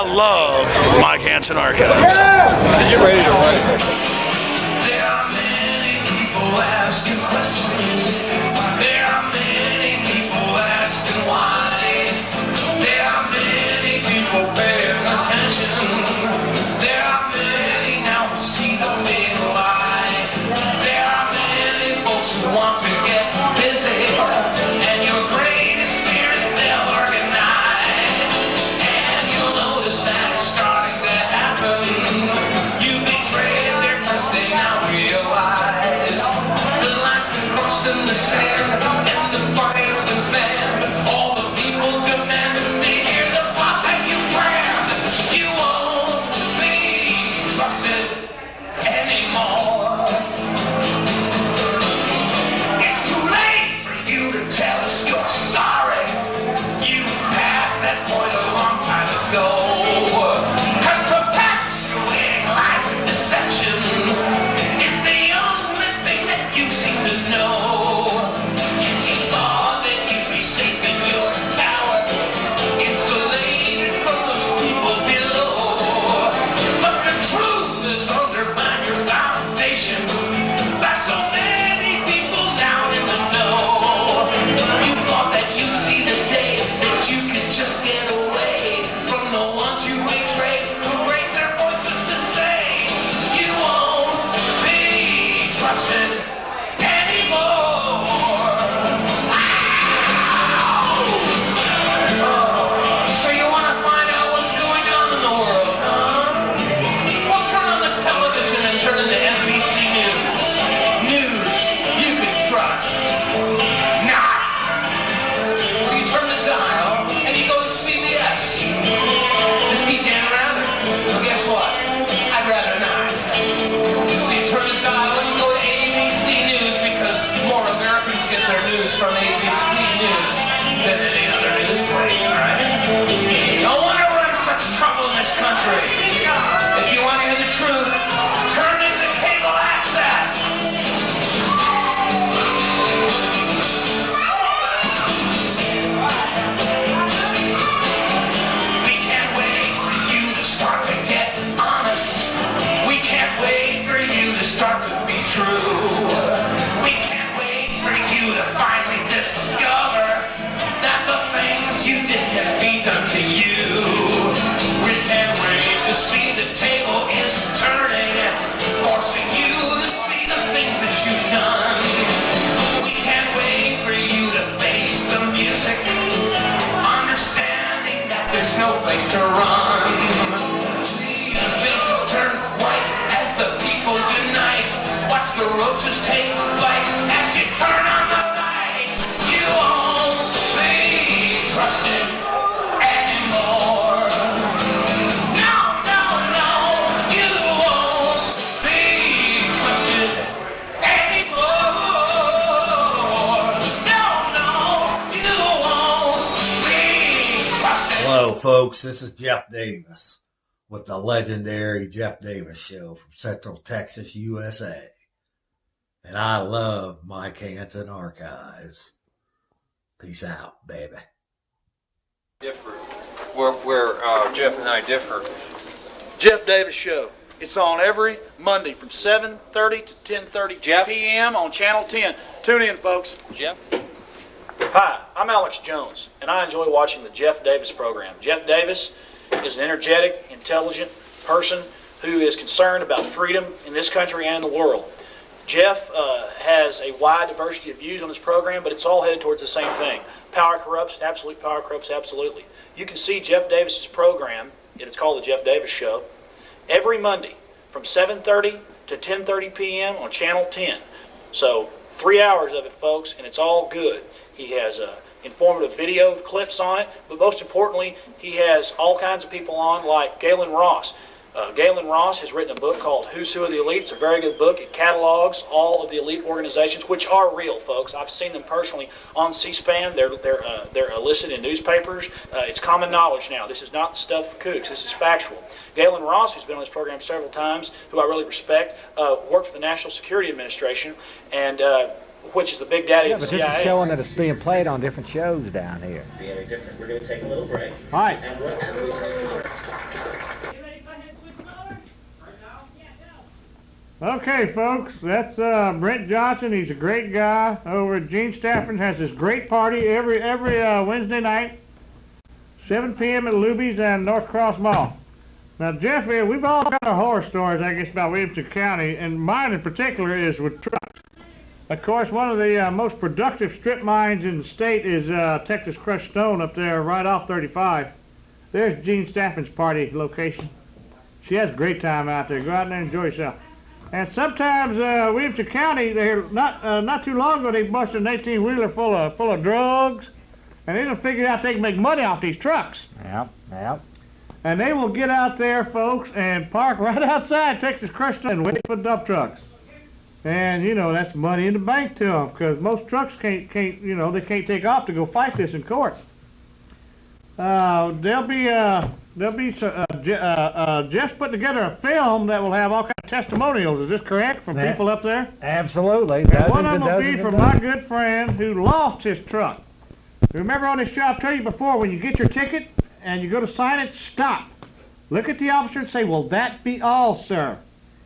love Mike Hanson Archives. Are you ready to fight? There are many people asking questions. There are many people asking why. There are many people paying attention. There are many now who see the big lie. There are many folks who want to get busy, and your greatest fear is they'll organize. And you'll notice that it's starting to happen. You betrayed their trust, they now realize. The line's been crossed in the sand, and the fire's been fanned. All the people demand to hear the plot that you planned. You won't be trusted anymore. It's too late for you to tell us you're sorry. You passed that point a long time ago. 'Cause perpetuating lies and deception is the only thing that you seem to know. You thought that you'd be safe in your tower, insulated from those people below. But the truth is undermined your foundation. There's so many people down in the know. You thought that you'd see the day that you could just get away from the ones you betrayed, who raise their voices to say you won't be trusted anymore. So you want to find out what's going on in the world, huh? Well, turn on the television and turn into NBC News. News you can trust. Not. So you turn the dial and you go to CBS. You see Dan Rather? Well, guess what? I'd rather not. So you turn the dial and you go to ABC News, because more Americans get their news from ABC News than any other news place, right? No wonder we're in such trouble in this country. If you want to hear the truth, turn into cable access. We can't wait for you to start to get honest. We can't wait for you to start to be true. We can't wait for you to finally discover that the things you did can be done to you. We can't wait to see the table is turning, forcing you to see the things that you've done. We can't wait for you to face the music, understanding that there's no place to run. See the faces turn white as the people unite. Watch the roaches take flight as you turn on the light. You won't be trusted anymore. No, no, no, you won't be trusted anymore. No, no, you won't be trusted. Hello, folks. This is Jeff Davis with the legendary Jeff Davis Show from Central Texas, USA. And I love Mike Hanson Archives. Peace out, baby. Differ. Where Jeff and I differ. Jeff Davis Show. It's on every Monday from 7:30 to 10:30 Jeff? p.m. on Channel 10. Tune in, folks. Jeff? Hi, I'm Alex Jones, and I enjoy watching the Jeff Davis program. Jeff Davis is an energetic, intelligent person who is concerned about freedom in this country and in the world. Jeff has a wide diversity of views on this program, but it's all headed towards the same thing. Power corrupts, absolute power corrupts, absolutely. You can see Jeff Davis's program, and it's called the Jeff Davis Show, every Monday from 7:30 to 10:30 p.m. on Channel 10. So 3 hours of it, folks, and it's all good. He has informative video clips on it, but most importantly, he has all kinds of people on like Galen Ross. Galen Ross has written a book called Who's Who of the Elite. It's a very good book. It catalogs all of the elite organizations, which are real, folks. I've seen them personally on C-SPAN. They're listed in newspapers. It's common knowledge now. This is not the stuff of kooks. This is factual. Galen Ross, who's been on this program several times, who I really respect, worked for the National Security Administration, and which is the big daddy of the CIA. But this is showing that it's being played on different shows down here. Very different. We're going to take a little break. All right. And we'll have Okay, folks, that's Brent Johnson. He's a great guy over at Gene Stafford. Has this great party every Wednesday night, 7 p.m. at Luby's and North Cross Mall. Now, Jeff, here, we've all got our horror stories, I guess, about Williamson County, and mine in particular is with trucks. Of course, one of the most productive strip mines in the state is Texas Crushed Stone up there right off 35. There's Gene Stafford's party location. She has a great time out there. Go out there and enjoy yourself. And sometimes Williamson County, they're not too long ago, they busted an 18-wheeler full of drugs, and they done figured out they can make money off these trucks. Yep. And they will get out there, folks, and park right outside Texas Crushed and wait for dump trucks. And you know that's money in the bank to them, because most trucks can't they can't take off to go fight this in court. Jeff's put together a film that will have all kinds of testimonials. Is this correct from people up there? Absolutely. And one of them will be from my good friend who lost his truck. Remember on this show I've told you before, when you get your ticket and you go to sign it, stop. Look at the officer and say, "Will that be all, sir?"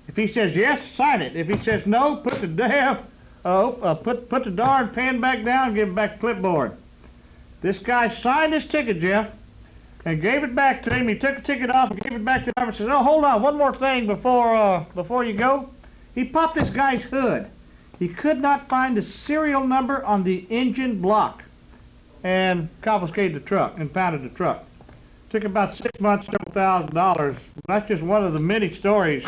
If he says yes, sign it. If he says no, put the darn pen back down and give it back to clipboard. This guy signed his ticket, Jeff, and gave it back to him. He took the ticket off and gave it back to him and said, "Oh, hold on, one more thing before you go." He popped this guy's hood. He could not find the serial number on the engine block and confiscated the truck, impounded the truck. Took about 6 months, several $1,000. That's just one of the many stories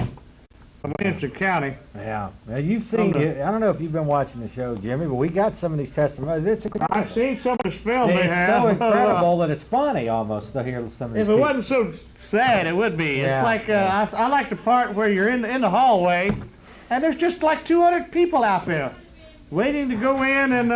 from Williamson County. Yeah. Now you've seen it. I don't know if you've been watching the show, Jimmy, but we got some of these testimonies. It's incredible. I've seen some of this film they It's have. so incredible that it's funny almost to hear some of these If it people. wasn't so sad, it would be. Yeah, It's like yeah. I like the part where you're in the hallway, and there's just like 200 people out there waiting to go in, and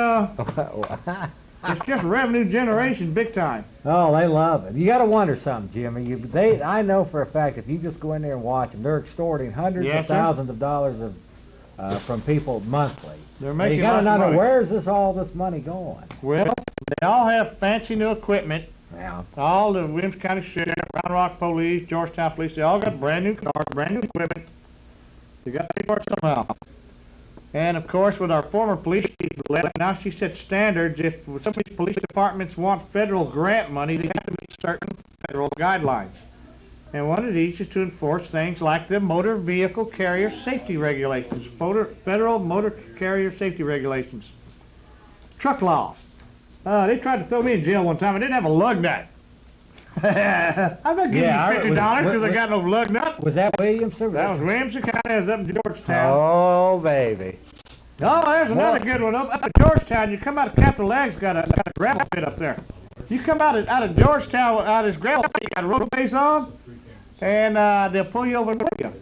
it's just revenue generation, big time. Oh, they love it. You got to wonder something, Jimmy. I know for a fact if you just go in there and watch them, they're extorting hundreds Yes, of sir. thousands of dollars from people monthly. They're And making you got to lots of know money. where's all this money going? Well, they all have fancy new equipment. Yeah. All the Williamson County Sheriff, Round Rock Police, Georgetown Police, they all got brand new cars, brand new equipment. They got to pay for it somehow. And of course, with our former police chief, now she set standards. If some of these police departments want federal grant money, they have to meet certain federal guidelines. And one of these is to enforce things like the motor vehicle carrier safety regulations, federal motor carrier safety regulations. Truck laws. They tried to throw me in jail one time. I didn't have a lug nut. I'm not giving you $50 because I got no lug nut. Was that Williamson? That was Williamson County. I was up in Georgetown. Oh, baby. Oh, there's another good one. Up at Georgetown, you come out of Captain Leg's got a gravel pit up there. You come out of Georgetown, out of this gravel pit, you got a road base on, and they'll pull you over and weigh you.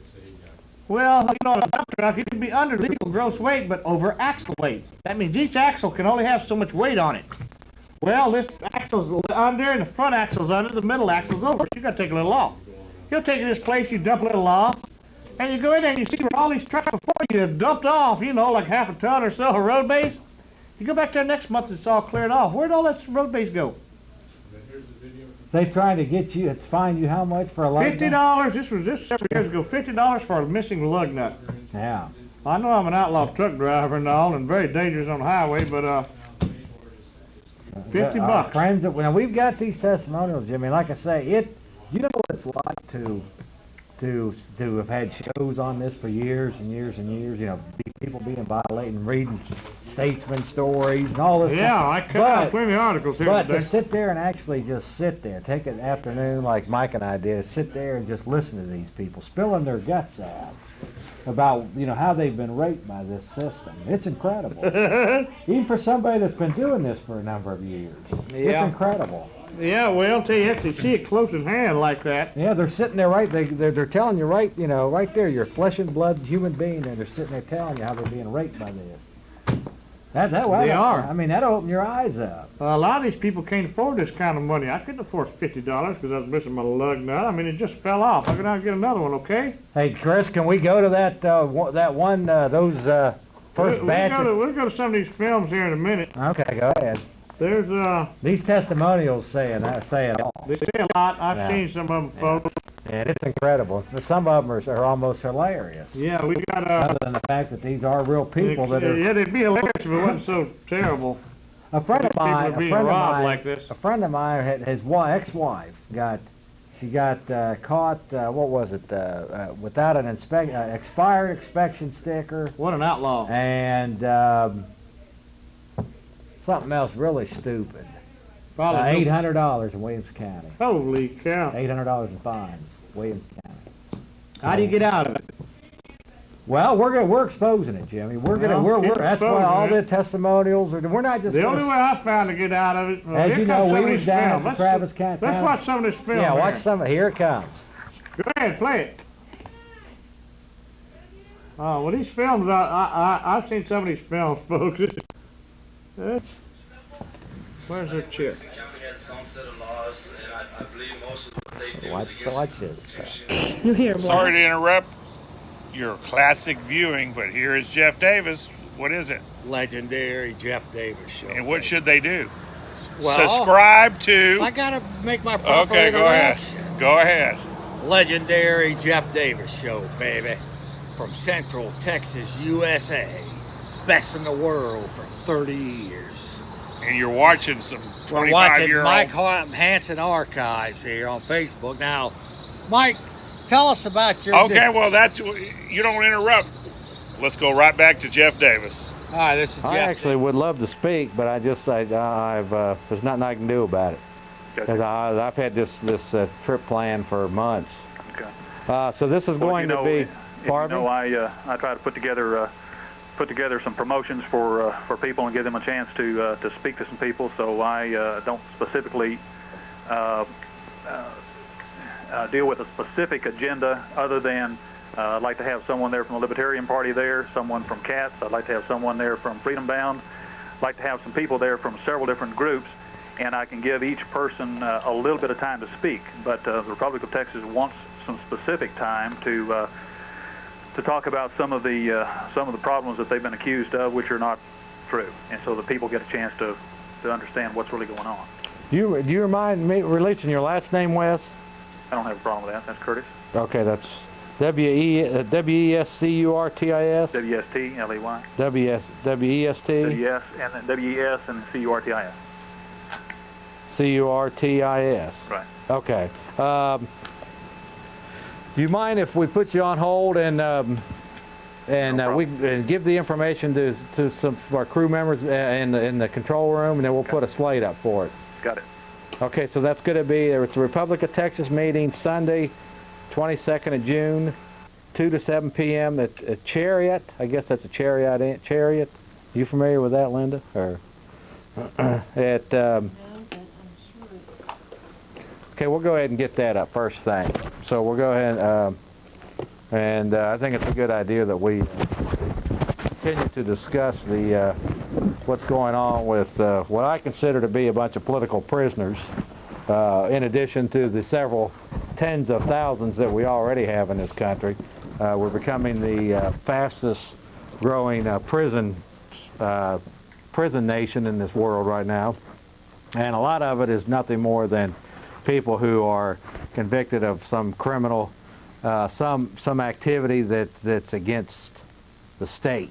Well, you know, on a dump truck, it can be under legal gross weight, but over axle weight. That means each axle can only have so much weight on it. Well, this axle's under, and the front axle's under, the middle axle's over. So you got to take a little off. You'll take it to this place, you dump a little off, and you go in there and you see where all these trucks before you have dumped off, you know, like half a ton or so of road base. You go back there next month, it's all cleared off. Where'd all that road base go? They trying to get you, it's fine you how much for a lug nut? $50. This was several years ago. $50 for a missing lug nut. Yeah. I know I'm an outlaw truck driver and all, and very dangerous on the highway, but $50. Friends, now we've got these testimonials, Jimmy. Like I say, you know what it's like to have had shows on this for years and years and years. You know, people being violating, reading statesman stories and all this. Yeah, stuff. I cut out plenty of articles here But today. to sit there and actually just sit there, take an afternoon like Mike and I did, sit there and just listen to these people spilling their guts out about, you know, how they've been raped by this system. It's incredible. Even for somebody that's been doing this for a number of years. Yeah. It's incredible. Yeah, well, until you actually see it close in hand like that. Yeah, they're sitting there they're telling you right, you know, right there, you're a flesh and blood human being, and they're sitting there telling you how they're being raped by this. They are. I mean, that'll open your eyes up. A lot of these people can't afford this kind of money. I couldn't afford $50 because I was missing my lug nut. I mean, it just fell off. I could not get another one, okay? Hey, Chris, can we go to that first batch? We'll go to some of these films here in a minute. Okay, go ahead. There's These testimonials say it all. they say a lot. I've Yeah. seen some of them, folks. And it's incredible. Some of them are almost hilarious. Yeah, we got Other than the fact that these are real people that are. Yeah, they'd be hilarious if it wasn't so terrible. A friend of mine, People are being robbed like this. a friend of mine, his ex-wife got caught. What was it? Without an expired inspection sticker. What an outlaw! And something else really stupid. Probably $800 in Williamson County. Holy cow! $800 in fines, Williamson County. How do you get out of it? Well, we're exposing it, Jimmy. That's why all the testimonials are. We're not just. The only way I found to get out of it. Well, as you know, we was down at the Travis County. Let's watch some of this film. Yeah, watch here. some of it. Here it comes. Go ahead, play it. Oh, well, these films, I've seen some of these films, folks. Where's their chip? The county had its own set of laws, and I believe most of what they do is Watch against this. You hear Sorry to interrupt your classic viewing, but here is Jeff Davis. What is it? Legendary Jeff Davis show. And what should they do? Well, Subscribe to. I gotta make my proper Okay, go ahead. introduction. Go ahead. Legendary Jeff Davis show, baby. From Central Texas, USA. Best in the world for 30 years. And you're watching some We're watching 25-year-old. Mike Hanson Archives here on Facebook. Now, Mike, tell us about your... Okay, well, you don't interrupt. Let's go right back to Jeff Davis. All right, this is Jeff. I actually would love to speak, but there's nothing I can do about it. Because I've had this trip planned for months. Okay. So this is going to be. Pardon me? I try to put together some promotions for people and give them a chance to speak to some people. So I don't specifically deal with a specific agenda other than I'd like to have someone there from the Libertarian Party there, someone from CATS. I'd like to have someone there from Freedom Bound. I'd like to have some people there from several different groups, and I can give each person a little bit of time to speak. But the Republic of Texas wants some specific time to talk about some of the problems that they've been accused of, which are not true, and so the people get a chance to understand what's really going on. Do you mind me releasing your last name, Wes? I don't have a problem with that. That's Curtis. Okay, that's W-E-S-C-U-R-T-I-S. W-S-T-L-E-Y. W-E-S-T. W-S and then W-E-S and C-U-R-T-I-S. C-U-R-T-I-S. Right. Okay. Do you mind if we put you on hold and we give the information to some of our crew members in the control room, and then we'll put a slate up for it. Got it. Okay, so that's going to be it's the Republic of Texas meeting Sunday, 22nd of June, 2 to 7 p.m. at Chariot. I guess that's a Chariot. Chariot. You familiar with that, Linda? Or at okay, we'll go ahead and get that up first thing. So we'll go ahead and I think it's a good idea that we continue to discuss the what's going on with what I consider to be a bunch of political prisoners, in addition to the several tens of thousands that we already have in this country. We're becoming the fastest growing prison nation in this world right now, and a lot of it is nothing more than people who are convicted of some criminal, some activity that's against the state.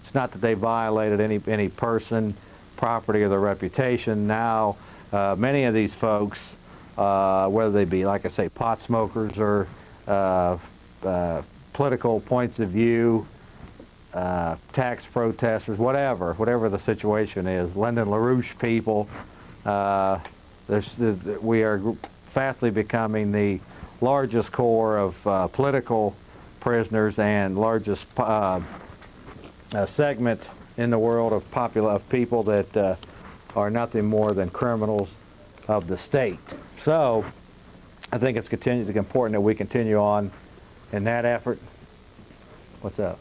It's not that they violated any person, property, or their reputation. Now, many of these folks, whether they be, like I say, pot smokers or political points of view, tax protesters, whatever the situation is, Lyndon LaRouche people, we are fastly becoming the largest core of political prisoners and largest segment in the world of people that are nothing more than criminals of the state. So I think it's important that we continue on in that effort. What's up?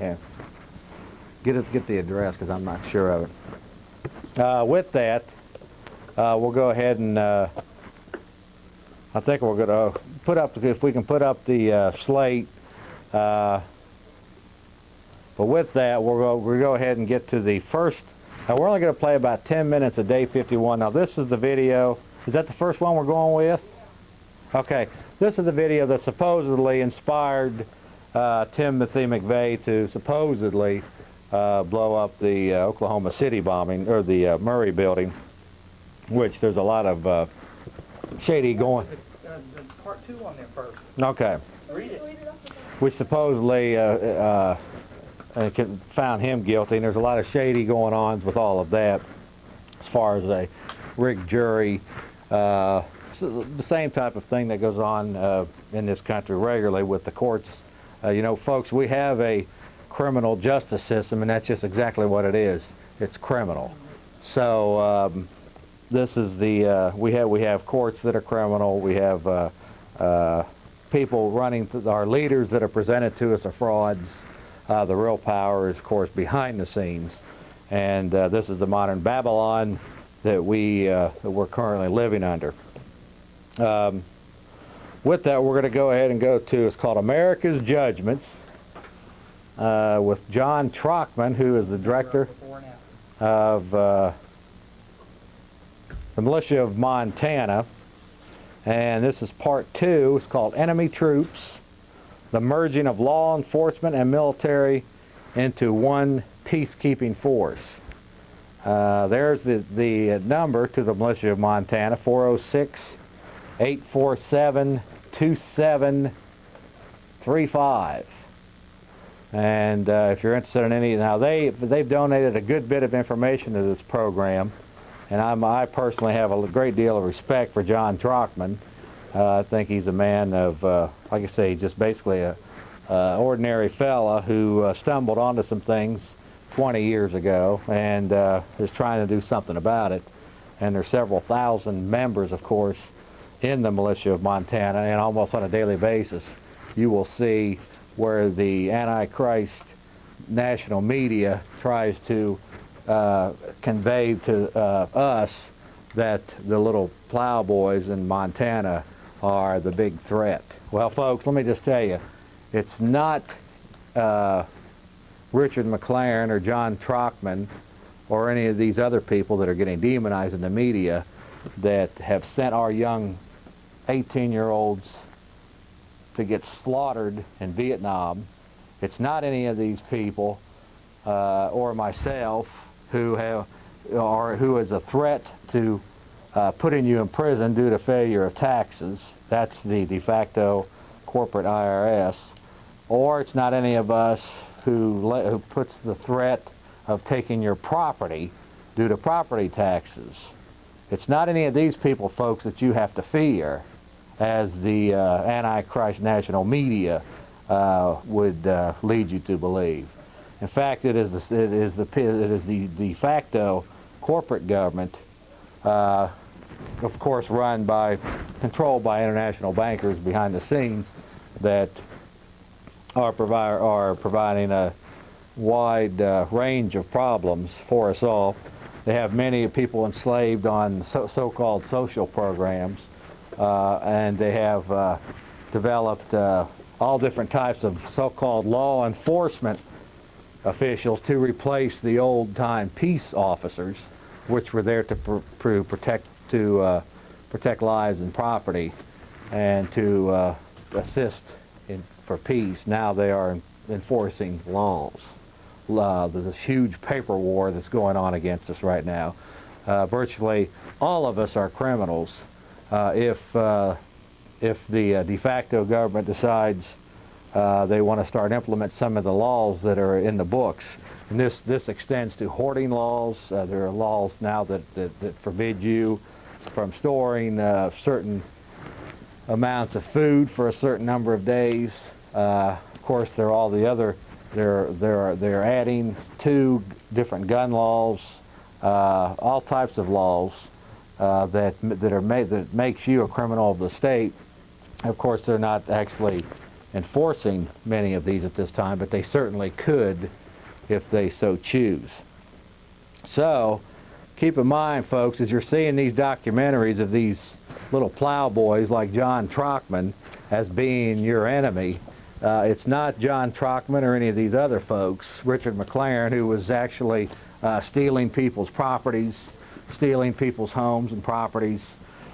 Yeah. Get the address, because I'm not sure of it. With that, we'll go ahead and I think we're going to put up, if we can put up the slate. But with that, we'll go ahead and get to the first. We're only going to play about 10 minutes of day 51. Now this is the video. Is that the first one we're going with? Okay, this is the video that supposedly inspired Timothy McVeigh to supposedly blow up the Oklahoma City bombing, or the Murray building, which there's a lot of shady going. Part 2 on there first. Okay. Read it. Which supposedly found him guilty, and there's a lot of shady going on with all of that as far as a rigged jury. So the same type of thing that goes on in this country regularly with the courts. You know, folks, we have a criminal justice system, and that's just exactly what it is. It's criminal. So this is the we have courts that are criminal. We have people running, our leaders that are presented to us are frauds. The real power is, of course, behind the scenes, and this is the modern Babylon that we're currently living under. With that, we're going to go ahead and go to, it's called America's Judgments, with John Trockman, who is the director of the militia of Montana. And this is part 2. It's called Enemy Troops, the merging of law enforcement and military into one peacekeeping force. There's the number to the militia of Montana, 406-847-2735. And if you're interested in any, now they've donated a good bit of information to this program, and I personally have a great deal of respect for John Trockman. I think he's a man of, like I say, just basically a ordinary fella who stumbled onto some things 20 years ago and is trying to do something about it. And there's several thousand members, of course, in the militia of Montana, and almost on a daily basis you will see where the Antichrist national media tries to convey to us that the little plowboys in Montana are the big threat. Well, folks, let me just tell you, it's not Richard McLaren or John Trockman or any of these other people that are getting demonized in the media that have sent our young 18-year-olds to get slaughtered in Vietnam. It's not any of these people or myself who is a threat to putting you in prison due to failure of taxes. That's the de corporate IRS. Or it's not any of us who puts the threat of taking your property due to property taxes. It's not any of these people, folks, that you have to fear, as the Antichrist national media would lead you to believe. In fact, it is the de facto corporate government, of course, controlled by international bankers behind the scenes, that are providing a wide range of problems for us all. They have many people enslaved on so-called social programs, and they have developed all different types of so-called law enforcement officials to replace the old-time peace officers, which were there to protect lives and property and to assist for peace. Now they are enforcing laws. There's this huge paper war that's going on against us right now. Virtually all of us are criminals if the de facto government decides they want to start implement some of the laws that are in the books. And this extends to hoarding laws. There are laws now that forbid you from storing certain amounts of food for a certain number of days. Of course, there are all the other. They're adding 2 different gun laws, all types of laws that makes you a criminal of the state. Of course, they're not actually enforcing many of these at this time, but they certainly could if they so choose. So keep in mind, folks, as you're seeing these documentaries of these little plowboys like John Trockman as being your enemy, it's not John Trockman or any of these other folks, Richard McLaren, who was actually stealing people's properties, stealing people's homes and properties,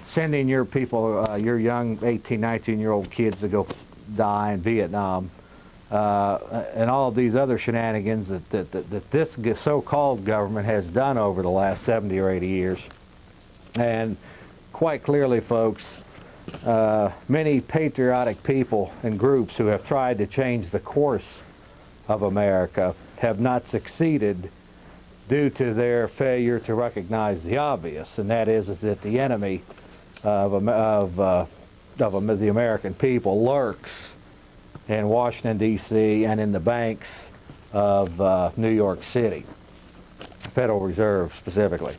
sending your people, your young 18, 19-year-old kids to go die in Vietnam, and all of these other shenanigans that this so-called government has done over the last 70 or 80 years. And quite clearly, folks, many patriotic people and groups who have tried to change the course of America have not succeeded due to their failure to recognize the obvious, and that is that the enemy of the American people lurks in Washington, D.C. and in the banks of New York City, Federal Reserve specifically.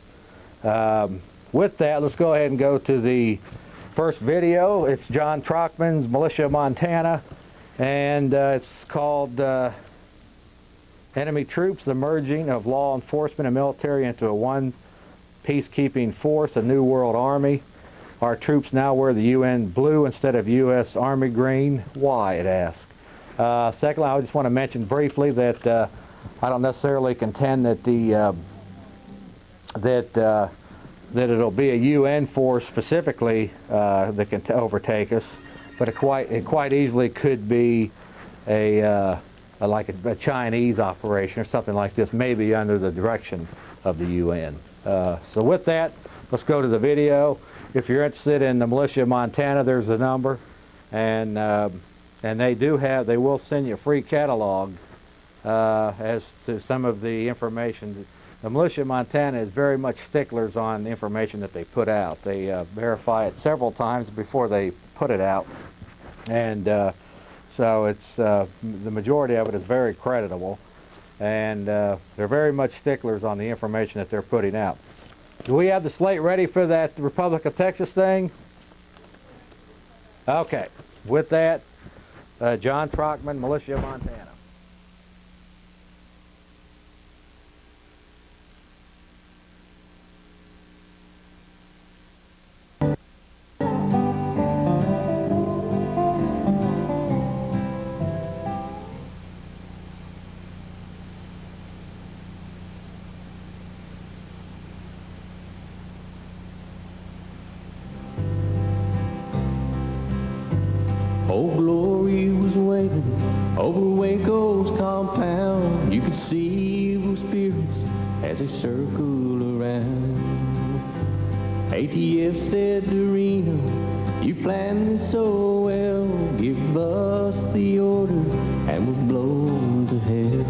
With that, let's go ahead and go to the first video. It's John Trockman's Militia, Montana, and it's called Enemy Troops, the Merging of Law Enforcement and Military into a One Peacekeeping Force, a New World Army. Our troops now wear the UN blue instead of U.S. Army green. Why, it asks. Secondly, I just want to mention briefly that I don't necessarily contend that that it'll be a UN force specifically that can overtake us, but it quite easily could be like a Chinese operation or something like this, maybe under the direction of the UN. So with that, let's go to the video. If you're interested in the Militia of Montana, there's the number, and they will send you a free catalog as to some of the information. The Militia of Montana is very much sticklers on the information that they put out. They verify it several times before they put it out, and so it's the majority of it is very creditable, and they're very much sticklers on the information that they're putting out. Do we have the slate ready for that Republic of Texas thing? Okay. With that, John Trockman, Militia of Montana. Old Glory was waving over Waco's compound. You could see evil spirits as they circled around. ATF said to Reno, you planned this so well, give us the order and we'll blow to hell.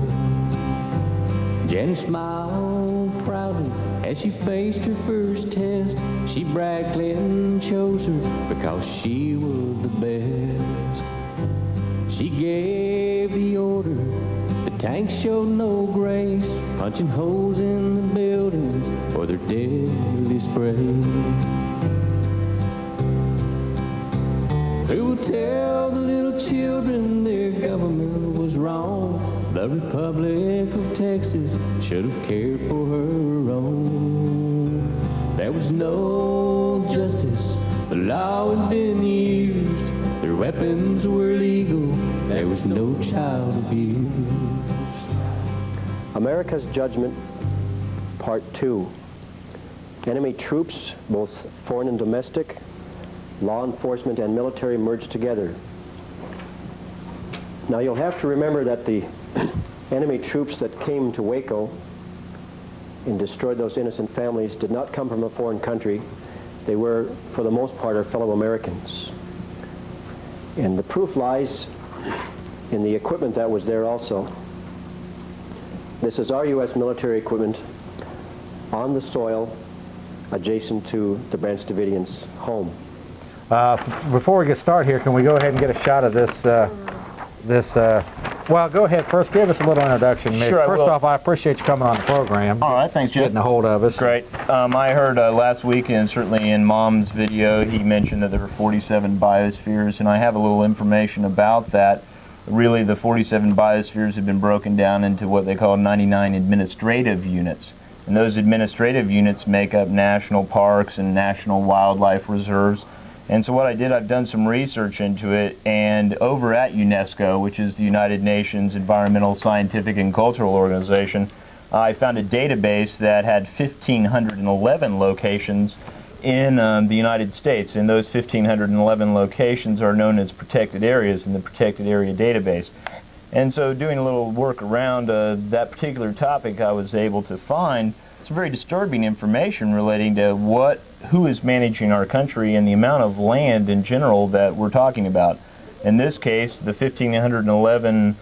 Jenny smiled proudly as she faced her first test. She bragged Clinton chose her because she was the best. She gave the order, the tanks showed no grace, punching holes in the buildings for their deadly spray. Who will tell the little children their government was wrong? The Republic of Texas should have cared for her own. There was no justice, the law had been used, their weapons were legal, there was no child abuse. America's Judgment, Part 2. Enemy troops, both foreign and domestic, law enforcement and military merged together. Now you'll have to remember that the enemy troops that came to Waco and destroyed those innocent families did not come from a foreign country. They were, for the most part, our fellow Americans. And the proof lies in the equipment that was there also. This is our U.S. military equipment on the soil adjacent to the Branch Davidians' home. Before we get started here, can we go ahead and get a shot of this? Well, go ahead first. Give us a little introduction, Mick. Sure, First off, I appreciate you coming on the program. All right, thanks, Jeff. Getting a hold of us. Great. I heard last week, and certainly in Mom's video, he mentioned that there were 47 biospheres, and I have a little information about that. Really, the 47 biospheres have been broken down into what they call 99 administrative units. And those administrative units make up national parks and national wildlife reserves. And so what I did, I've done some research into it, and over at UNESCO, which is the United Nations Environmental, Scientific, and Cultural Organization, I found a database that had 1,511 locations in the United States, and those 1,511 locations are known as protected areas in the protected area database. And so doing a little work around that particular topic, I was able to find some very disturbing information relating to who is managing our country and the amount of land in general that we're talking about. In this case, the 1,511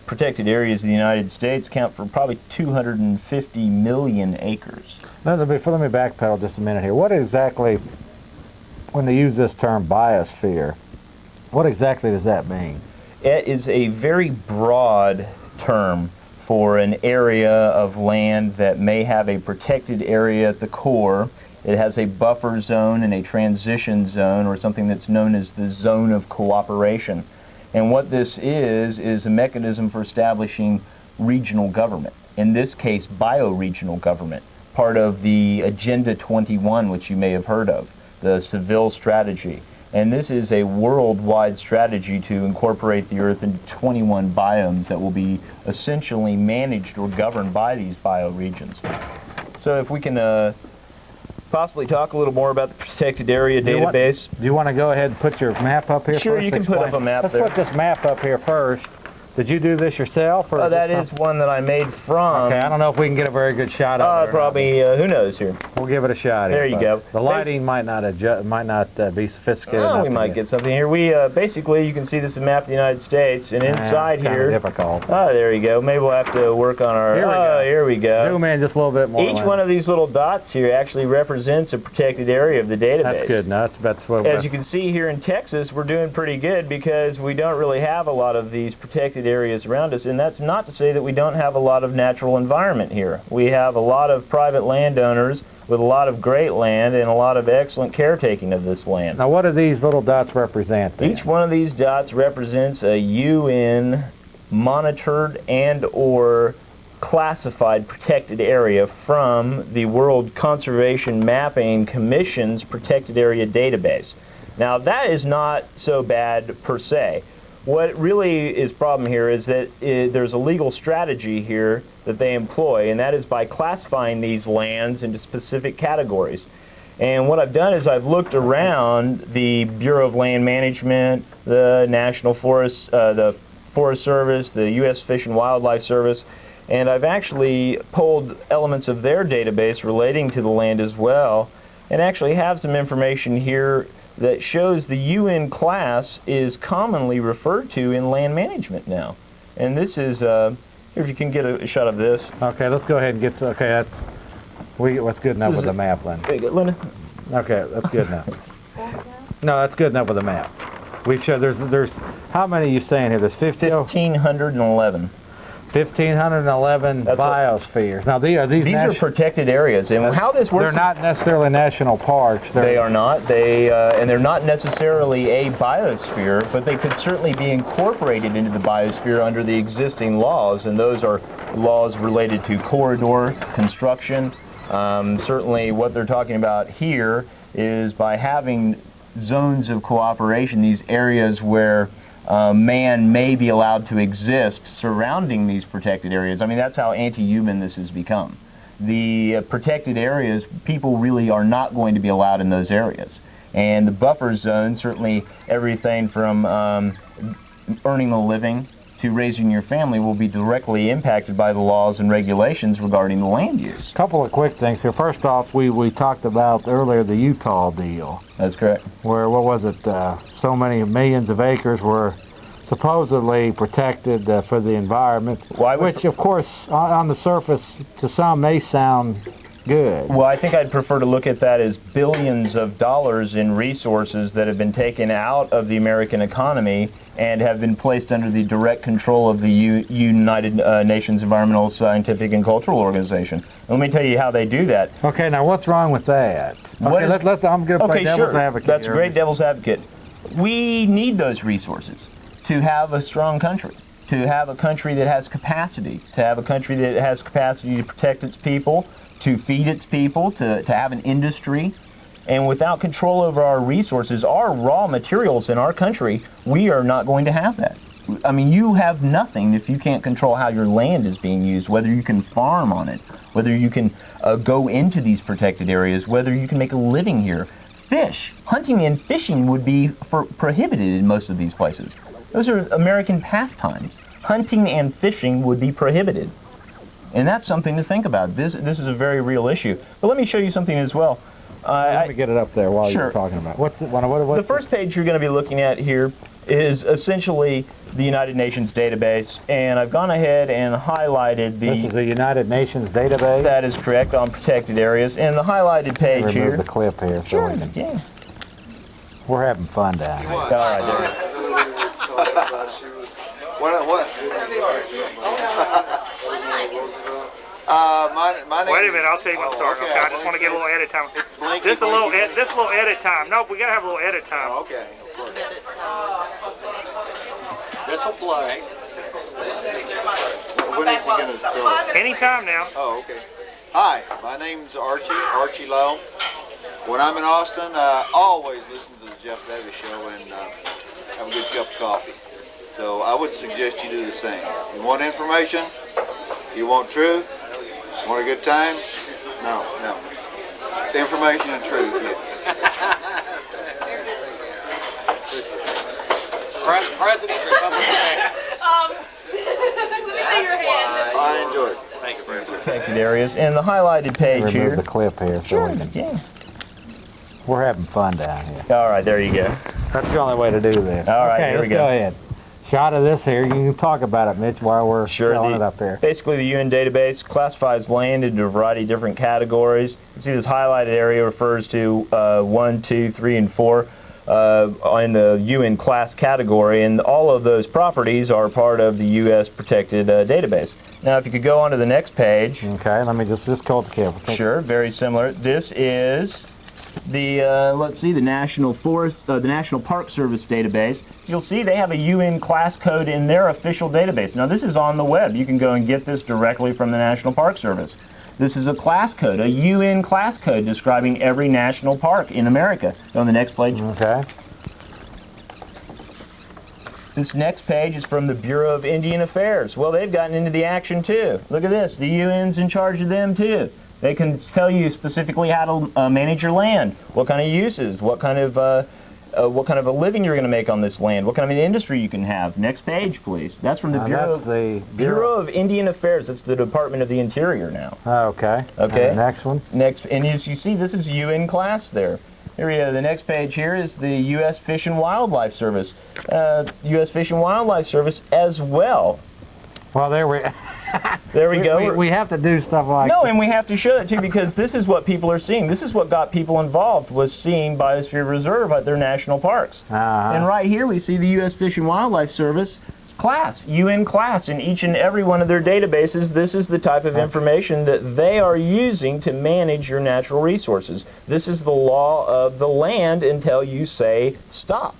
protected areas of the United States count for probably 250 million acres. Now, let me backpedal just a minute here. What exactly, when they use this term biosphere, what exactly does that mean? It is a very broad term for an area of land that may have a protected area at the core. It has a buffer zone and a transition zone, or something that's known as the zone of cooperation. And what this is a mechanism for establishing regional government. In this case, bioregional government, part of the Agenda 21, which you may have heard of, the Seville strategy. And this is a worldwide strategy to incorporate the Earth into 21 biomes that will be essentially managed or governed by these bioregions. So if we can possibly talk a little more about the protected area database. Do you want to go ahead and put your map up here? Sure, first? you can put up a map there. Let's put this map up here first. Did you do this yourself? Or that is one that I made from... Okay, I don't know if we can get a very good shot of it. Probably, who knows here. We'll give it a shot here. There you go. The lighting might not be sophisticated enough. We might get something here. We, basically, you can see this is a map of the United States, and inside here... difficult. Oh, there you go. Maybe we'll have to work on our... Here we go. Zoom in just a little bit more. Each one of these little dots here actually represents a protected area of the database. That's good. No, that's what As you can see here in Texas, we're doing pretty good because we don't really have a lot of these protected areas around us. And that's not to say that we don't have a lot of natural environment here. We have a lot of private landowners with a lot of great land and a lot of excellent caretaking of this land. Now, what do these little dots represent then? Each one of these dots represents a UN monitored and or classified protected area from the World Conservation Mapping Commission's protected area database. Now, that is not so bad per se. What really is problem here is that there's a legal strategy here that they employ, and that is by classifying these lands into specific categories. And what I've done is I've looked around the Bureau of Land Management, the National Forest, the Forest Service, the U.S. Fish and Wildlife Service, and I've actually pulled elements of their database relating to the land as well, and actually have some information here that shows the UN class is commonly referred to in land management now. And this is, here if you can get a shot of this. Okay, let's go ahead and get, what's good enough with the map then? There you go, Linda. Okay, that's good enough. No, that's good enough with the map. We've showed, there's, how many are you saying here? There's 1,511. 1,511 biospheres. Now, these are protected areas, and how this works... They're not necessarily national parks. They are not. And they're not necessarily a biosphere, but they could certainly be incorporated into the biosphere under the existing laws, and those are laws related to corridor construction. Certainly what they're talking about here is by having zones of cooperation, these areas where man may be allowed to exist surrounding these protected areas. I mean, that's how anti-human this has become. The protected areas, people really are not going to be allowed in those areas. And the buffer zone, certainly everything from earning a living to raising your family will be directly impacted by the laws and regulations regarding the land use. A couple of quick things here. First off, we talked about earlier the Utah deal. That's correct. Where, what was it, so many millions of acres were supposedly protected for the environment, which of course on the surface to some may sound good. Well, I think I'd prefer to look at that as billions of dollars in resources that have been taken out of the American economy and have been placed under the direct control of the United Nations Environmental, Scientific, and Cultural Organization. Let me tell you how they do that. Okay, now what's wrong with that? Okay, I'm going to play devil's advocate. That's great devil's advocate. We need those resources to have a strong country, to have a country that has capacity, to have a country that has capacity to protect its people, to feed its people, to have an industry. And without control over our resources, our raw materials in our country, we are not going to have that. I mean, you have nothing if you can't control how your land is being used, whether you can farm on it, whether you can go into these protected areas, whether you can make a living here. Fish, hunting and fishing would be prohibited in most of these places. Those are American pastimes. Hunting and fishing would be prohibited. And that's something to think about. This is a very real issue. But let me show you something as well. Let me get it up there while Sure. you're talking about it. What's the first page you're going to be looking at here is essentially the United Nations database, and I've gone ahead and highlighted the... This is the United Nations database? That is correct, on protected areas. And the highlighted page here... Remove the clip here. So Sure, we can, yeah. We're having fun down here. All right, there. Wait a minute, I'll tell you when to start. Okay, I just want to get a little edit time. This a little edit time. No, we gotta have a little edit time. Okay. This will play. When is he going to start? Anytime now. Oh, okay. Hi, my name's Archie Lowe. When I'm in Austin, I always listen to the Jeff Davis show and have a good cup of coffee. So I would suggest you do the same. You want information? You want truth? Want a good time? No. Information and truth, yes. President, Republican. Let me see your hand. I enjoyed it. Thank you, President. Protected areas. And the highlighted page Remove here... the clip here. So Sure, we can, yeah. We're having fun down here. All right, there you go. That's the only way to do this. All right, okay, here we let's go. go ahead. Shot of this here. You can talk about it, Mitch, while we're showing it up there. Basically, the UN database classifies land into a variety of different categories. You can see this highlighted area refers to 1, 2, 3, and 4 in the UN class category, and all of those properties are part of the U.S. protected database. Now, if you could go on to the next page. Okay, let me just hold the camera. Sure, very similar. This is the the National the National Park Service database. You'll see they have a UN class code in their official database. Now, this is on the web. You can go and get this directly from the National Park Service. This is a class code, a UN class code describing every national park in America. Go on the next page. Okay. This next page is from the Bureau of Indian Affairs. Well, they've gotten into the action too. Look at this. The UN's in charge of them too. They can tell you specifically how to manage your land, what kind of uses, what kind of a living you're going to make on this land, what kind of an industry you can have. Next page, please. That's from the Bureau of Indian Affairs. That's the Department of the Interior now. Okay. Okay. Next one. Next, and as you see, this is UN class there. Here we go. The next page here is the U.S. Fish and Wildlife Service. U.S. Fish and Wildlife Service as well. Well, there we go. We have to do stuff like No, and we have to show it too, because this is what people are seeing. This is what got people involved, was seeing Biosphere Reserve at their national parks. And right here we see the U.S. Fish and Wildlife Service class, UN class, in each and every one of their databases. This is the type of information that they are using to manage your natural resources. This is the law of the land until you say stop.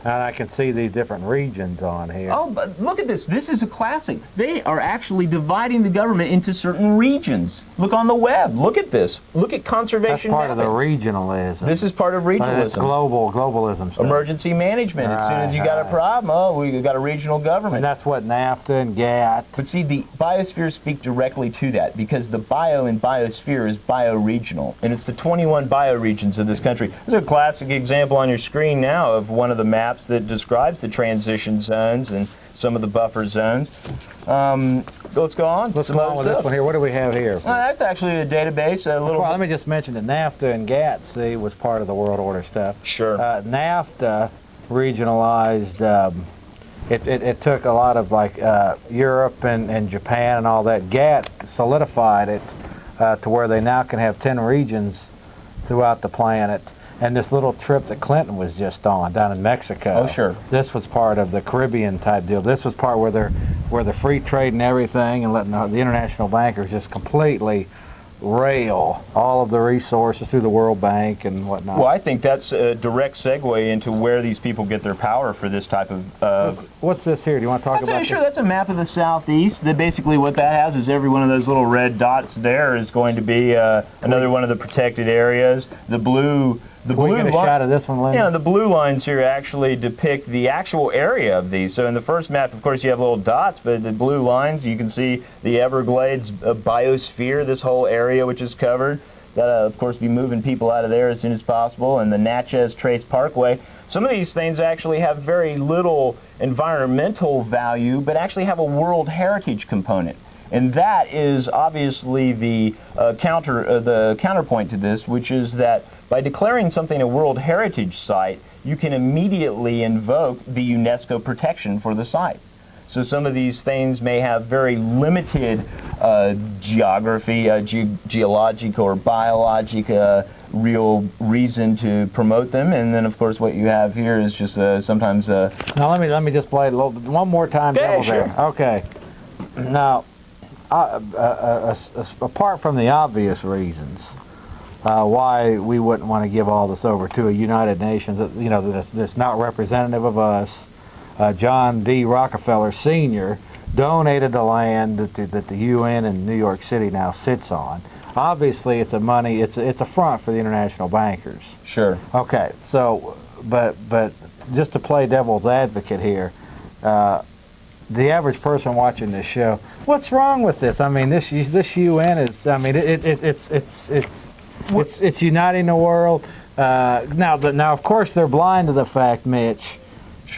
And I can see these different regions on here. Oh, but look at this. This is a classic. They are actually dividing the government into certain regions. Look on the web. Look at this. Look at conservation. That's part of the regionalism. This is part of regionalism. It's globalism stuff. Emergency management. As soon as you got a problem, oh, we got a regional government. And that's what NAFTA and GATT. But see, the biospheres speak directly to that, because the bio in biosphere is bioregional, and it's the 21 bioregions of this country. There's a classic example on your screen now of one of the maps that describes the transition zones and some of the buffer zones. Let's go on. Let's go on with this one here. What do we have here? That's actually a database. Well, let me just mention that NAFTA and GATT, see, was part of the World Order stuff. Sure. NAFTA regionalized. It took a lot of like Europe and Japan and all that. GATT solidified it to where they now can have 10 regions throughout the planet. And this little trip that Clinton was just on down in Mexico. Oh, sure. This was part of the Caribbean type deal. This was part where they're free trade and everything, and letting the international bankers just completely rail all of the resources through the World Bank and whatnot. Well, I think that's a direct segue into where these people get their power for this type of... What's this here? Do you want to talk about Sure, this? that's a map of the Southeast. That basically what that has is every one of those little red dots there is going to be another one of the protected areas. The blue The Can we get a shot of this one, Linda? Yeah, the blue lines here actually depict the actual area of these. So in the first map, of course, you have little dots, but the blue lines, you can see the Everglades biosphere, this whole area which is covered. Got to, of course, be moving people out of there as soon as possible. And the Natchez Trace Parkway. Some of these things actually have very little environmental value, but actually have a World Heritage component. And that is obviously the counterpoint to this, which is that by declaring something a World Heritage Site, you can immediately invoke the UNESCO protection for the site. So some of these things may have very limited geography, geologic or biologic real reason to promote them, and then of course what you have here is just sometimes. Now let me just play a little one more time. Okay, sure. There. Okay. Now, apart from the obvious reasons why we wouldn't want to give all this over to a United Nations, that's not representative of us, John D. Rockefeller Sr. donated the land that the UN in New York City now sits on. Obviously, it's a front for the international bankers. Sure. Okay. So, but just to play devil's advocate here. The average person watching this show, what's wrong with this? I mean, this UN is. I mean, it's uniting the world. Now, of course, they're blind to the fact, Mitch,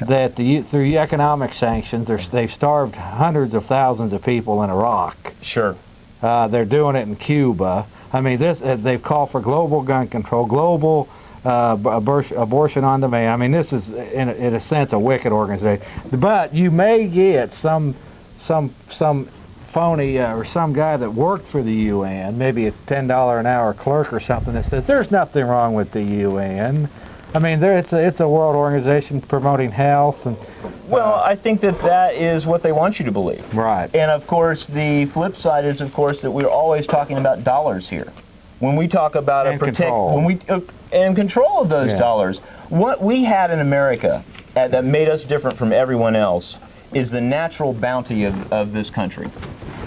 that through economic sanctions, they've starved hundreds of thousands of people in Iraq. Sure. They're doing it in Cuba. I mean, they've called for global gun control, global abortion on demand. I mean, this is in a sense a wicked organization. But you may get some phony or some guy that worked for the UN, maybe a $10 an hour clerk or something, that says there's nothing wrong with the UN. I mean, it's a world organization promoting health and. Well, I think that is what they want you to believe. Right. And of course, the flip side is, of course, that we're always talking about dollars here. When we talk about control of those dollars, what we had in America that made us different from everyone else is the natural bounty of this country.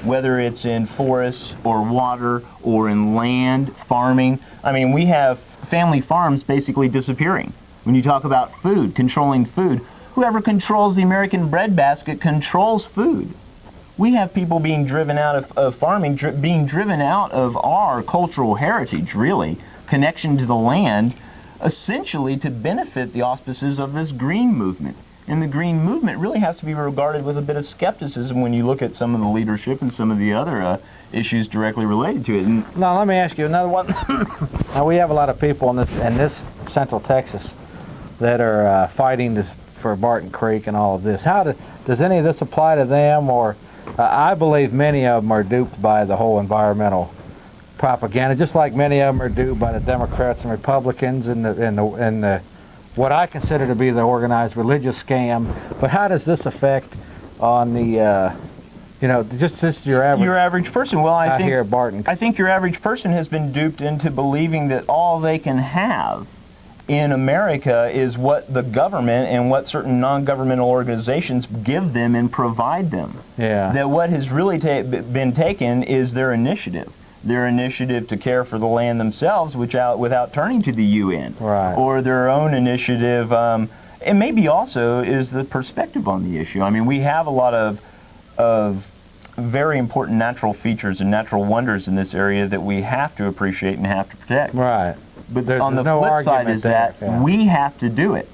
Whether it's in forests or water or in land, farming. I mean, we have family farms basically disappearing. When you talk about food, controlling food, whoever controls the American breadbasket controls food. We have people being driven out of farming, being driven out of our cultural heritage, really, connection to the land, essentially to benefit the auspices of this green movement. And the green movement really has to be regarded with a bit of skepticism when you look at some of the leadership and some of the other issues directly related to it. And now, let me ask you another one. Now, we have a lot of people in this Central Texas that are fighting this for Barton Creek and all of this. Does any of this apply to them, or I believe many of them are duped by the whole environmental propaganda, just like many of them are duped by the Democrats and Republicans and the what I consider to be the organized religious scam. But how does this affect on the just your average person? Well, I think here at Barton. I think your average person has been duped into believing that all they can have in America is what the government and what certain non-governmental organizations give them and provide them. Yeah. That what has really been taken is their initiative to care for the land themselves, without turning to the UN, right, or their own initiative, and maybe also is the perspective on the issue. I mean, we have a lot of very important natural features and natural wonders in this area that we have to appreciate and have to protect. Right. But on the flip side is that we have to do it.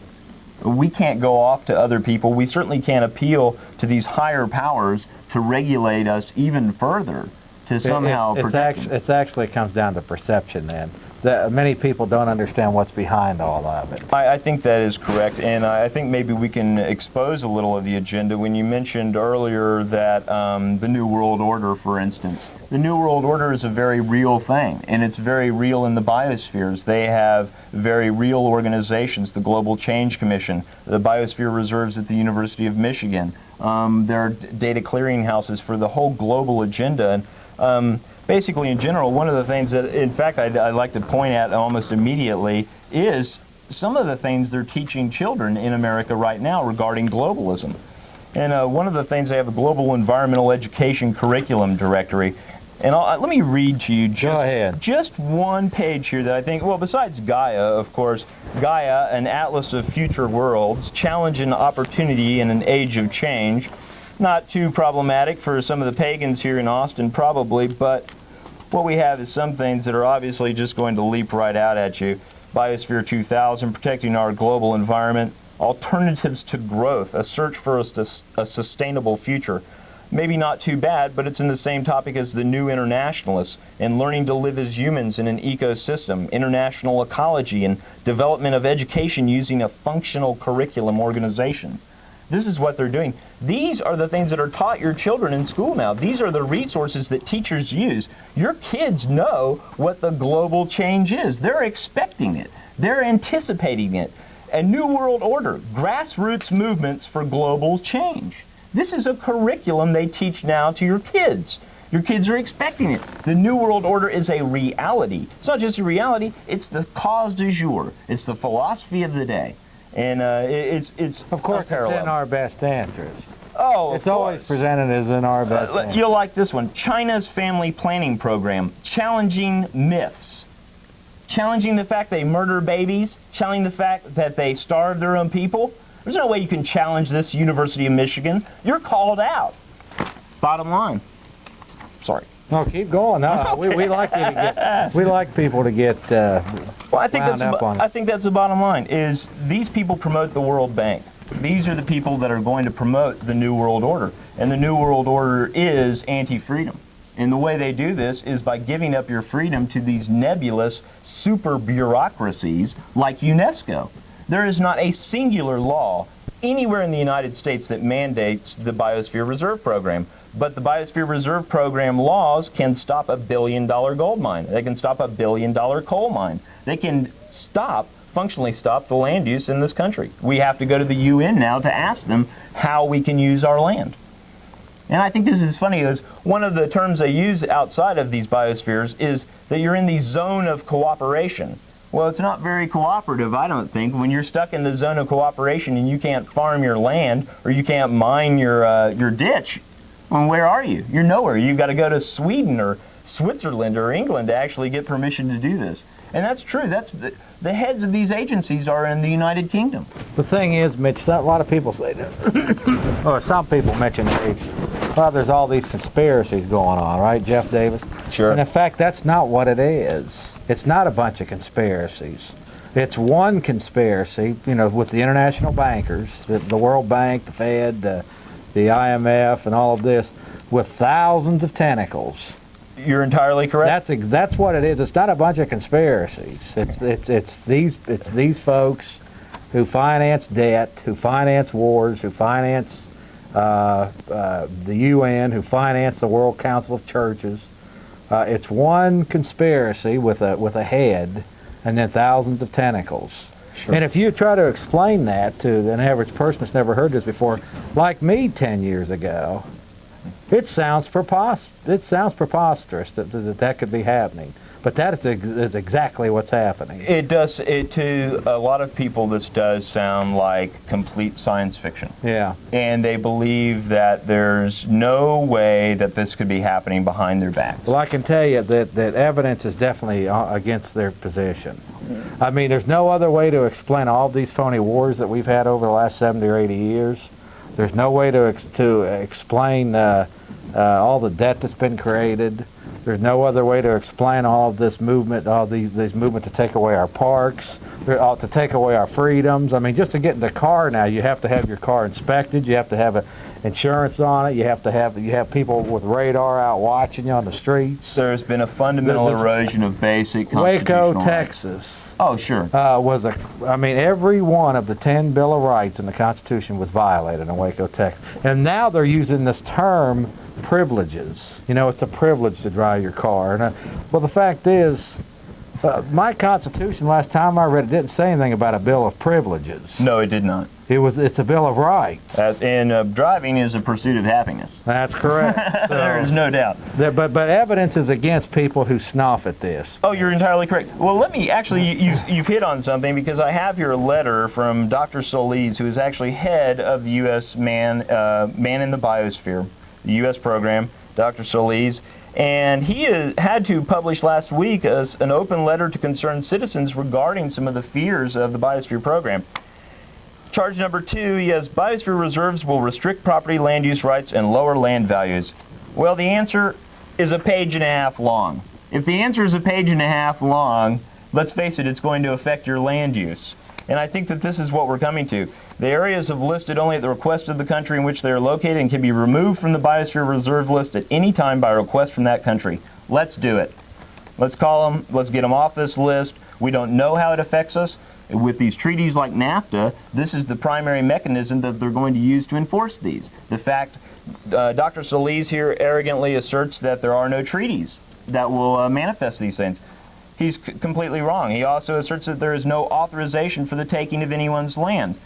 We can't go off to other people. We certainly can't appeal to these higher powers to regulate us even further, to somehow protect. It actually comes down to perception then. That many people don't understand what's behind all of it. I think that is correct, and I think maybe we can expose a little of the agenda. When you mentioned earlier that the New World Order, for instance, the New World Order is a very real thing, and it's very real in the biospheres. They have very real organizations, the Global Change Commission, the Biosphere Reserves at the University of Michigan. There are data clearinghouses for the whole global agenda. And, basically, in general, one of the things that, in fact, I'd like to point at almost immediately is some of the things they're teaching children in America right now regarding globalism. And one of the things, they have a Global Environmental Education Curriculum Directory, And let me read to you Go ahead. just one page here that I think, well, besides Gaia, of course, Gaia, an atlas of future worlds, challenge and opportunity in an age of change. Not too problematic for some of the pagans here in Austin, probably, but what we have is some things that are obviously just going to leap right out at you. Biosphere 2000, protecting our global environment, alternatives to growth, a search for a sustainable future. Maybe not too bad, but it's in the same topic as the New Internationalists, and learning to live as humans in an ecosystem, international ecology, and development of education using a functional curriculum organization. This is what they're doing. These are the things that are taught your children in school now. These are the resources that teachers use. Your kids know what the global change is. They're expecting it. They're anticipating it. A new world order, grassroots movements for global change. This is a curriculum they teach now to your kids. Your kids are expecting it. The New World Order is a reality. It's not just a reality, it's the cause du jour. It's the philosophy of the day. And it's of course, it's in our best interest. Oh, it's always presented as in our best interest. You'll like this one. China's family planning program, challenging myths. Challenging the fact they murder babies, challenging the fact that they starve their own people. There's no way you can challenge this, University of Michigan. You're called out. Bottom line. Sorry. No, keep going. No, we like you to get. We like people to get. Well, I think that's the bottom line. Is these people promote the World Bank? These are the people that are going to promote the New World Order, and the New World Order is anti-freedom. And the way they do this is by giving up your freedom to these nebulous super bureaucracies like UNESCO. There is not a singular law anywhere in the United States that mandates the Biosphere Reserve Program. But the Biosphere Reserve Program laws can stop a $1 billion gold mine. They can stop a $1 billion coal mine. They can functionally stop the land use in this country. We have to go to the UN now to ask them how we can use our land. And I think this is funny, is one of the terms they use outside of these biospheres is that you're in the zone of cooperation. Well, it's not very cooperative, I don't think. When you're stuck in the zone of cooperation and you can't farm your land or you can't mine your ditch, well, where are you? You're nowhere. You've got to go to Sweden or Switzerland or England to actually get permission to do this. And that's true. That's the heads of these agencies are in the United Kingdom. The thing is, Mitch, a lot of people say that, or some people mention well, there's all these conspiracies going on, right, Jeff Davis? Sure. And in fact, that's not what it is. It's not a bunch of conspiracies. It's one conspiracy, with the international bankers, the World Bank, the Fed, the IMF, and all of this, with thousands of tentacles. You're entirely correct. That's what it is. It's not a bunch of conspiracies. It's these folks who finance debt, who finance wars, who finance the UN, who finance the World Council of Churches. It's one conspiracy with a head, and then thousands of tentacles. Sure. And if you try to explain that to an average person that's never heard this before, like me 10 years ago, it sounds preposterous that could be happening. But that is exactly what's happening. It does. To a lot of people, this does sound like complete science fiction. Yeah. And they believe that there's no way that this could be happening behind their backs. Well, I can tell you that evidence is definitely against their position. I mean, there's no other way to explain all these phony wars that we've had over the last 70 or 80 years. There's no way to explain all the debt that's been created. There's no other way to explain all of this movement, all these movement to take away our parks, to take away our freedoms. I mean, just to get in the car now, you have to have your car inspected. You have to have insurance on it. You have people with radar out watching you on the streets. There's been a fundamental erosion of basic constitutional Waco, rights. Texas. Oh, sure. Every one of the 10 Bill of Rights in the Constitution was violated in Waco, Texas. And now they're using this term, privileges. It's a privilege to drive your car. And well, the fact is, my Constitution, last time I read it, didn't say anything about a Bill of Privileges. No, it did not. It's a Bill of Rights. And driving is a pursuit of happiness. That's correct. So, there is no doubt. But evidence is against people who scoff at this. Oh, you're entirely correct. Well, let me actually, you've hit on something, because I have here a letter from Dr. Solis, who is actually head of the U.S. Man in the Biosphere, the U.S. program, Dr. Solis. And he had to publish last week an open letter to concerned citizens regarding some of the fears of the biosphere program. Charge number 2, he has biosphere reserves will restrict property land use rights and lower land values. Well, the answer is a page and a half long. If the answer is a page and a half long, let's face it, it's going to affect your land use. And I think that this is what we're coming to. The areas have listed only at the request of the country in which they are located and can be removed from the biosphere reserve list at any time by request from that country. Let's do it. Let's call them, let's get them off this list. We don't know how it affects us. With these treaties like NAFTA, this is the primary mechanism that they're going to use to enforce these. The fact, Dr. Solis here arrogantly asserts that there are no treaties that will manifest these things. He's completely wrong. He also asserts that there is no authorization for the taking of anyone's land.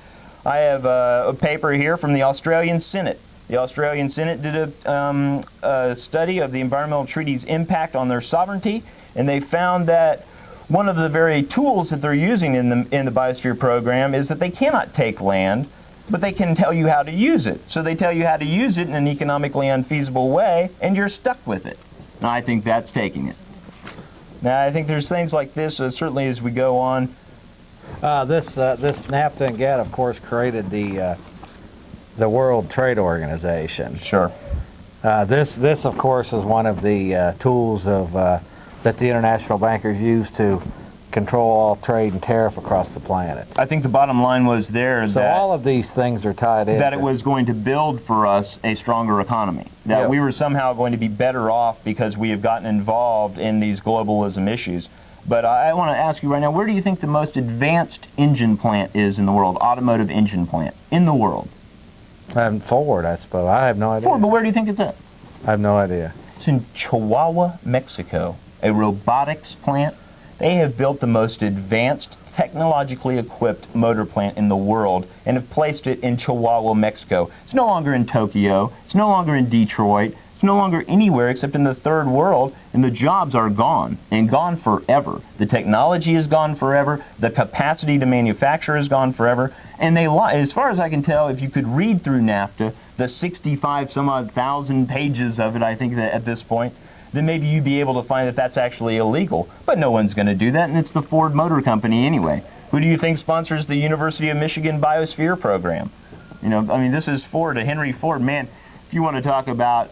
I have a paper here from the Australian Senate. The Australian Senate did a study of the environmental treaties' impact on their sovereignty, and they found that one of the very tools that they're using in the biosphere program is that they cannot take land, but they can tell you how to use it. So they tell you how to use it in an economically unfeasible way, and you're stuck with it. And I think that's taking it. Now, I think there's things like this, certainly as we go on. This NAFTA and GATT, of course, created the World Trade Organization. Sure. This, of course, is one of the tools of that the international bankers use to control all trade and tariff across the planet. I think the bottom line was there so that all of these things are tied in. That it was going to build for us a stronger economy. That we were somehow going to be better off because we have gotten involved in these globalism issues. But I want to ask you right now, where do you think the most advanced engine plant is in the world, automotive engine plant, in the world? Ford, I suppose. I have no idea. Ford, but where do you think it's at? I have no idea. It's in Chihuahua, Mexico, a robotics plant. They have built the most advanced, technologically equipped motor plant in the world and have placed it in Chihuahua, Mexico. It's no longer in Tokyo. It's no longer in Detroit. It's no longer anywhere except in the third world, and the jobs are gone, and gone forever. The technology is gone forever. The capacity to manufacture is gone forever. And they lie. As far as I can tell, if you could read through NAFTA, the 65 some odd thousand pages of it, I think that at this point, then maybe you'd be able to find that that's actually illegal. But no one's going to do that, and it's the Ford Motor Company anyway. Who do you think sponsors the University of Michigan Biosphere program? You know, I mean, this is Ford, Henry Ford. Man, if you want to talk about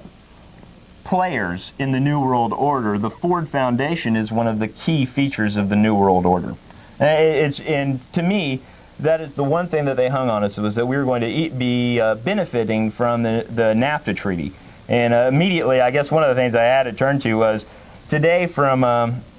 players in the New World Order, the Ford Foundation is one of the key features of the New World Order. And to me, that is the one thing that they hung on us, was that we were going to be benefiting from the NAFTA treaty. And immediately, I guess one of the things I had to turn to was today from,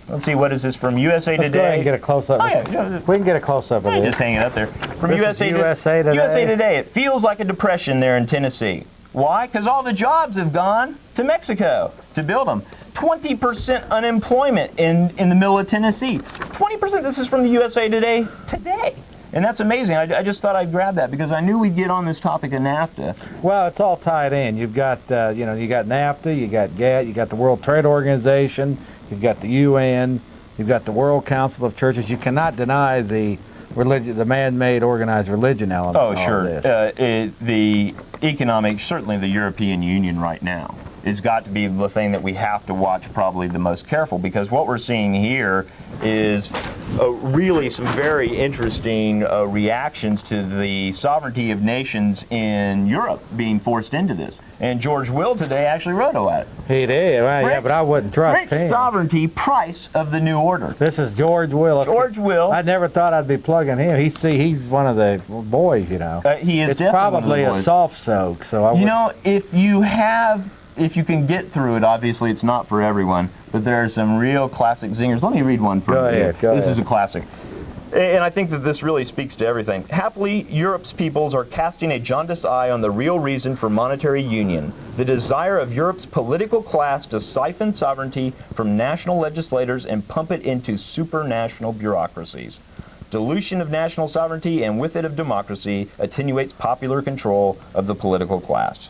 let's see, what is this, from USA Today? Let's go ahead and get a close-up. Oh, yeah. We can get a close-up of this. Just hanging up there. From This USA Today. USA Today. It feels like a depression there in Tennessee. Why? Because all the jobs have gone to Mexico to build them. 20% unemployment in the middle of Tennessee. 20%. This is from the USA Today today. And that's amazing. I just thought I'd grab that because I knew we'd get on this topic of NAFTA. Well, it's all tied in. You've got, you got NAFTA, you got GATT, you got the World Trade Organization, you've got the UN, you've got the World Council of Churches. You cannot deny the religion, the man-made organized religion element. Oh, sure. The economic, certainly the European Union right now, has got to be the thing that we have to watch probably the most careful, because what we're seeing here is really some very interesting reactions to the sovereignty of nations in Europe being forced into this. And George Will today actually wrote about it. He did, well, yeah, but I wouldn't trust French him. sovereignty, price of the new order. This is George Will. George Will. I never thought I'd be plugging him. He's one of the boys, you know. He is it's definitely probably one of the boys. a soft soak. So you know, if you can get through it, obviously it's not for everyone, but there are some real classic zingers. Let me read one for you. Go ahead. This is a classic. And I think that this really speaks to everything. Happily, Europe's peoples are casting a jaundiced eye on the real reason for monetary union, the desire of Europe's political class to siphon sovereignty from national legislators and pump it into supranational bureaucracies. Dilution of national sovereignty and with it of democracy attenuates popular control of the political class.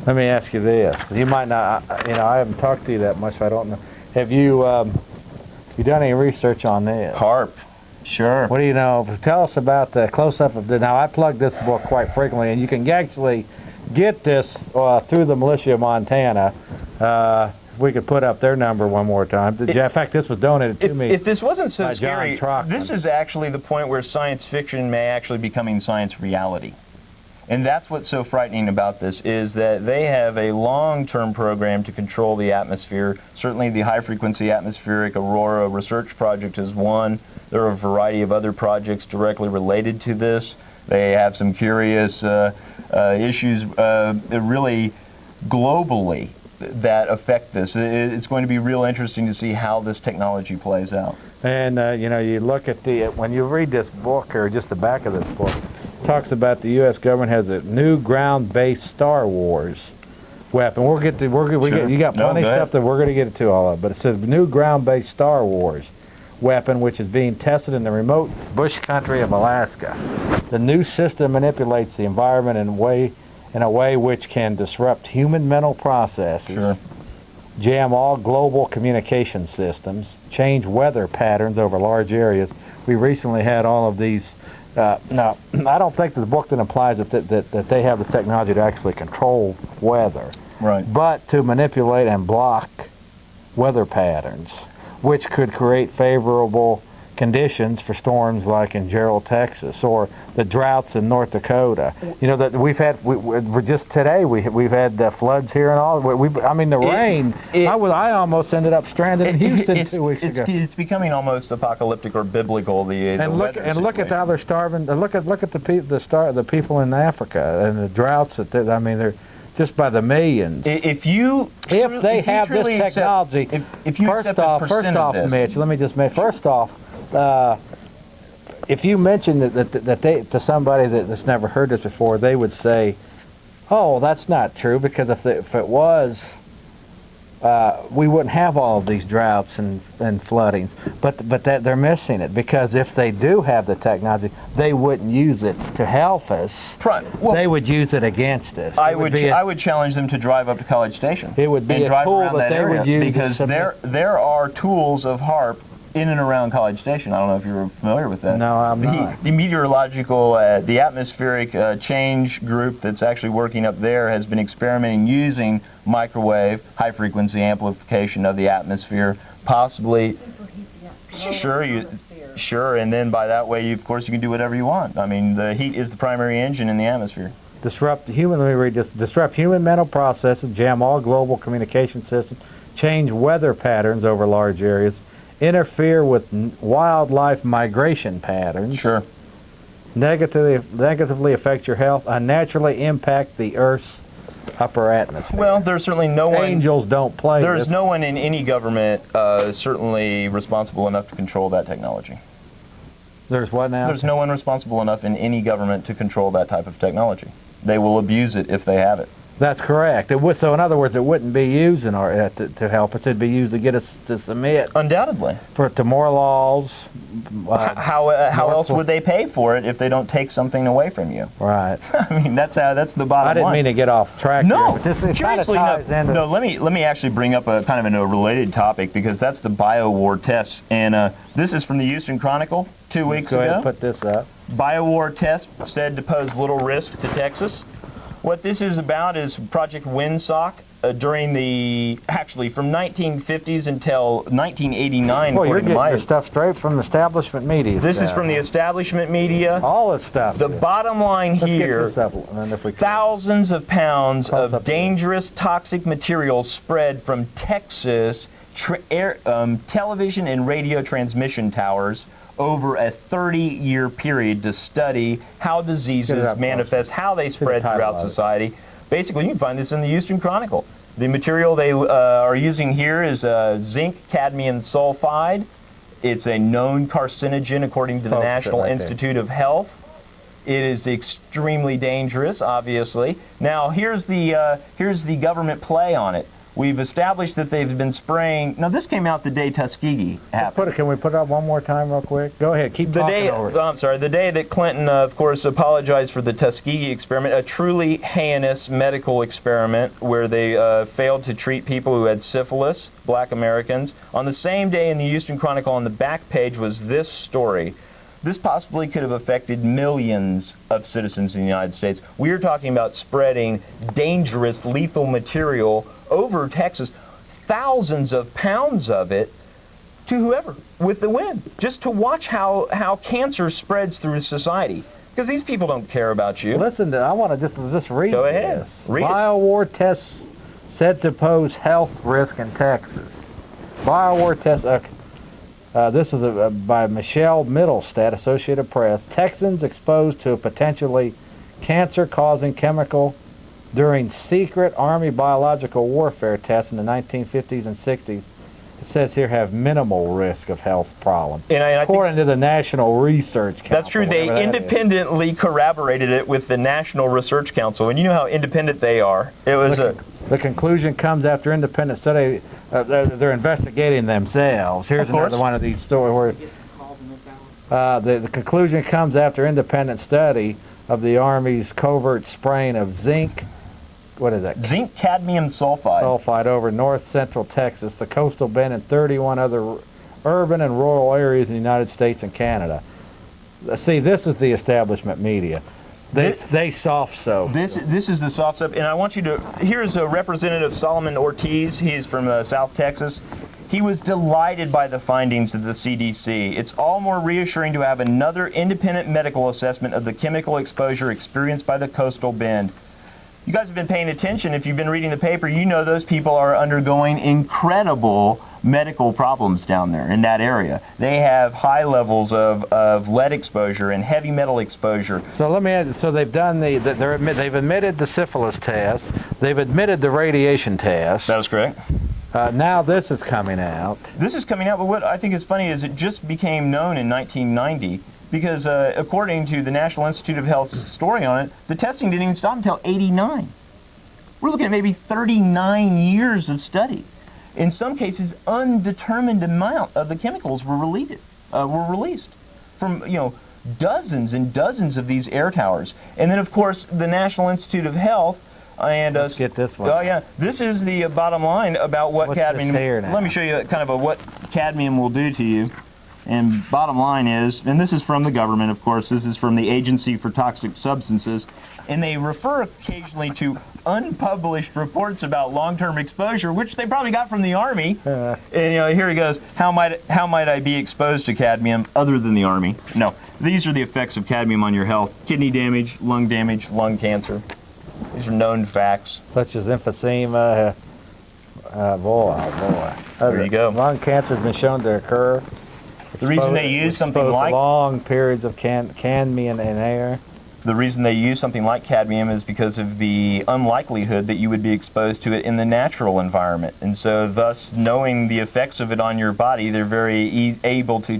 Let me ask you this. You might not, I haven't talked to you that much, so I don't know. Have you done any research on this? HARP. Sure. What do you know? Tell us about the close-up of the... Now, I plug this book quite frequently, and you can actually get this through the militia of Montana. we could put up their number one more time. In fact, this was donated to me. If this wasn't so by scary, John Trockman. this is actually the point where science fiction may actually becoming science reality. And that's what's so frightening about this, is that they have a long-term program to control the atmosphere. Certainly the high-frequency atmospheric aurora research project is one. There are a variety of other projects directly related to this. They have some curious issues really globally that affect this. It's going to be real interesting to see how this technology plays out. And you know, you look at when you read this book, or just the back of this book, it talks about the U.S. government has a new ground-based Star Wars weapon. We'll get to you got plenty of stuff that we're going to get to all of, but it says new ground-based Star Wars weapon, which is being tested in the remote bush country of Alaska. The new system manipulates the environment in a way which can disrupt human mental processes, jam all global communication systems, change weather patterns over large areas. We recently had all of these. Now, I don't think the book that implies that they have the technology to actually control weather, but to manipulate and block weather patterns, which could create favorable conditions for storms like in Gerald, Texas, or the droughts in North Dakota. You know that we've had. We're just today we've had floods here and all. I mean the rain. I almost ended up stranded in Houston 2 weeks ago. It's becoming almost apocalyptic or biblical. Look at how they're starving. Look at the people in Africa and the droughts that they're just by the millions. If they have this technology, first off, Mitch, let me just make first off. If you mention that they to somebody that's never heard this before, they would say, "Oh, that's not true," because if it was, we wouldn't have all of these droughts and floodings. But that they're missing it, because if they do have the technology, they wouldn't use it to help us. They would use it against us. I would challenge them to drive up to College Station. It would be a tool that they would use, because there are tools of HAARP in and around College Station. I don't know if you're familiar with that. No, I'm not. The meteorological, the atmospheric change group that's actually working up there has been experimenting using microwave, high-frequency amplification of the atmosphere, possibly. Sure, and then by that way, of course, you can do whatever you want. I mean, the heat is the primary engine in the atmosphere. Disrupt human mental processes, jam all global communication systems, change weather patterns over large areas, interfere with wildlife migration patterns, negatively affect your health, unnaturally impact the Earth's upper atmosphere. Well, there's certainly no one. Angels don't play. There's no one in any government certainly responsible enough to control that technology. There's what now? There's no one responsible enough in any government to control that type of technology. They will abuse it if they have it. That's correct. So in other words, it wouldn't be used to help us. It'd be used to get us to submit. Undoubtedly. To more laws. How else would they pay for it if they don't take something away from you? Right. I mean, that's the bottom line. I didn't mean to get off track. No, here, but seriously, no. Let me actually bring up a kind of a related topic, because that's the biowar tests, and this is from the Houston Chronicle 2 weeks ago. Go ahead and put this up. Biowar test said to pose little risk to Texas. What this is about is Project Windsock during from 1950s until 1989. Well, you're getting your stuff straight from the establishment media. This is from the establishment media. All this stuff. The bottom line here, thousands of pounds of dangerous toxic materials spread from Texas television and radio transmission towers over a 30-year period to study how diseases manifest, how they spread throughout society. Basically, you can find this in the Houston Chronicle. The material they are using here is zinc cadmium sulfide. It's a known carcinogen according to the National Institute of Health. It is extremely dangerous, obviously. Now, here's the government play on it. We've established that they've been spraying. Now, this came out the day Tuskegee happened. Can we put it up one more time real quick? Go ahead. Keep talking over it. I'm sorry. The day that Clinton, of course, apologized for the Tuskegee experiment, a truly heinous medical experiment where they failed to treat people who had syphilis, black Americans. On the same day in the Houston Chronicle, on the back page, was this story. This possibly could have affected millions of citizens in the United States. We are talking about spreading dangerous, lethal material over Texas. thousands of pounds of it to whoever with the wind, just to watch how cancer spreads through society. Because these people don't care about you. Listen, I want to just read Go ahead. this. Read it. Biowar tests said to pose health risk in Texas. Biowar tests, this is by Michelle Middlestad, Associated Press. Texans exposed to a potentially cancer-causing chemical during secret Army biological warfare tests in the 1950s and 60s. It says here have minimal risk of health problems, and I according to the National Research Council. That's true. They independently corroborated it with the National Research Council, and you know how independent they are. It was the conclusion comes after independent study. They're investigating themselves. Here's another one of these stories where the conclusion comes after independent study of the Army's covert spraying of zinc. What is that? Zinc cadmium sulfide. Sulfide over north central Texas, the coastal bend, and 31 other urban and rural areas in the United States and Canada. See, this is the establishment media. They soft soap. This is the soft soap, and I want you to. Here's a Representative Solomon Ortiz. He's from South Texas. He was delighted by the findings of the CDC. It's all more reassuring to have another independent medical assessment of the chemical exposure experienced by the coastal bend. You guys have been paying attention. If you've been reading the paper, you know those people are undergoing incredible medical problems down there in that area. They have high levels of lead exposure and heavy metal exposure. So let me add, so they've done they've admitted the syphilis test, they've admitted the radiation test. That is correct. Now this is coming out. This is coming out, but what I think is funny is it just became known in 1990. Because according to the National Institute of Health's story on it, the testing didn't even stop until from We're looking at maybe 39 years of study. In some cases, undetermined amount of the chemicals were released from dozens and dozens of these air towers. And then, of course, the National Institute of Health and let's get this one. Oh yeah, this is the bottom line about what cadmium. Let me show you kind of what cadmium will do to you. And bottom line is, and this is from the government, of course, this is from the Agency for Toxic Substances, and they refer occasionally to unpublished reports about long-term exposure, which they probably got from the Army. And here he goes, how might I be exposed to cadmium other than the Army? No, these are the effects of cadmium on your health: kidney damage, lung cancer. These are known facts. Such as emphysema, boy. There you go. Lung cancer has been shown to occur. The reason they use something like long periods of cadmium in air. The reason they use something like cadmium is because of the unlikelihood that you would be exposed to it in the natural environment. And so thus, knowing the effects of it on your body, they're very able to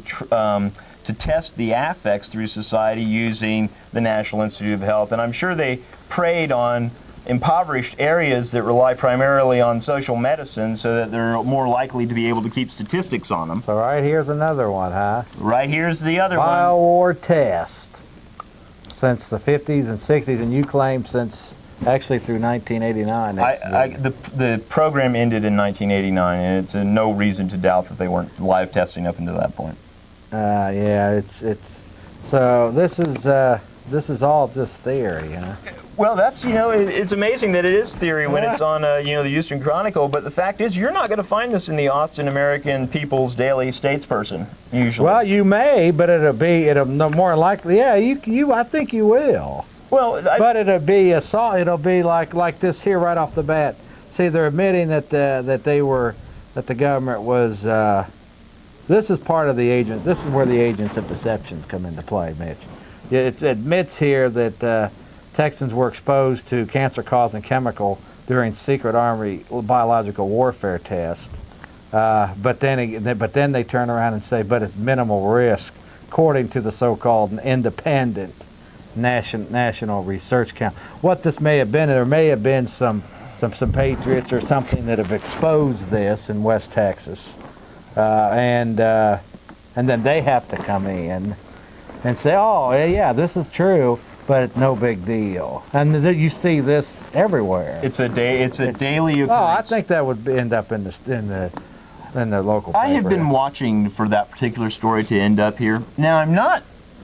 test the affects through society using the National Institute of Health. And I'm sure they preyed on impoverished areas that rely primarily on social medicine so that they're more likely to be able to keep statistics on them. So right here's another one, huh? Right here's the other one. Biowar test since the 50s and 60s, and you claim since actually through 1989. The program ended in 1989, and it's no reason to doubt that they weren't live testing up until that point. Yeah, it's so this is all just theory, huh? Well, that's, it's amazing that it is theory when it's on, the Houston Chronicle, but the fact is you're not going to find this in the Austin American People's Daily Statesperson, usually. Well, you may, but it'll more likely, yeah, I think you will. Well, but it'll be like this here right off the bat. See, they're admitting that the government was, this is part of the agent, this is where the agents of deceptions come into play, Mitch. It admits here that Texans were exposed to cancer-causing chemical during secret Army biological warfare tests. But then they turn around and say, but it's minimal risk, according to the so-called independent National Research Council. What this may have been, there may have been some patriots or something that have exposed this in West Texas, and then they have to come in and say, oh yeah, this is true. But it's no big deal, and you see this everywhere. It's a daily occurrence. Oh, I think that would end up in the local paper. I have been watching for that particular story to end up here. Now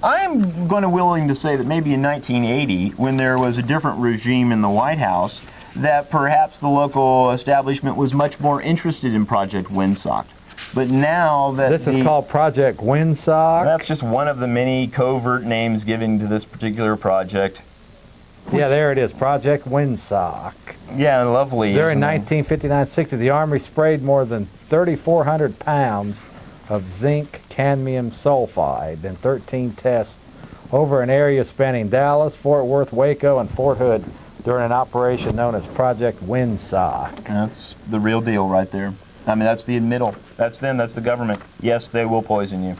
I'm willing to say that maybe in 1980, when there was a different regime in the White House, that perhaps the local establishment was much more interested in Project Windsock. But now that this is called Project Windsock. That's just one of the many covert names given to this particular project. Yeah, there it is, Project Windsock. Yeah, lovely. During 1959-60, the Army sprayed more than 3,400 pounds of zinc cadmium sulfide in 13 tests over an area spanning Dallas, Fort Worth, Waco, and Fort Hood during an operation known as Project Windsock. That's the real deal right there. I mean, that's the admittal. That's them. That's the government. Yes, they will poison you.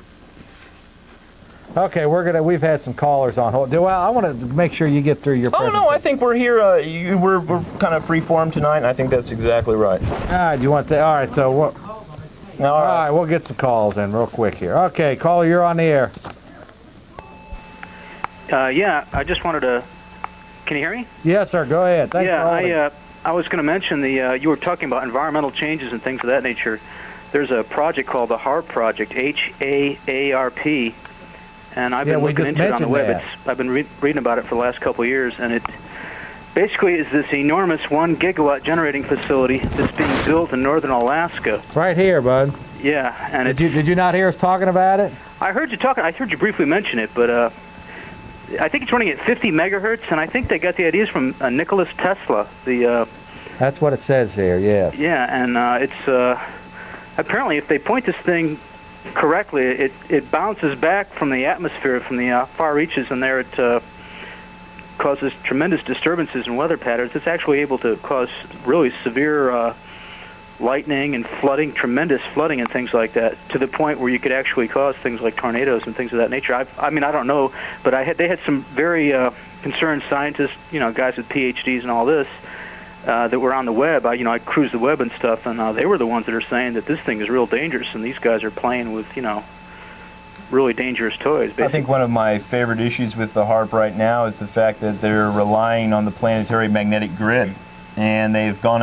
Okay, we've had some callers on hold. Well, I want to make sure you get through your presentation. Oh, no, I think we're here, we're kind of free-form tonight, and I think that's exactly right. All right, do you want to, all right, so all right, we'll get some calls in real quick here. Okay, caller, you're on the air. Yeah, I just wanted to, can you hear me? Yes, sir, go ahead. Thanks for holding. I was going to mention you were talking about environmental changes and things of that nature. There's a project called the HAARP Project, H-A-A-R-P, and I've been looking into it on the web. I've been reading about it for the last couple of years, and it basically is this enormous 1 gigawatt generating facility that's being built in northern Alaska. Right here, bud. Yeah, and did you not hear us talking about it? I heard you talking. I heard you briefly mention it, but I think it's running at 50 megahertz, and I think they got the ideas from Nikola Tesla. That's what it says here. Yes. Yeah, and it's apparently if they point this thing correctly, it bounces back from the atmosphere, from the far reaches, and there it causes tremendous disturbances in weather patterns. It's actually able to cause really severe lightning and flooding, tremendous flooding and things like that, to the point where you could actually cause things like tornadoes and things of that nature. I mean, I don't know, but they had some very concerned scientists, guys with PhDs and all this, that were on the web. I cruised the web and stuff, and they were the ones that are saying that this thing is real dangerous, and these guys are playing with, really dangerous toys, basically. I think one of my favorite issues with the HAARP right now is the fact that they're relying on the planetary magnetic grid. And they've gone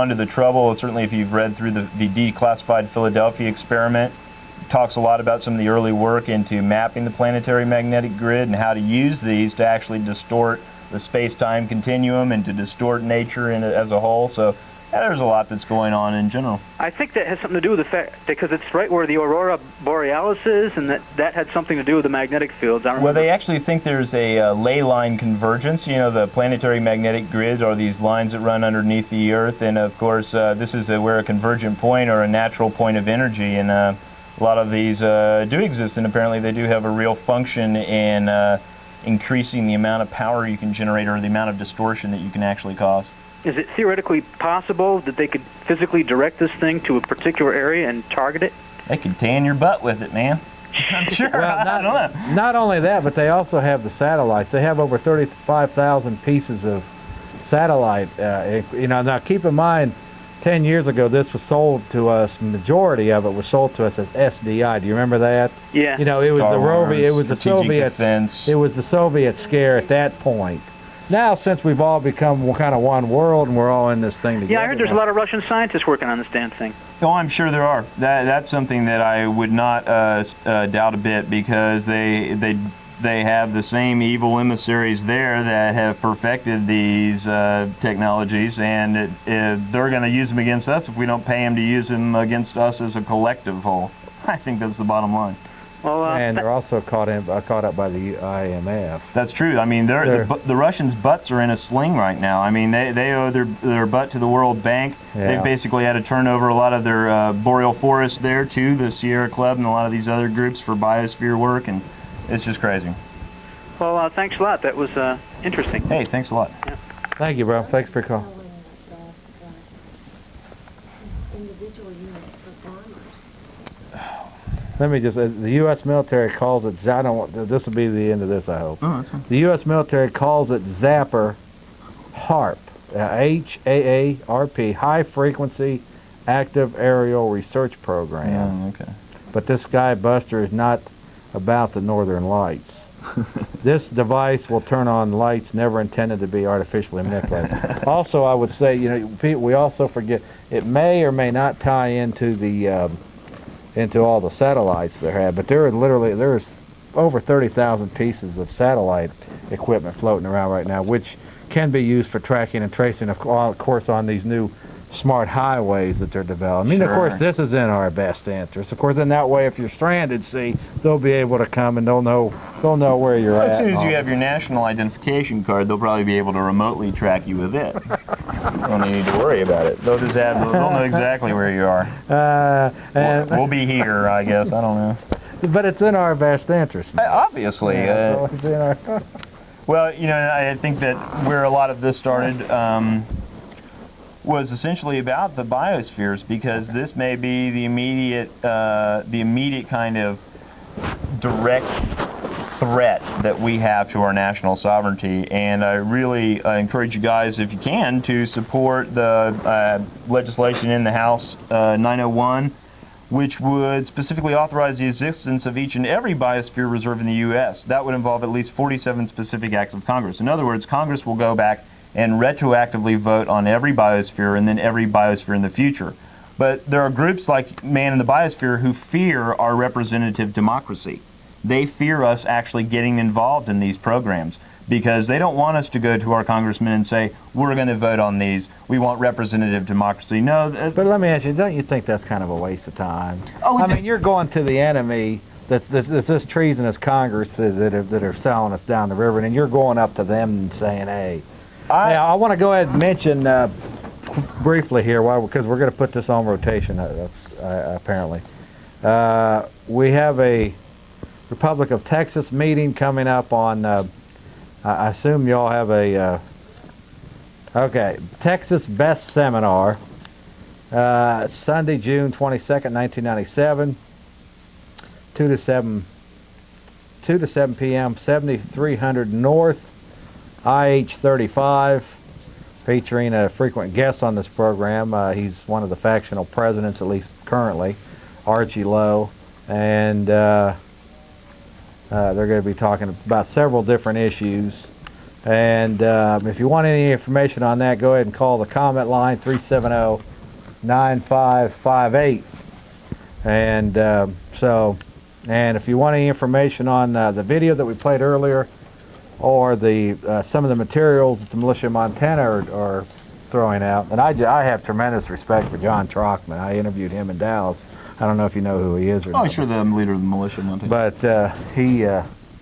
to the trouble, certainly if you've read through the declassified Philadelphia experiment, it talks a lot about some of the early work into mapping the planetary magnetic grid and how to use these to actually distort the space-time continuum and to distort nature as a whole. So there's a lot that's going on in general. I think that has something to do with the fact, because it's right where the Aurora Borealis is, and that had something to do with the magnetic fields. Well, they actually think there's a ley line convergence. The planetary magnetic grids are these lines that run underneath the Earth, and of course this is where a convergent point or a natural point of energy, and a lot of these do exist, and apparently they do have a real function in increasing the amount of power you can generate or the amount of distortion that you can actually cause. Is it theoretically possible that they could physically direct this thing to a particular area and target it? They could tan your butt with it, man. I'm sure. Well, I don't know. Not only that, but they also have the satellites. They have over 35,000 pieces of satellite. Now keep in mind, 10 years ago, this was sold to us. Majority of it was sold to us as SDI. Do you remember that? Yeah. It was Star the Wars, it was the strategic Soviet defense. It was the Soviet scare at that point. Now, since we've all become kind of one world and we're all in this thing together. Yeah, I heard there's a lot of Russian scientists working on this damn thing. Oh, I'm sure there are. That's something that I would not doubt a bit, because they have the same evil emissaries there that have perfected these technologies, and they're going to use them against us if we don't pay them to use them against us as a collective whole. I think that's the bottom line. Well, and they're also caught up by the IMF. That's true. I mean, the Russians' butts are in a sling right now. I mean, they owe their butt to the World Bank. Yeah. They've basically had to turn over a lot of their boreal forests there to the Sierra Club and a lot of these other groups for biosphere work, and it's just crazy. Well, thanks a lot. That was interesting. Hey, thanks a lot. Yeah. Thank you, bro. Thanks for your call. Let me just, the U.S. military calls it, this will be the end of this, I hope. Oh, that's fine. The U.S. military calls it Zapper HAARP, H-A-A-R-P, High Frequency Active Aerial Research Program. Yeah, okay. But this guy, Buster, is not about the Northern Lights. This device will turn on lights never intended to be artificially manipulated. Also, I would say, we also forget, it may or may not tie into the into all the satellites they have, but there's over 30,000 pieces of satellite equipment floating around right now, which can be used for tracking and tracing, of course, on these new smart highways that they're developing. I mean, of course, this is in our best interest. Of course, in that way, if you're stranded, see, they'll be able to come and they'll know where you're at. As soon as you have your national identification card, they'll probably be able to remotely track you with it. You don't need to worry about it. They'll know exactly where you are. And we'll be here, I guess. I don't know. But it's in our best interest. Obviously. Yeah, it's in our well, you know, I think that where a lot of this started was essentially about the biospheres, because this may be the immediate kind of direct threat that we have to our national sovereignty. And I really encourage you guys, if you can, to support the legislation in the House 901, which would specifically authorize the existence of each and every biosphere reserve in the U.S. That would involve at least 47 specific acts of Congress. In other words, Congress will go back and retroactively vote on every biosphere and then every biosphere in the future. But there are groups like Man in the Biosphere who fear our representative democracy. They fear us actually getting involved in these programs because they don't want us to go to our congressmen and say, we're going to vote on these. We want representative democracy. No. But let me ask you, don't you think that's kind of a waste of time? I mean, you're going to the enemy that's this treasonous Congress that are selling us down the river, and you're going up to them and saying, hey. Now, I want to go ahead and mention briefly here, because we're going to put this on rotation, apparently. We have a Republic of Texas meeting coming up on, I assume y'all have a, Texas Best Seminar, Sunday, June 22nd, 1997, 2 to 7 p.m., 7300 North, IH-35, featuring a frequent guest on this program. He's one of the factional presidents, at least currently, Archie Lowe, and they're going to be talking about several different issues. And if you want any information on that, go ahead and call the comment line, 370-9558. And and if you want any information on the video that we played earlier, or some of the materials that the militia of Montana are throwing out. And I have tremendous respect for John Trockman. I interviewed him in Dallas. I don't know if you know who he is or not. Oh, sure, the leader of the militia of Montana. But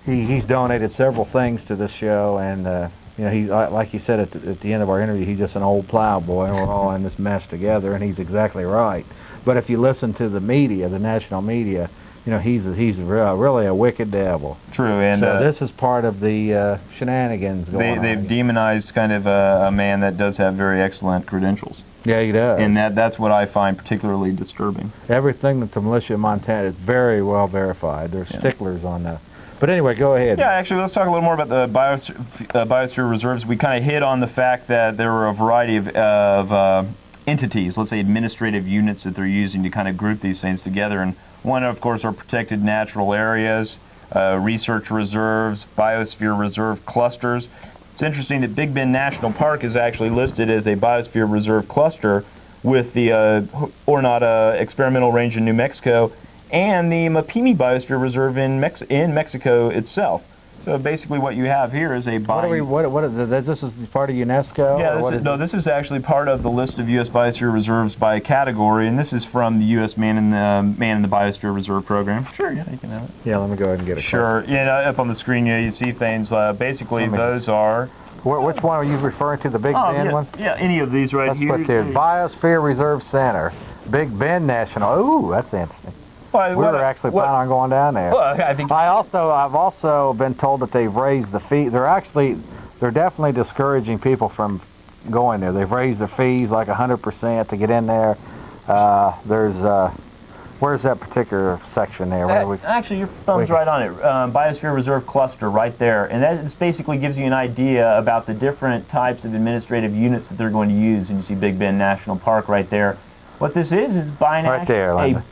he's donated several things to this show, and you know, he like you said at the end of our interview, he's just an old plowboy, and we're all in this mess together, and he's exactly right. But if you listen to the media, the national media, you know, he's really a wicked devil. True, and so this is part of the shenanigans going on. They've demonized kind of a man that does have very excellent credentials. Yeah, he does. And that's what I find particularly disturbing. Everything that the militia of Montana is very well verified. They're sticklers on that. But anyway, go ahead. Yeah, actually, let's talk a little more about the biosphere reserves. We kind of hit on the fact that there were a variety of entities, let's say administrative units that they're using to kind of group these things together. And one, of course, are protected natural areas, research reserves, biosphere reserve clusters. It's interesting that Big Bend National Park is actually listed as a biosphere reserve cluster with the Oronata Experimental Range in New Mexico and the Mapimi Biosphere Reserve in Mexico itself. So basically what you have here is a this is part of UNESCO? Yeah, this is actually part of the list of U.S. Biosphere Reserves by category, and this is from the U.S. Man in the Biosphere Reserve program. Sure, yeah, you can have it. Yeah, let me go ahead and get it. Sure, yeah, up on the screen, yeah, you see things. Basically, those are. Which one are you referring to? The Big Bend one? Yeah, any of these right here. Let's put there. Biosphere Reserve Center, Big Bend National. Ooh, that's interesting. We were actually planning on going down there. Well, I think I've also been told that they've raised the fee. They're definitely discouraging people from going there. They've raised the fees like 100% to get in there. Where's that particular section there? Actually, your thumb's right on it. Biosphere Reserve Cluster right there. And that just basically gives you an idea about the different types of administrative units that they're going to use. And you see Big Bend National Park right there. What this is a binational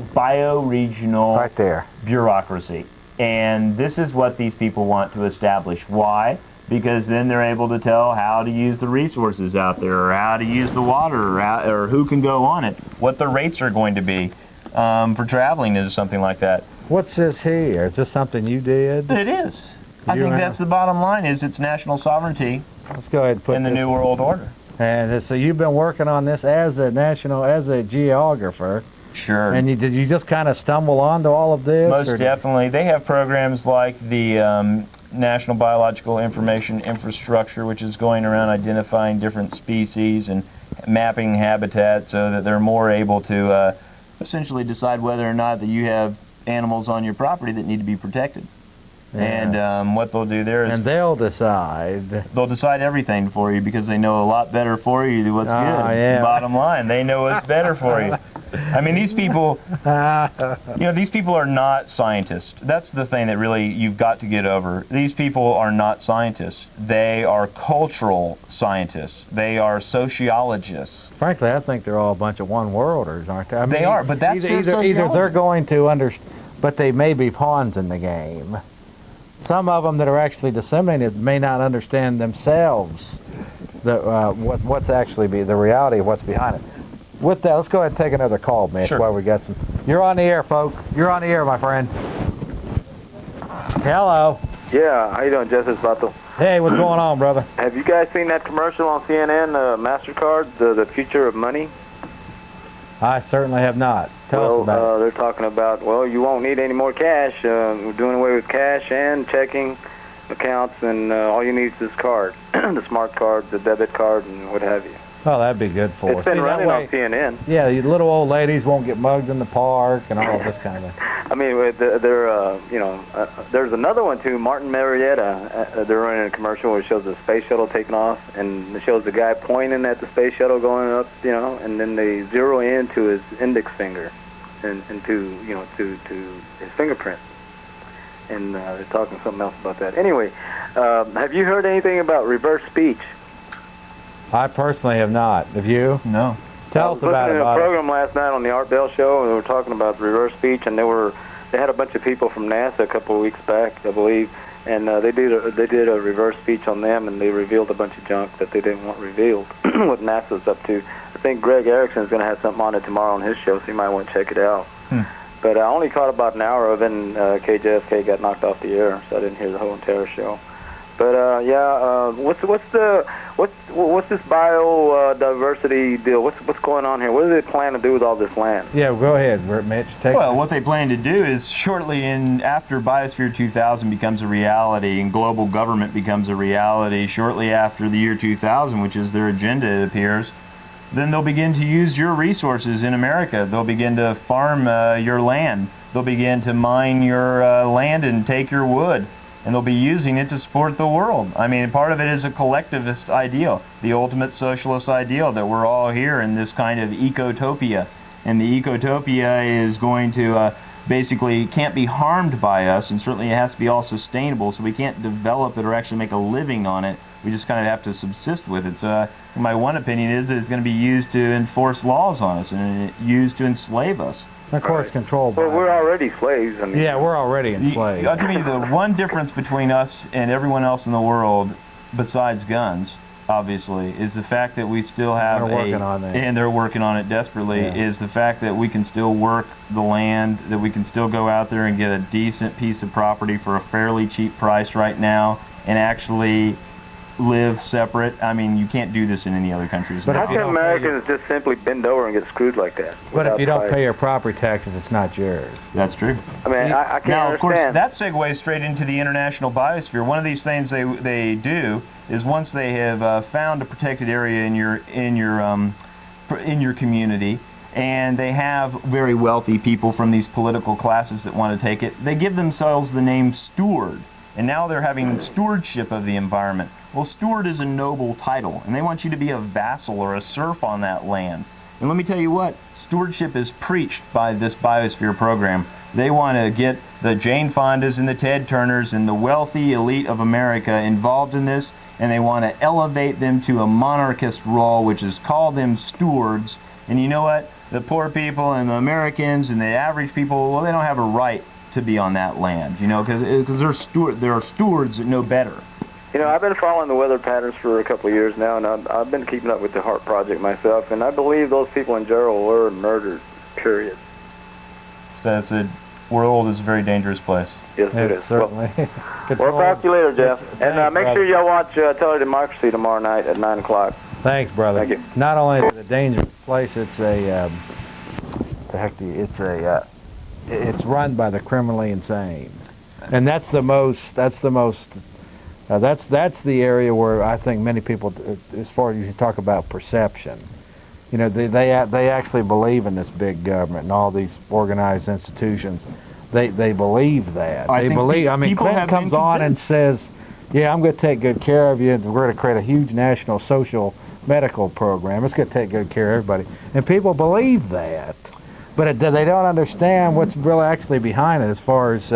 bioregional bureaucracy. And this is what these people want to establish. Why? Because then they're able to tell how to use the resources out there, or how to use the water, or who can go on it, what the rates are going to be for traveling into something like that. What's this here? Is this something you did? It is. I think that's the bottom line, is it's national sovereignty. Let's go ahead and put in the this New World Order. And so you've been working on this as a geographer. Sure. And did you just kind of stumble onto all of this? Most definitely. They have programs like the National Biological Information Infrastructure, which is going around identifying different species and mapping habitat so that they're more able to essentially decide whether or not that you have animals on your property that need to be protected. Yeah. And what they'll do there is... And they'll decide. They'll decide everything for you because they know a lot better for you than what's good. Yeah. Bottom line, they know what's better for you. I mean, these people, these people are not scientists. That's the thing that really you've got to get over. These people are not scientists. They are cultural scientists. They are sociologists. Frankly, I think they're all a bunch of one-worlders, aren't they? I mean, they are, but that's either they're going to understand, but they may be pawns in the game. Some of them that are actually disseminated may not understand themselves what's actually the reality of what's behind it. With that, let's go ahead and take another call, Mitch, while we got some. You're on the air, folks. You're on the air, my friend. Hello. Yeah, how you doing, Justice Bato? Hey, what's going on, brother? Have you guys seen that commercial on CNN, MasterCard, the future of money? I certainly have not. Tell us about it. They're talking about, you won't need any more cash. We're doing away with cash and checking accounts, and all you need is this card, the smart card, the debit card, and what have you. Oh, that'd be good for us. It's been running on CNN. Yeah, the little old ladies won't get mugged in the park and all of this kind of thing. I mean, there's another one too, Martin Marietta. They're running a commercial where it shows the space shuttle taking off, and it shows the guy pointing at the space shuttle going up, and then they zero in to his index finger, and to his fingerprint. And they're talking something else about that. Anyway, have you heard anything about reverse speech? I personally have not. Have you? No. Tell us about it. I was listening to a program last night on the Art Bell Show, and they were talking about reverse speech, and they had a bunch of people from NASA a couple of weeks back, I believe, and they did a reverse speech on them, and they revealed a bunch of junk that they didn't want revealed. What NASA's up to. I think Greg Erickson's going to have something on it tomorrow on his show, so you might want to check it out. But I only caught about an hour of it, and KJFK got knocked off the air, so I didn't hear the whole entire show. But what's this biodiversity deal? What's going on here? What do they plan to do with all this land? Yeah, go ahead, Mitch. What they plan to do is shortly after Biosphere 2000 becomes a reality and global government becomes a reality, shortly after the year 2000, which is their agenda, it appears, then they'll begin to use your resources in America. They'll begin to farm your land. They'll begin to mine your land and take your wood. And they'll be using it to support the world. I mean, part of it is a collectivist ideal, the ultimate socialist ideal that we're all here in this kind of ecotopia. And the ecotopia is going to basically can't be harmed by us, and certainly it has to be all sustainable, so we can't develop it or actually make a living on it. We just kind of have to subsist with it. So my one opinion is that it's going to be used to enforce laws on us and used to enslave us. Of course, controlled by. Well, we're already slaves. I mean, yeah, we're already enslaved. I'll tell you, the one difference between us and everyone else in the world, besides guns, obviously, is the fact that we still have and they're working on it desperately, is the fact that we can still work the land, that we can still go out there and get a decent piece of property for a fairly cheap price right now, and actually live separate. I mean, you can't do this in any other countries. But how can Americans just simply bend over and get screwed like that? But if you don't pay your property taxes, it's not yours. That's true. I mean, I can't now, of course, understand. that segues straight into the international biosphere. One of these things they do is once they have found a protected area in your community, and they have very wealthy people from these political classes that want to take it, they give themselves the name steward. And now they're having stewardship of the environment. Well, steward is a noble title, and they want you to be a vassal or a serf on that land. And let me tell you what, stewardship is preached by this biosphere program. They want to get the Jane Fondas and the Ted Turners and the wealthy elite of America involved in this, and they want to elevate them to a monarchist role, which is call them stewards. And you know what? The poor people and the Americans and the average people, well, they don't have a right to be on that land, you know, because there are stewards that know better. You know, I've been following the weather patterns for a couple of years now, and I've been keeping up with the HART Project myself, and I believe those people in general were murdered, period. That's a world is a very dangerous place. Yes, it is. Certainly. We'll talk to you later, Jeff. And make sure y'all watch Tele Democracy tomorrow night at 9 o'clock. Thanks, brother. Thank you. Not only is it a dangerous place, it's it's run by the criminally insane, and that's the area where I think many people, as far as you talk about perception, you know, they actually believe in this big government and all these organized institutions. They believe that. I mean, Clinton comes on and says, "Yeah, I'm going to take good care of you. And we're going to create a huge national social medical program. It's going to take good care of everybody," and people believe that. But they don't understand what's really actually behind it, as far as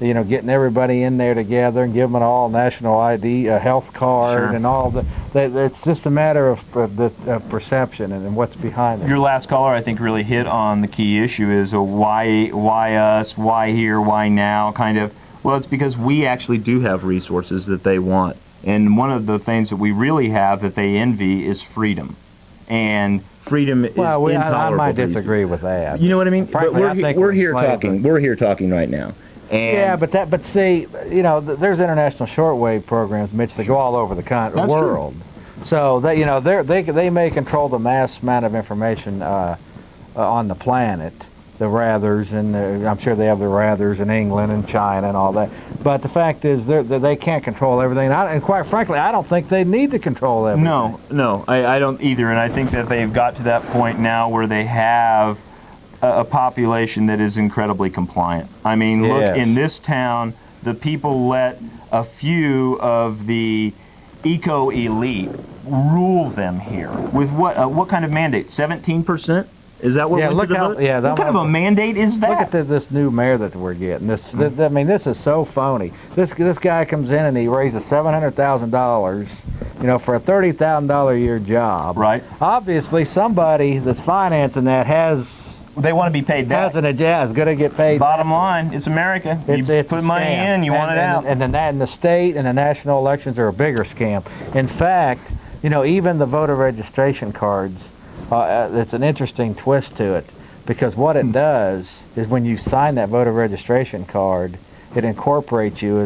you know, getting everybody in there together and giving them all national ID, a health card, and all the. It's just a matter of perception and what's behind it. Your last caller, I think, really hit on the key issue: is why us, why here, why now, kind of. Well, it's because we actually do have resources that they want, and one of the things that we really have that they envy is freedom, and freedom is intolerable. I might disagree with that. You know what I mean? Frankly, but we're here talking. We're here talking right now. And yeah, but see, you know, there's international shortwave programs, Mitch, that go all over the world. True. So they may control the mass amount of information on the planet, the Rathers, and I'm sure they have the Rathers in England and China and all that. But the fact is, they can't control everything. And quite frankly, I don't think they need to control everything. No, I don't either. And I think that they've got to that point now where they have a population that is incredibly compliant. I mean, look, in this town, the people let a few of the eco-elite rule them here. With what kind of mandate? 17%? Is that what? Yeah, what kind of a mandate is that? Look at this new mayor that we're getting. I mean, this is so phony. This guy comes in and he raises $700,000, you know, for a $30,000 a year job. Right. Obviously, somebody that's financing that they want to be paid back. Is going to get paid. Bottom line, it's America. You put money in, you want it out. And the state and the national elections are a bigger scam. In fact, you know, even the voter registration cards, it's an interesting twist to it, because what it does is when you sign that voter registration card, it incorporates you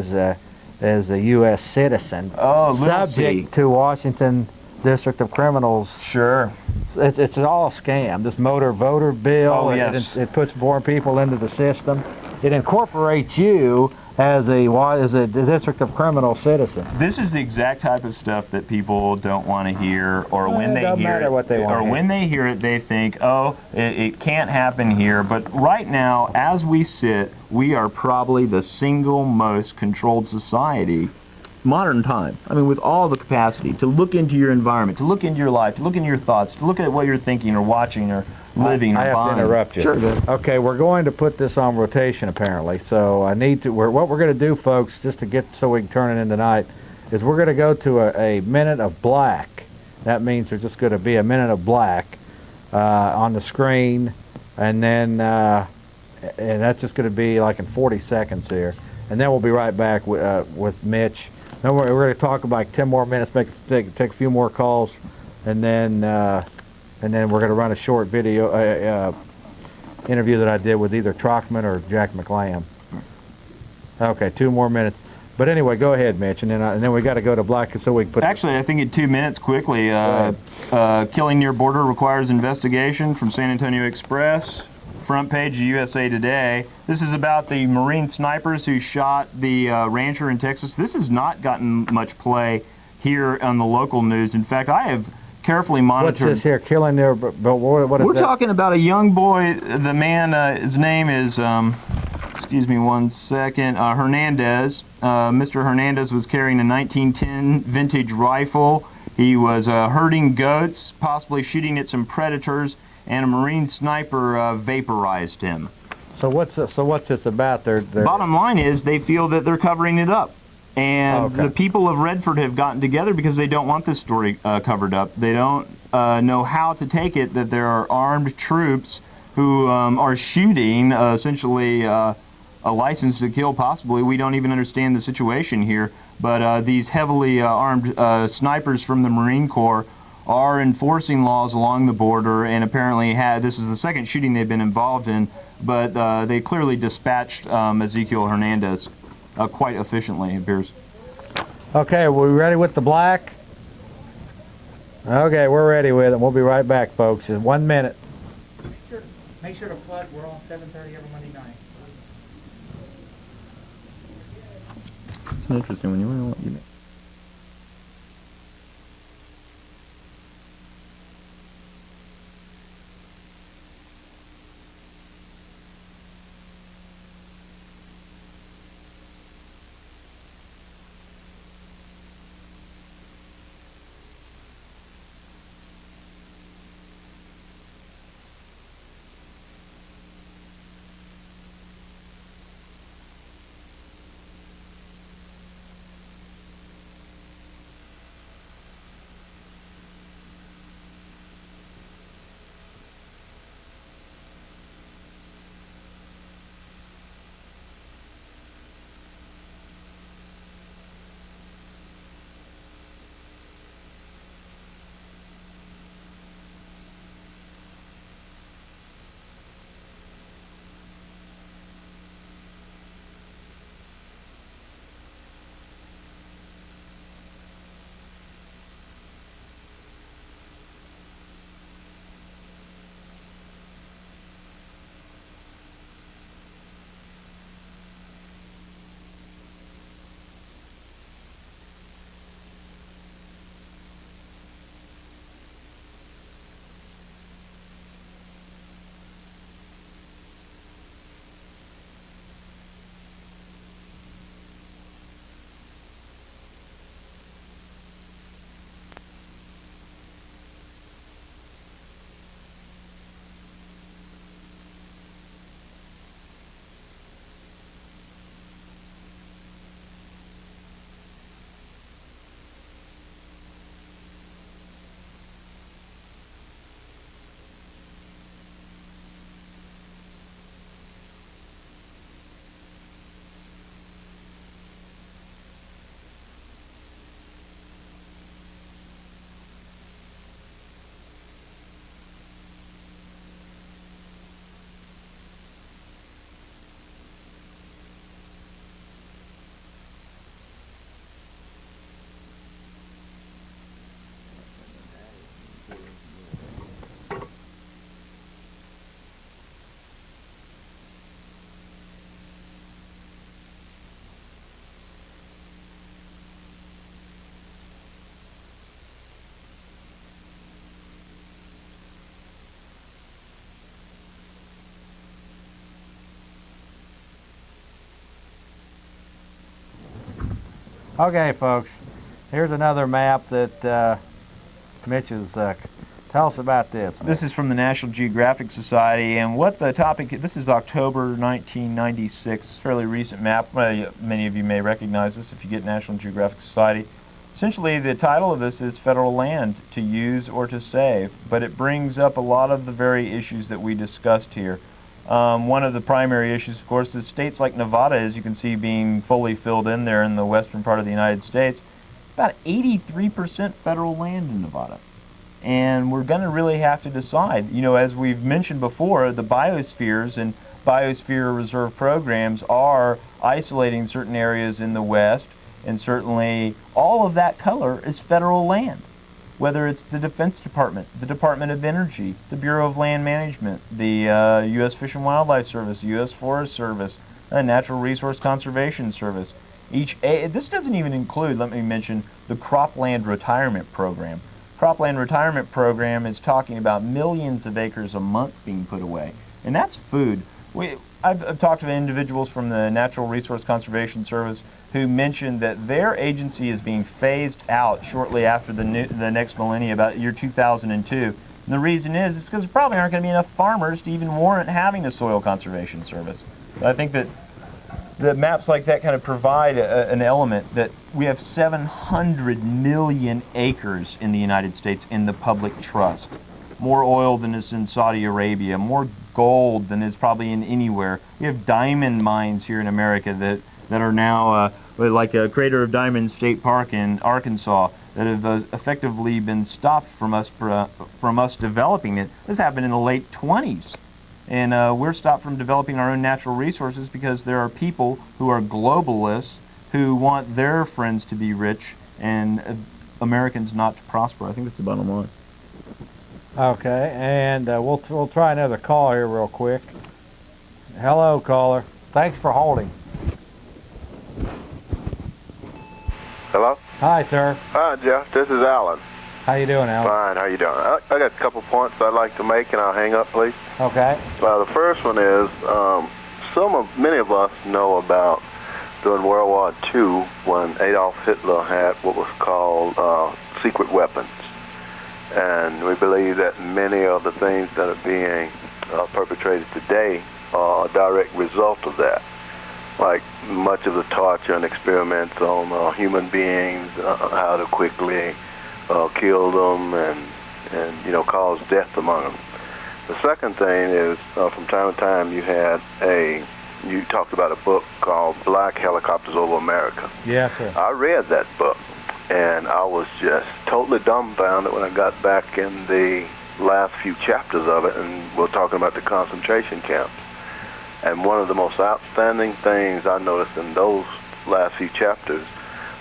as a U.S. citizen, subject to Washington District of Criminals. Sure. It's all a scam. This motor voter bill. Oh, yes. It puts more people into the system. It incorporates you as a District of Criminal citizen. This is the exact type of stuff that people don't want to hear, or when they hear it, when they hear it, they think, oh, it can't happen here. But right now, as we sit, we are probably the single most controlled society modern time. I mean, with all the capacity to look into your environment, to look into your life, to look into your thoughts, to look at what you're thinking or watching or living or buying. I have to interrupt you. Sure. Okay, we're going to put this on rotation apparently. So I need to. What we're going to do, folks, just to get so we can turn it in tonight, is we're going to go to a minute of black. That means there's just going to be a minute of black on the screen, and then and that's just going to be like in 40 seconds here, and then we'll be right back with Mitch. Then we're going to talk about 10 more minutes, take a few more calls, and then we're going to run a short video interview that I did with either Trockman or Jack McLam. Okay, 2 more minutes. But anyway, go ahead, Mitch, and then we got to go to black so we can put. Actually, I think in 2 minutes, quickly. Killing near border requires investigation from San Antonio Express. Front page of USA Today. This is about the Marine snipers who shot the rancher in Texas. This has not gotten much play here on the local news. In fact, I have carefully monitored. What's this here? Killing near, but what is We're that? talking about a young boy. The man, his name is, excuse me one second, Hernandez. Mr. Hernandez was carrying a 1910 vintage rifle. He was herding goats, possibly shooting at some predators, and a Marine sniper vaporized him. So what's this about? Bottom line is they feel that they're covering it up. And the people of Redford have gotten together because they don't want this story covered up. They don't know how to take it that there are armed troops who are shooting essentially a license to kill, possibly. We don't even understand the situation here. But these heavily armed snipers from the Marine Corps are enforcing laws along the border, and apparently this is the second shooting they've been involved in, but they clearly dispatched Ezekiel Hernandez quite efficiently, it appears. Okay, we ready with the black? Okay, we're ready with it. We'll be right back, folks, in 1 minute. Make sure to plug. We're on 7:30 every Monday night. It's an interesting one. You Okay, folks, here's another map that Mitch is. Tell us about this. This is from the National Geographic Society, and what the topic, this is October 1996, fairly recent map. Many of you may recognize this if you get National Geographic Society. Essentially, the title of this is Federal Land to Use or to Save, but it brings up a lot of the very issues that we discussed here. One of the primary issues, of course, is states like Nevada, as you can see, being fully filled in there in the western part of the United States. About 83% federal land in Nevada. And we're going to really have to decide, you know, as we've mentioned before, the biospheres and biosphere reserve programs are isolating certain areas in the west, and certainly all of that color is federal land. Whether it's the Defense Department, the Department of Energy, the Bureau of Land Management, the U.S. Fish and Wildlife Service, U.S. Forest Service, Natural Resource Conservation Service. This doesn't even include, let me mention, the Cropland Retirement Program. Cropland Retirement Program is talking about millions of acres a month being put away, and that's food. I've talked to individuals from the Natural Resource Conservation Service who mentioned that their agency is being phased out shortly after the next millennium, about year 2002. And the reason is because there probably aren't going to be enough farmers to even warrant having a soil conservation service. But I think that maps like that kind of provide an element that we have 700 million acres in the United States in the public trust. More oil than is in Saudi Arabia, more gold than is probably in anywhere. We have diamond mines here in America that are now, like a Crater of Diamonds State Park in Arkansas, that have effectively been stopped from us developing it. This happened in the late 20s. And we're stopped from developing our own natural resources because there are people who are globalists who want their friends to be rich and Americans not to prosper. I think that's the bottom line. Okay, and we'll try another call here real quick. Hello, caller. Thanks for holding. Hello? Hi, sir. Hi, Jeff. This is Alan. How you doing, Alan? Fine. How you doing? I got a couple points I'd like to make, and I'll hang up, please. Okay. The first one is many of us know about during World War II when Adolf Hitler had what was called secret weapons. And we believe that many of the things that are being perpetrated today are a direct result of that. Like much of the torture and experiments on human beings, how to quickly kill them and cause death among them. The second thing is from time to time you talked about a book called Black Helicopters Over America. Yes, sir. I read that book, and I was just totally dumbfounded when I got back in the last few chapters of it, and we're talking about the concentration camps. And one of the most outstanding things I noticed in those last few chapters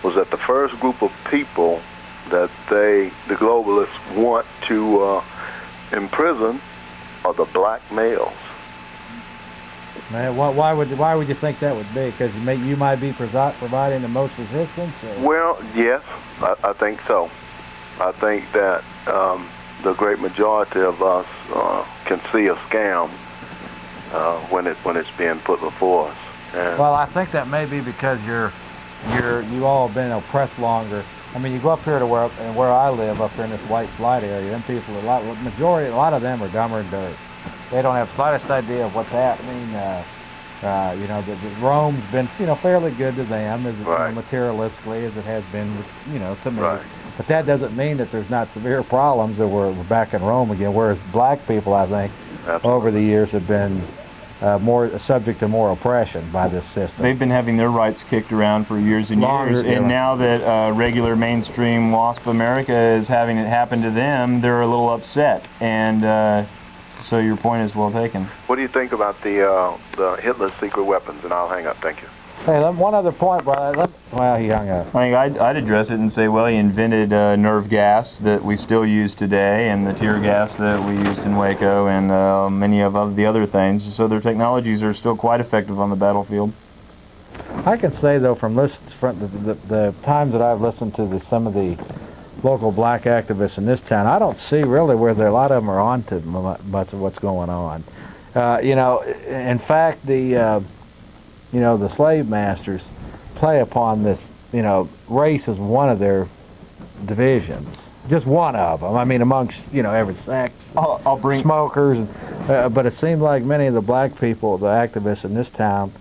was that the first group of people that the globalists want to imprison are the black males. Man, why would you think that would be? Because you might be providing the most resistance? Or? Well, yes, I think so. I think that the great majority of us can see a scam when it's being put before us. And well, I think that may be because you all have been oppressed longer. I mean, you go up here to where I live, up here in this white flight area, them people, a lot of them are dumber than dirt. They don't have the slightest idea of what's happening. Rome's been, fairly good to them, as materialistically as it has been, to me. Right. But that doesn't mean that there's not severe problems that we're back in Rome again. Whereas black people, I think, over the years have been more subject to more oppression by this system. They've been having their rights kicked around for years and years, and now that regular mainstream WASP America is having it happen to them, they're a little upset. And so your point is well taken. what do you think about the Hitler's secret weapons? And I'll hang up. Thank you. Hey, one other point, brother. Well, he hung up. I think I'd address it and say, well, he invented nerve gas that we still use today, and the tear gas that we used in Waco, and many of the other things. So their technologies are still quite effective on the battlefield. I can say, though, from the times that I've listened to some of the local black activists in this town, I don't see really where a lot of them are on to much of what's going on. In fact, the slave masters play upon this, race as one of their divisions. Just one of them. I mean, amongst, every sex, I'll bring smokers. But it seems like many of the black people, the activists in this town,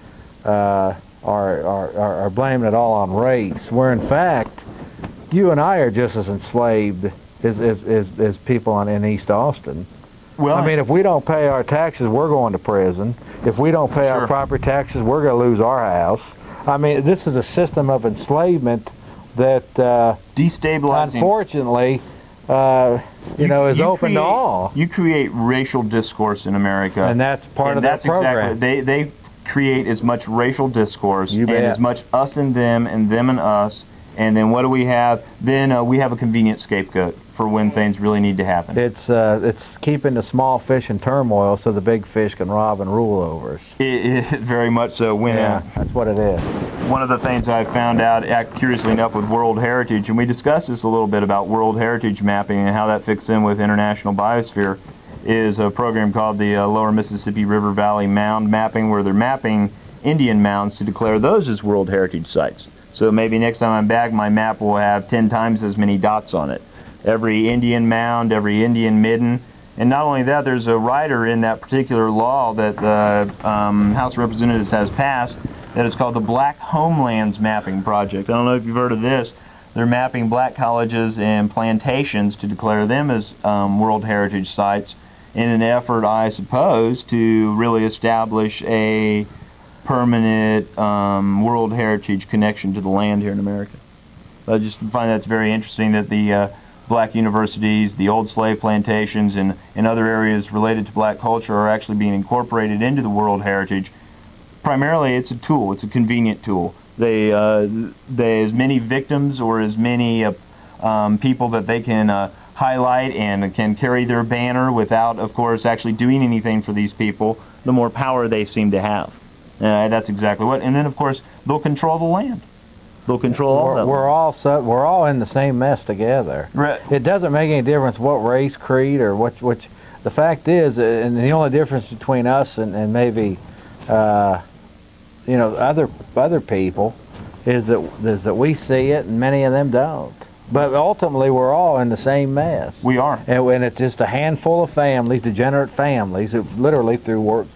are blaming it all on race, where in fact, you and I are just as enslaved as people in East Austin. Well, I mean, if we don't pay our taxes, we're going to prison. If we don't pay our property taxes, we're going to lose our house. I mean, this is a system of enslavement that destabilizing. Unfortunately, is open to all. You create racial discourse in America, and that's part of their program. Exactly, they create as much racial discourse and as much us and them and us. And then what do we have? Then we have a convenient scapegoat for when things really need to happen. It's keeping the small fish in turmoil so the big fish can rob and rule over us. Very much so. That's what it is. One of the things I found out, curiously enough, with World Heritage, and we discussed this a little bit about World Heritage mapping and how that fits in with International Biosphere, is a program called the Lower Mississippi River Valley Mound Mapping, where they're mapping Indian mounds to declare those as World Heritage Sites. So maybe next time I'm back, my map will have 10 times as many dots on it. Every Indian mound, every Indian midden. And not only that, there's a rider in that particular law that the House of Representatives has passed that is called the Black Homelands Mapping Project. I don't know if you've heard of this. They're mapping black colleges and plantations to declare them as World Heritage Sites in an effort, I suppose, to really establish a permanent World Heritage connection to the land here in America. I just find that's very interesting that the black universities, the old slave plantations, and other areas related to black culture are actually being incorporated into the World Heritage. Primarily, it's a tool. It's a convenient tool. They as many victims or as many people that they can highlight and can carry their banner without, of course, actually doing anything for these people, the more power they seem to have. That's exactly what. And then, of course, they'll control the land. They'll control all of it. We're all in the same mess together. Right. It doesn't make any difference what race, creed, or which. The fact is, and the only difference between us and maybe, other people, is that we see it and many of them don't. But ultimately, we're all in the same mess. We are. And it's just a handful of families, degenerate families, who literally through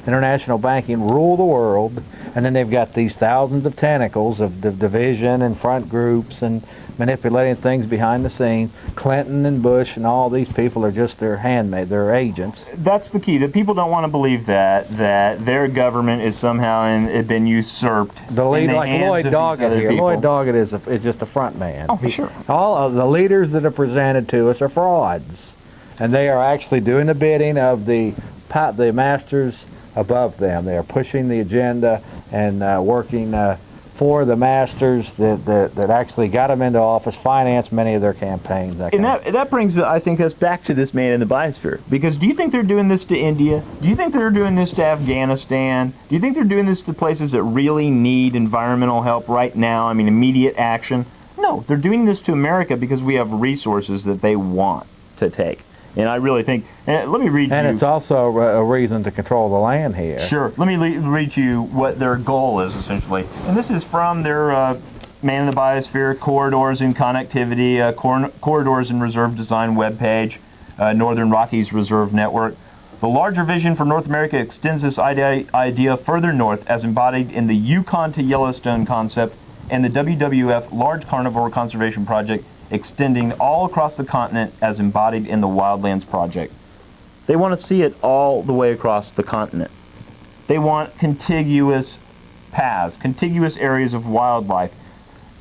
international banking rule the world, and then they've got these thousands of tentacles of division and front groups and manipulating things behind the scenes. Clinton and Bush and all these people are just their handmaid, their agents. That's the key. That people don't want to believe that their government is somehow been usurped. The lead, like Lloyd Doggett here. People. Lloyd Doggett is just a front man. Oh, for sure. All of the leaders that are presented to us are frauds, and they are actually doing the bidding of the masters above them. They are pushing the agenda and working for the masters that actually got them into office, financed many of their campaigns. And that brings, I think, us back to this man in the biosphere. Because do you think they're doing this to India? Do you think they're doing this to Afghanistan? Do you think they're doing this to places that really need environmental help right now? I mean, immediate action? No, they're doing this to America because we have resources that they want to take. And I really think, let me read you. And it's also a reason to control the land here. Sure. Let me read you what their goal is, essentially. And this is from their Man in the Biosphere, Corridors and Connectivity, Corridors and Reserve Design webpage, Northern Rockies Reserve Network. The larger vision for North America extends this idea further north as embodied in the Yukon to Yellowstone concept and the WWF Large Carnivore Conservation Project, extending all across the continent as embodied in the Wildlands Project. They want to see it all the way across the continent. They want contiguous paths, contiguous areas of wildlife.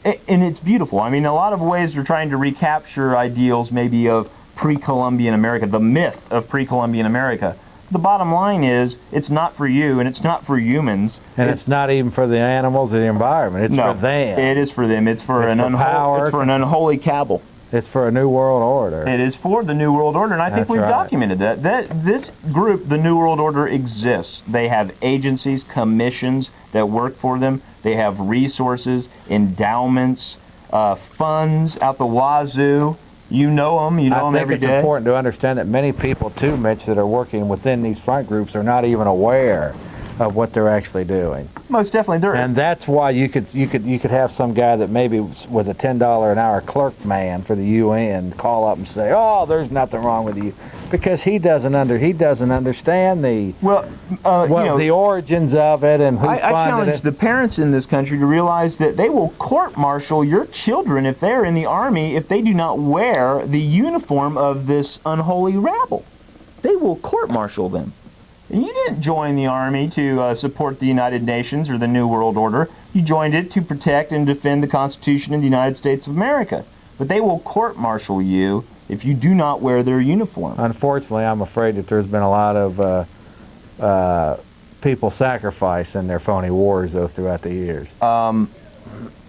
And it's beautiful. I mean, in a lot of ways they're trying to recapture ideals maybe of pre-Columbian America, the myth of pre-Columbian America. The bottom line is, it's not for you, and it's not for humans. And it's not even for the animals or the environment. It's for them. It is for them. It's for an unholy cabal. It's for a new world order. It is for the New World Order, and I think we've documented that. This group, the New World Order, exists. They have agencies, commissions that work for them. They have resources, endowments, funds out the wazoo. You know them. You know them every day. I think it's important to understand that many people, too, Mitch, that are working within these front groups are not even aware of what they're actually doing. Most definitely. And that's why you could have some guy that maybe was a $10 an hour clerk man for the UN call up and say, "Oh, there's nothing wrong with you," because he doesn't understand the the origins of it and who funded it. I challenge the parents in this country to realize that they will court-martial your children if they're in the Army if they do not wear the uniform of this unholy rabble. They will court-martial them. You didn't join the Army to support the United Nations or the New World Order. You joined it to protect and defend the Constitution of the United States of America. But they will court-martial you if you do not wear their uniform. Unfortunately, I'm afraid that there's been a lot of people sacrificed in their phony wars, though, throughout the years.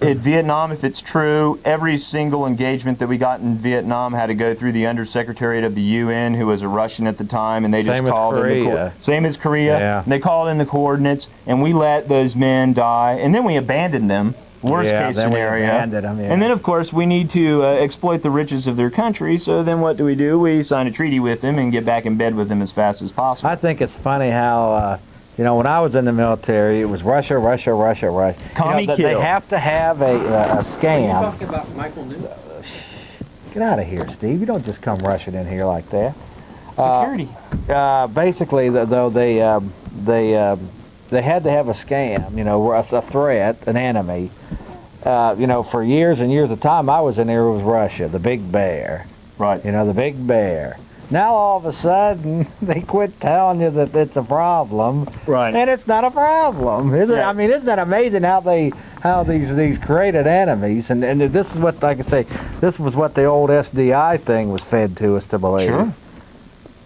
In Vietnam, if it's true, every single engagement that we got in Vietnam had to go through the Undersecretariat of the UN, who was a Russian at the time, and they just called in the same as Korea. Yeah. And they called in the coordinates, and we let those men die, and then we abandoned them. Worst case scenario. We abandoned them, yeah. And then, of course, we need to exploit the riches of their country. So then, what do? We sign a treaty with them and get back in bed with them as fast as possible. I think it's funny how. When I was in the military, it was Russia, Russia, Russia, Russia. Commie kill. They have to have a scam. Are you talking about Michael Newton? Get out of here, Steve. You don't just come rushing in here like that. Security. Basically, though, they had to have a scam, a threat, an enemy. For years and years of time I was in there, it was Russia, the big bear. Right. The big bear. Now all of a sudden they quit telling you that it's a problem, right? And it's not a problem, is it? Yeah. I mean, isn't that amazing how these created enemies? And this is what, like I say, this was what the old SDI thing was fed to us to believe. Sure.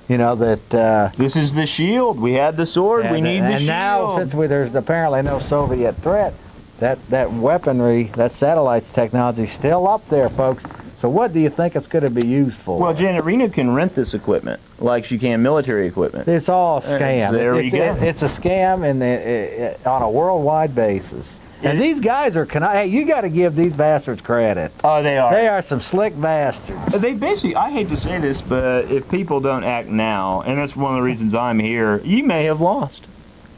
You know that this is the shield. We had the sword. We need the shield. And now, since there's apparently no Soviet threat, that weaponry, that satellites technology, is still up there, folks. So what do you think it's going to be used for? Well, Janet Reno can rent this equipment like she can military equipment. It's all a scam. There you go. It's a scam on a worldwide basis. And these guys are, hey, you got to give these bastards credit. Oh, they are. They are some slick bastards. They basically, I hate to say this, but if people don't act now, and that's one of the reasons I'm here, you may have lost.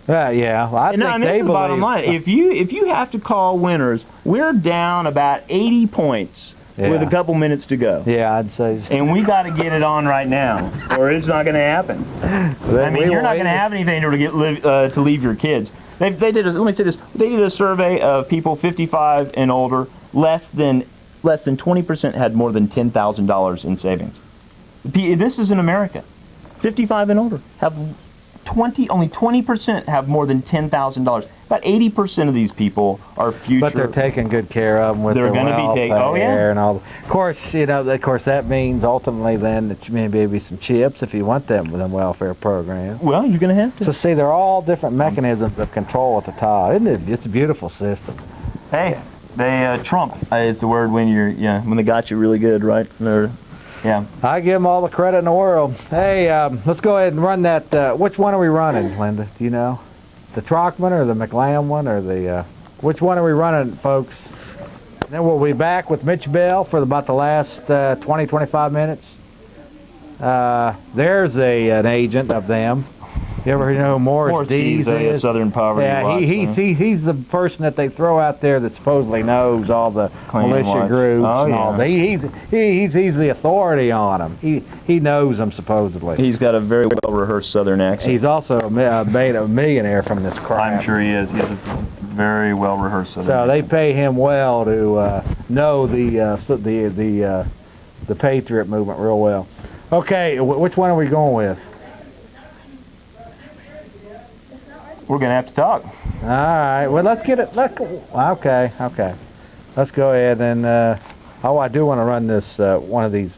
Yeah, well, I think and they this is the bottom line. If you have to call winners, we're down about 80 points with a couple minutes to go. Yeah, I'd say so. And we got to get it on right now, or it's not going to happen. I mean, you're not going to have anything to leave your kids. Let me say this. They did a survey of people 55 and older. Less than 20% had more than $10,000 in savings. This is in America. 55 and older have only 20% have more than $10,000. About 80% of these people are future. But they're taking good care of them with they're their welfare and all. Of course, that means ultimately then that you maybe some chips if you want them with a welfare program. Well, you're going to have to. So see, they're all different mechanisms of control at the top. Isn't it? It's a beautiful system. Hey, they trump is the word when when they got you really good, right? Yeah. I give them all the credit in the world. Hey, let's go ahead and run that. Which one are we running, Linda? Do you know? The Trockman or the McLam one or the... which one are we running, folks? Then we'll be back with Mitch Bell for about the last 20, 25 minutes. There's an agent of them. You ever know who Morris Dees is? Southern Poverty Watch. He's the person that they throw out there that supposedly knows all the militia groups and all that. He's the authority on them. He knows them supposedly. He's got a very well rehearsed Southern accent. He's also made a millionaire from this crap. I'm sure he is. He has a very well rehearsed Southern accent. So they pay him well to know the Patriot movement real well. Okay, which one are we going with? We're going to have to talk. All right. Well, let's get it. Okay. Let's go ahead and. I do want to run this one of these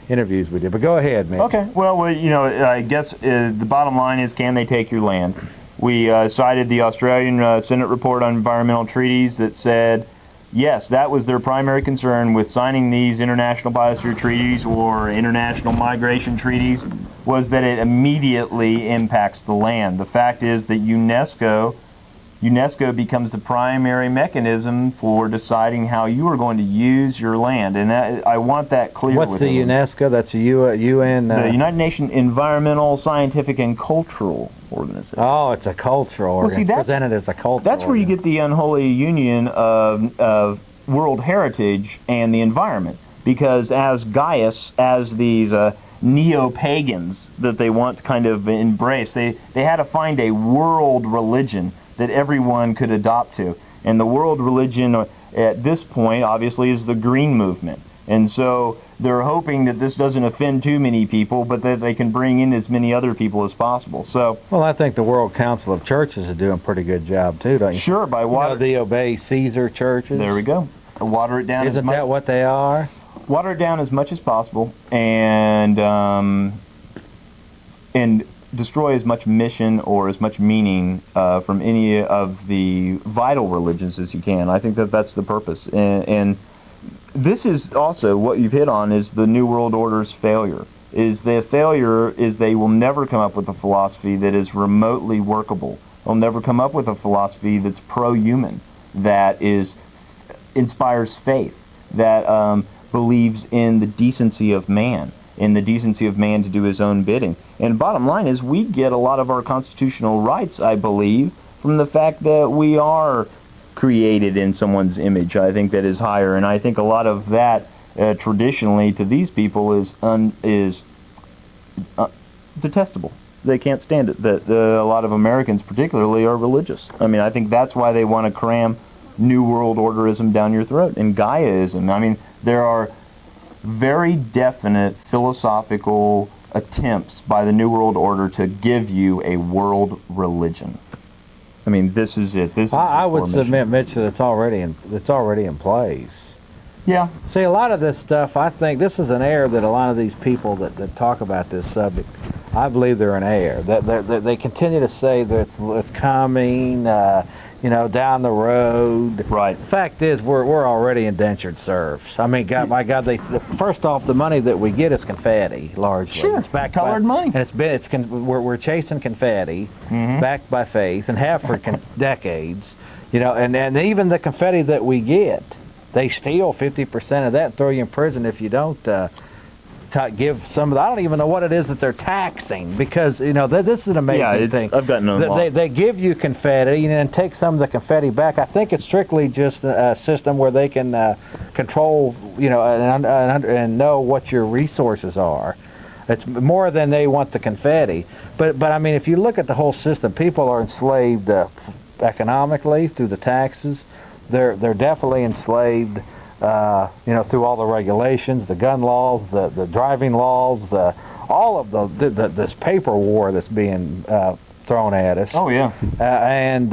interviews we did, but go ahead, man. Okay. Well, I guess the bottom line is, can they take your land? We cited the Australian Senate report on environmental treaties that said, yes, that was their primary concern with signing these international biosphere treaties or international migration treaties, was that it immediately impacts the land. The fact is that UNESCO becomes the primary mechanism for deciding how you are going to use your land, and I want that clear. What's the UNESCO? That's a UN. The United Nations Environmental, Scientific, and Cultural Organization. Oh, it's a cultural organization. Well, see, presented as a cultural. That's where you get the unholy union of world heritage and the environment, because as Gaius, as these neo-pagans that they want to kind of embrace, they had to find a world religion that everyone could adopt to. And the world religion at this point, obviously, is the Green Movement. And so they're hoping that this doesn't offend too many people, but that they can bring in as many other people as possible. So, well, I think the World Council of Churches is doing a pretty good job, too, don't you? Sure, by water. They obey Caesar churches. There we go. Water it down. Isn't that what they are? Water it down as much as possible, and destroy as much mission or as much meaning from any of the vital religions as you can. I think that that's the purpose. And this is also what you've hit on, is the New World Order's failure. Is the failure is they will never come up with a philosophy that is remotely workable. They'll never come up with a philosophy that's pro-human, that inspires faith, that believes in the decency of man, in the decency of man to do his own bidding. And bottom line is, we get a lot of our constitutional rights, I believe, from the fact that we are created in someone's image. I think that is higher, and I think a lot of that traditionally to these people is detestable. They can't stand it. That a lot of Americans particularly are religious. I mean, I think that's why they want to cram New World Orderism down your throat, and Gaiaism. I mean, there are very definite philosophical attempts by the New World Order to give you a world religion. I mean, this is it. This is I would submit, Mitch, that it's already in place. Yeah. See, a lot of this stuff, I think this is an error that a lot of these people that talk about this subject, I believe they're an error. They continue to say that it's coming, down the road. Right. The fact is, we're already indentured serfs. I mean, God, my God, first off, the money that we get is confetti, largely. Sure. It's backed Colored money. And we're chasing confetti, backed by faith, and have for decades. And even the confetti that we get, they steal 50% of that and throw you in prison if you don't give some of the, I don't even know what it is that they're taxing, because this is an amazing thing. I've got no They give you confetti and take some of the confetti back. I think it's strictly just a system where they can control, and know what your resources are. It's more than they want the confetti. But I mean, if you look at the whole system, people are enslaved economically through the taxes. They're definitely enslaved, through all the regulations, the gun laws, the driving laws, all of this paper war that's being thrown at us. Oh yeah. And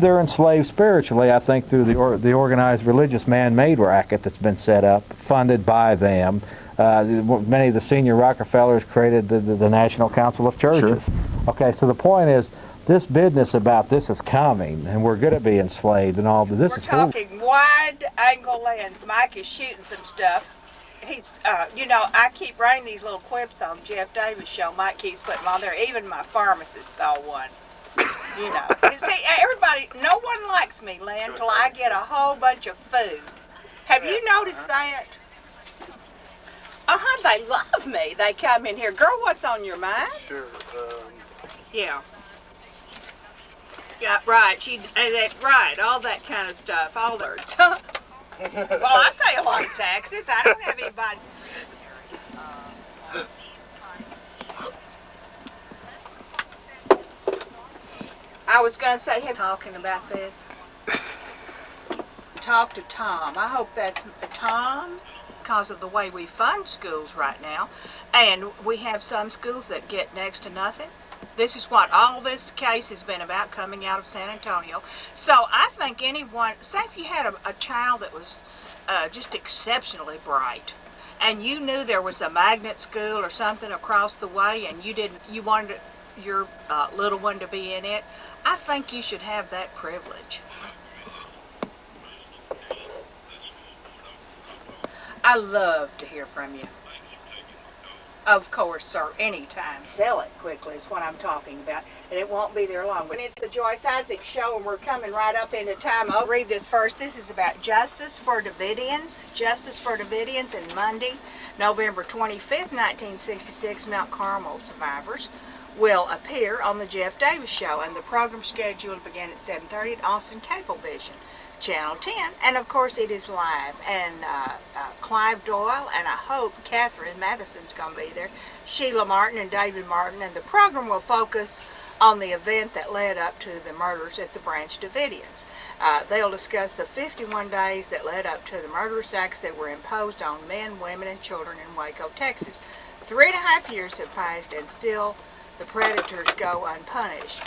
they're enslaved spiritually, I think, through the organized religious man-made racket that's been set up, funded by them. Many of the senior Rockefellers created the National Council of Churches. Sure. Okay, so the point is, this business about this is coming, and we're going to be enslaved and all, but this is talking wide-angle lens. Mike is shooting some stuff. He's, I keep running these little clips on Jeff Davis' show. Mike keeps putting them on there. Even my pharmacist saw one. See, everybody, no one likes me, Lynn, till I get a whole bunch of food. Have you noticed that? They love me. They come in here. Girl, what's on your mind? Sure. Yeah. Yeah, right. Right. All that kind of stuff. All that. Well, I pay a lot of taxes. I don't have anybody. I was going to say, talking about this. Talk to Tom. I hope that's Tom, because of the way we fund schools right now, and we have some schools that get next to nothing. This is what all this case has been about, coming out of San Antonio. So I think anyone, say if you had a child that was just exceptionally bright, and you knew there was a magnet school or something across the way, and you wanted your little one to be in it, I think you should have that privilege. I love to hear from you. Of course, sir, anytime. Sell it quickly is what I'm talking about, and it won't be there long. But it's the Joyce Isaacs Show, and we're coming right up into time. I'll read this first. This is about Justice for Davidians. Justice for Davidians, and Monday, November 25th, 1966, Mount Carmel survivors will appear on the Jeff Davis Show, and the program schedule began at 7:30 at Austin Cablevision, Channel 10, and of course it is live. And Clive Doyle, and I hope Catherine Matheson's going to be there, Sheila Martin and David Martin, and the program will focus on the event that led up to the murders at the Branch Davidians. They'll discuss the 51 days that led up to the murderous acts that were imposed on men, women, and children in Waco, Texas. 3.5 years have passed, and still the predators go unpunished.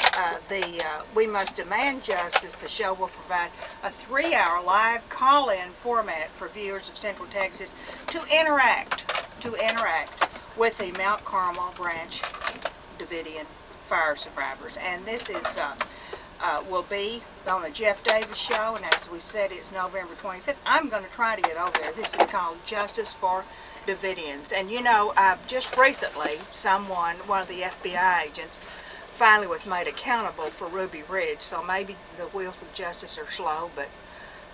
We Must Demand Justice, the show will provide a 3-hour live call-in format for viewers of Central Texas to interact with the Mount Carmel Branch Davidian fire survivors. And this is will be on the Jeff Davis Show, and as we said, it's November 25th. I'm going to try to get over there. This is called Justice for Davidians. And just recently, one of the FBI agents, finally was made accountable for Ruby Ridge. So maybe the wheels of justice are slow, but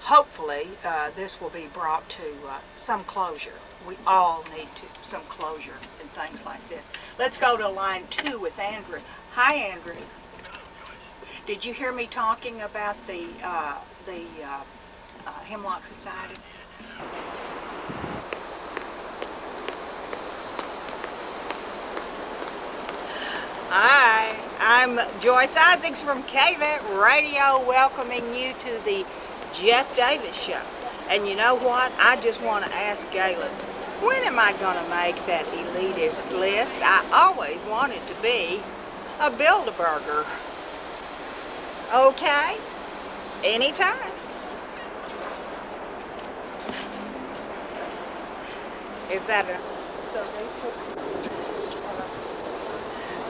hopefully this will be brought to some closure. We all need some closure in things like this. Let's go to line 2 with Andrew. Hi, Andrew. Did you hear me talking about the Hemlock Society? Hi, I'm Joyce Isaacs from KVET Radio, welcoming you to the Jeff Davis Show. And you know what? I just want to ask Galen, When am I gonna make that elitist list? I always wanted to be a Build-A-Burger. Okay? Anytime. Is that a...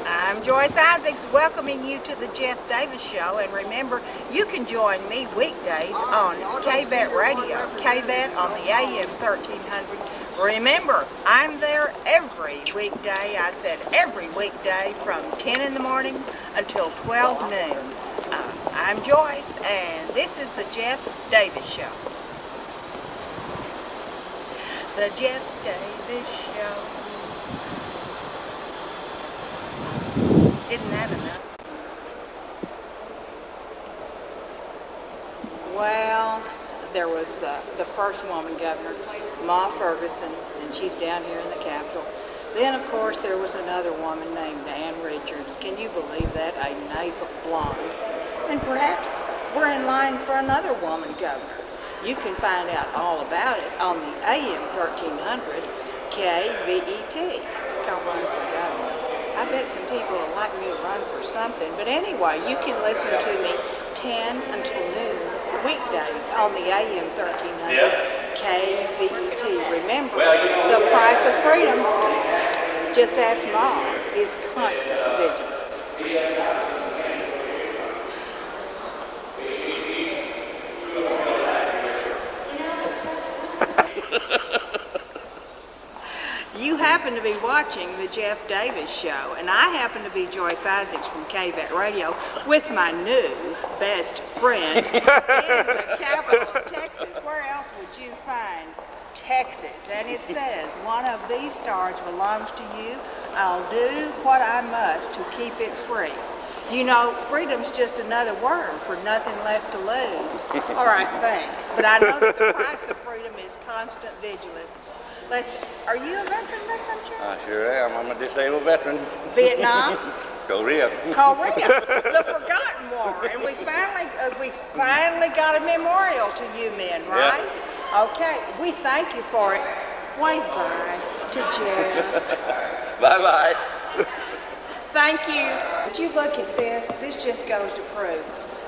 I'm Joyce Isaacs, welcoming you to the Jeff Davis Show. And remember, you can join me weekdays on KVET Radio, KVET on the AM 1300. Remember, I'm there every weekday. I said every weekday from 10 in the morning until 12 noon. I'm Joyce, and this is the Jeff Davis Show. The Jeff Davis Show. Isn't that enough? Well, there was the first woman governor, Ma Ferguson, and she's down here in the Capitol. Then, of course, there was another woman named Ann Richards. Can you believe that? A nasal blonde. And perhaps we're in line for another woman governor. You can find out all about it on the AM 1300 KVET. Come run for governor. I bet some people would like me to run for something. But anyway, you can listen to me 10 until noon weekdays on the AM 1300 KVET. Remember, the price of freedom, just ask Mom, is constant vigilance. You happen to be watching the Jeff Davis Show, and I happen to be Joyce Isaacs from KVET Radio with my new best friend in the capital of Texas. Where else would you find Texas? And it says, one of these stars belongs to you. I'll do what I must to keep it free. You know, freedom's just another word for nothing left to lose. Or I think. But I know that the price of freedom is constant vigilance. Are you a veteran, Miss Sunshine? I sure am. I'm a disabled veteran. Vietnam? Korea. The forgotten war. And we finally got a memorial to you men, right? Yeah. Okay, we thank you for it. Wave bye to Jeff. Bye-bye. Thank you. Would you look at this? This just goes to prove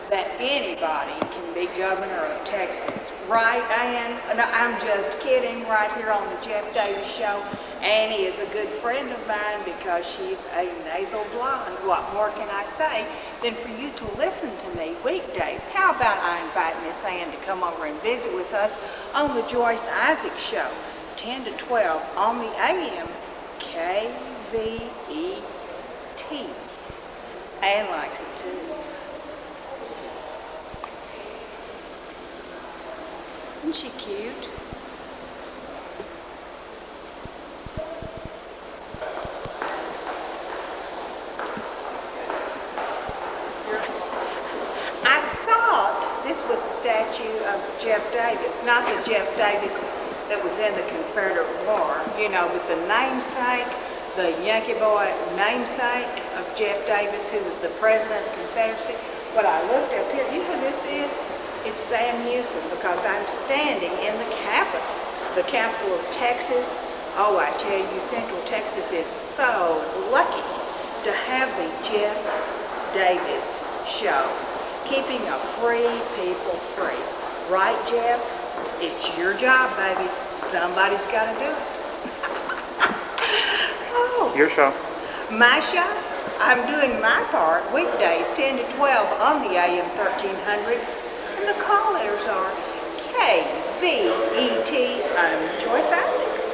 that anybody can be governor of Texas, right, Ann? No, I'm just kidding, right here on the Jeff Davis Show. Annie is a good friend of mine because she's a nasal blonde. What more can I say than for you to listen to me weekdays? How about I invite Miss Ann to come over and visit with us on the Joyce Isaacs Show, 10 to 12 on the AM KVET. Ann likes it too. Isn't she cute? I thought this was a statue of Jeff Davis, not the Jeff Davis that was in the Confederate War, you know, with the namesake, the Yankee boy namesake of Jeff Davis, who was the president of the Confederacy. But I looked up here, you know who this is? It's Sam Houston, because I'm standing in the capital of Texas. Oh, I tell you, Central Texas is so lucky to have the Jeff Davis Show, keeping a free people free. Right, Jeff? It's your job, baby. Somebody's got to do it. Oh. Your show. My show? I'm doing my part weekdays 10 to 12 on the AM 1300. And the callers are KVET. I'm Joyce Isaacs.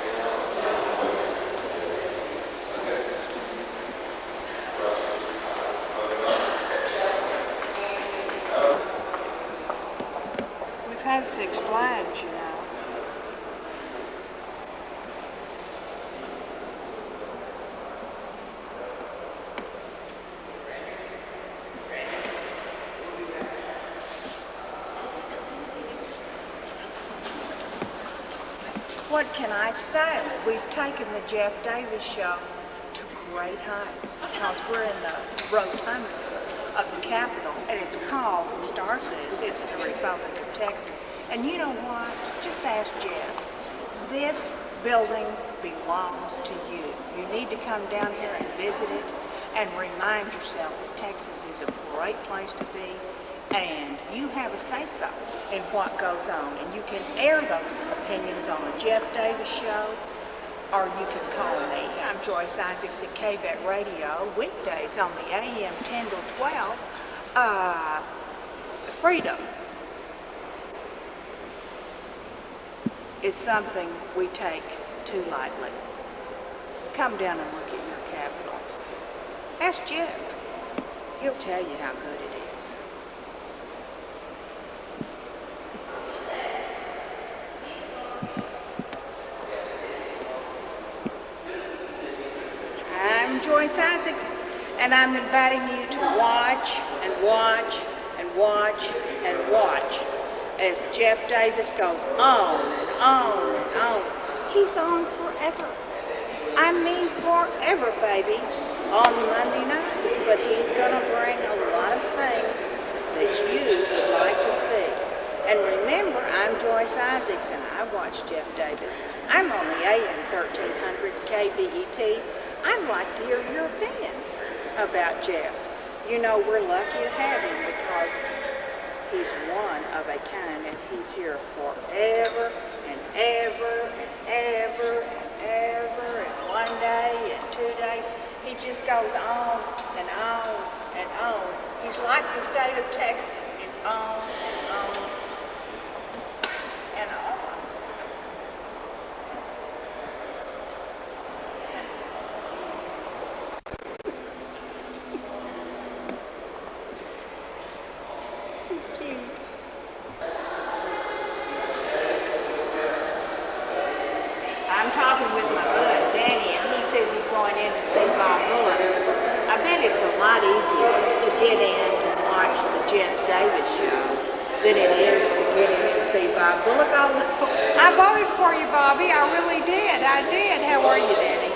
We've had 6 flags, you know. What can I say? We've taken the Jeff Davis Show to great heights because we're in the rotunda of the Capitol, and it's called, the star says, it's the Republic of Texas. And you know what? Just ask Jeff. This building belongs to you. You need to come down here and visit it and remind yourself that Texas is a great place to be, and you have a say-so in what goes on. And you can air those opinions on the Jeff Davis Show, or you can call me. I'm Joyce Isaacs at KBET Radio, weekdays on the AM 10 to 12. Freedom is something we take too lightly. Come down and look at your Capitol. Ask Jeff. He'll tell you how good it is. I'm Joyce Isaacs, and I'm inviting you to watch and watch and watch and watch as Jeff Davis goes on and on and on. He's on forever. I mean forever, baby, on Monday night. But he's going to bring a lot of things that you would like to see. And remember, I'm Joyce Isaacs, and I watch Jeff Davis. I'm on the AM 1300 KBET. I'd like to hear your opinions about Jeff. You know, we're lucky to have him because he's one of a kind, and he's here forever and ever and ever and ever, and one day and 2 days. He just goes on and on and on. He's like the state of Texas. It's on and on and on. I'm talking with my bud, Danny, and he says he's going in to see Bob Bullock. I bet it's a lot easier to get in and watch the Jeff Davis Show than it is to get in to see Bob Bullock. I voted for you, Bobby. I really did. I did. How are you, Danny?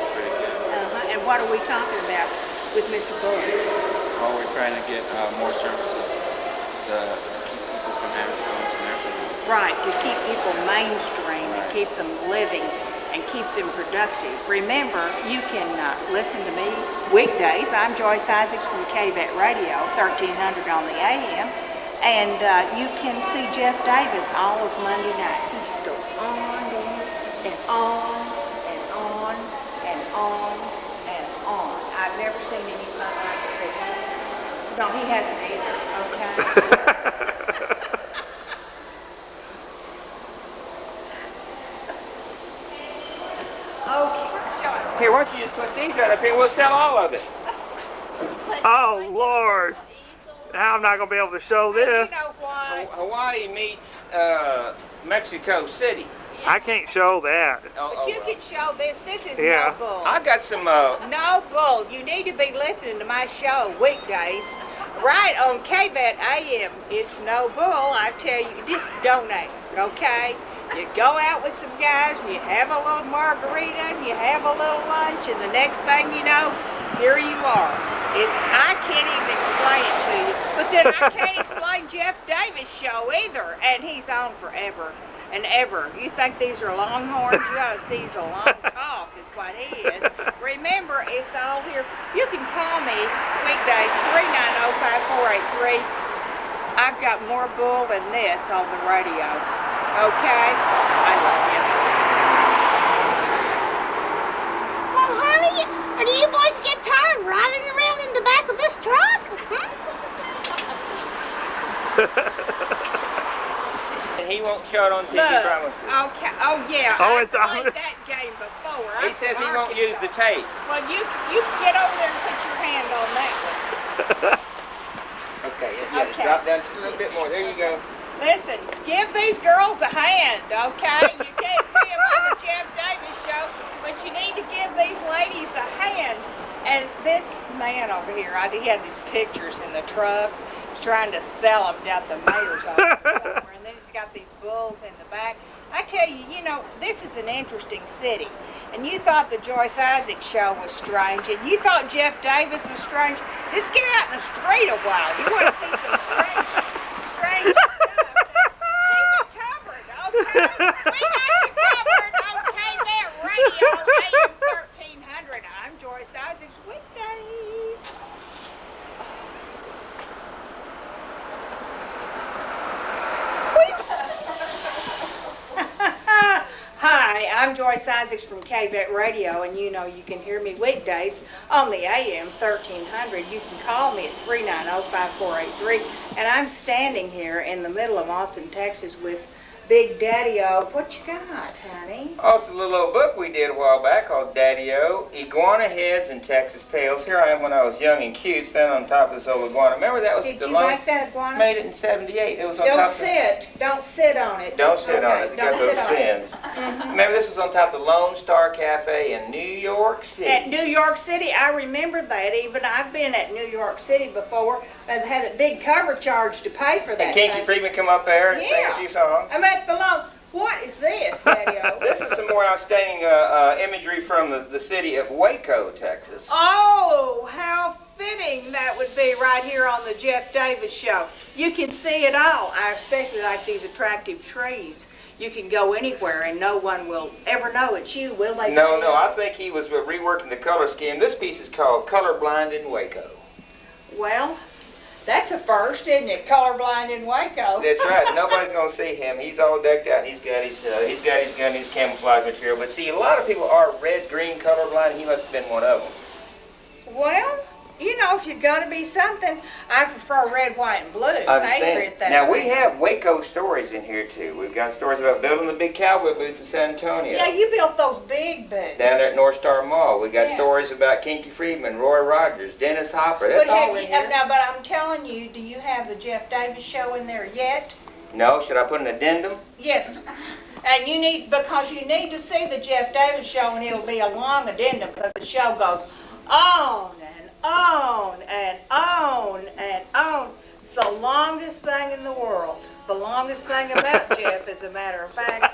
And what are we talking about with Mr. Bullock? Well, we're trying to get more services to keep people from having to go into nursing homes. Right, to keep people mainstream and keep them living and keep them productive. Remember, you can listen to me weekdays. I'm Joyce Isaacs from KBET Radio, 1300 on the AM. And you can see Jeff Davis all of Monday night. He just goes on and on and on and on and on. I've never seen anything like it. No, he hasn't either, okay? Here, why don't you just put these right up here? We'll sell all of it. Oh, Lord. Now I'm not going to be able to show this. You know what? Hawaii meets Mexico City. I can't show that. But you can show this. This is Yeah. no bull. I got some. No bull. You need to be listening to my show weekdays, right on KBET AM. It's no bull. I tell you, just donate, okay? You go out with some guys, and you have a little margarita, and you have a little lunch, and the next thing you know, here you are. I can't even explain it to you, but then I can't explain Jeff Davis' show either, and he's on forever and ever. You think these are longhorns? You ought to see he's a long talk is what he is. Remember, it's all here. You can call me weekdays, 390-5483. I've got more bull than this on the radio. Okay? I love you. Well, honey, do you boys get tired riding around in the back of this truck? And he won't show it on TV, Look, promises. okay. Oh, yeah. Oh, I've it's on. played that game before. He says he won't use the tape. Well, you can get over there and put your hand on that one. Okay, yeah, Okay. drop down just a little bit more. There you go. Listen, give these girls a hand, okay? You can't see them on the Jeff Davis Show, but you need to give these ladies a hand. And this man over here, he had these pictures in the truck, trying to sell them down at the mayor's office. And then he's got these bulls in the back. I tell you, you know, this is an interesting city. And you thought the Joyce Isaacs Show was strange, and you thought Jeff Davis was strange. Just get out in the street a while. You want to see some strange stuff. Keep it covered, okay? We got you covered, okay? That Weekdays. Hi, I'm Joyce Isaacs from KBET Radio, and you know you can hear me weekdays on the AM 1300. You can call me at 390-5483, and I'm standing here in the middle of Austin, Texas with Big Daddy-O. What you got, honey? Oh, it's a little old book we did a while back called Daddy-O, Iguana Heads and Texas Tales. Here I am when I was young and cute, standing on top of this old iguana. Remember that was Did the you long... like that iguana? Made it in '78. It was on Don't top sit. Don't sit on it. Don't sit on Okay, it. You don't got those sit on it. fins. Remember this was on top of the Lone Star Cafe in New York City. At New York City, I remember that. Even I've been at New York City before and had a big cover charge to pay for that. And Kinky thing. Friedman come up there and sing Yeah. a few songs. I'm at the Lone. What is this, Daddy-O? This is some more outstanding imagery from the city of Waco, Texas. Oh, how fitting that would be right here on the Jeff Davis Show. You can see it all. I especially like these attractive trees. You can go anywhere and no one will ever know it's you, will they? No, I think he was reworking the color scheme. This piece is called Colorblind in Waco. Well, that's a first, isn't it? Colorblind in Waco. That's right. Nobody's gonna see him. He's all decked out. He's got his gun, his camouflage material. But see, a lot of people are red-green colorblind. He must have been one of them. Well, you know, if you're gonna be something, I prefer red, white, and blue. I understand. Favorite that Now, way. we have Waco stories in here, too. We've got stories about building the big cowboy boots in San Antonio. Yeah, you built those big boots. Down there at North Star Mall. We got Yeah. stories about Kinky Friedman, Roy Rogers, Dennis Hopper. That's But all have in you, here. now, but I'm telling you, do you have the Jeff Davis Show in there yet? No, should I put an addendum? Yes. And you need, because you need to see the Jeff Davis Show, and it'll be a long addendum, because the show goes on and on and on and on. It's the longest thing in the world. The longest thing about Jeff, as a matter of fact,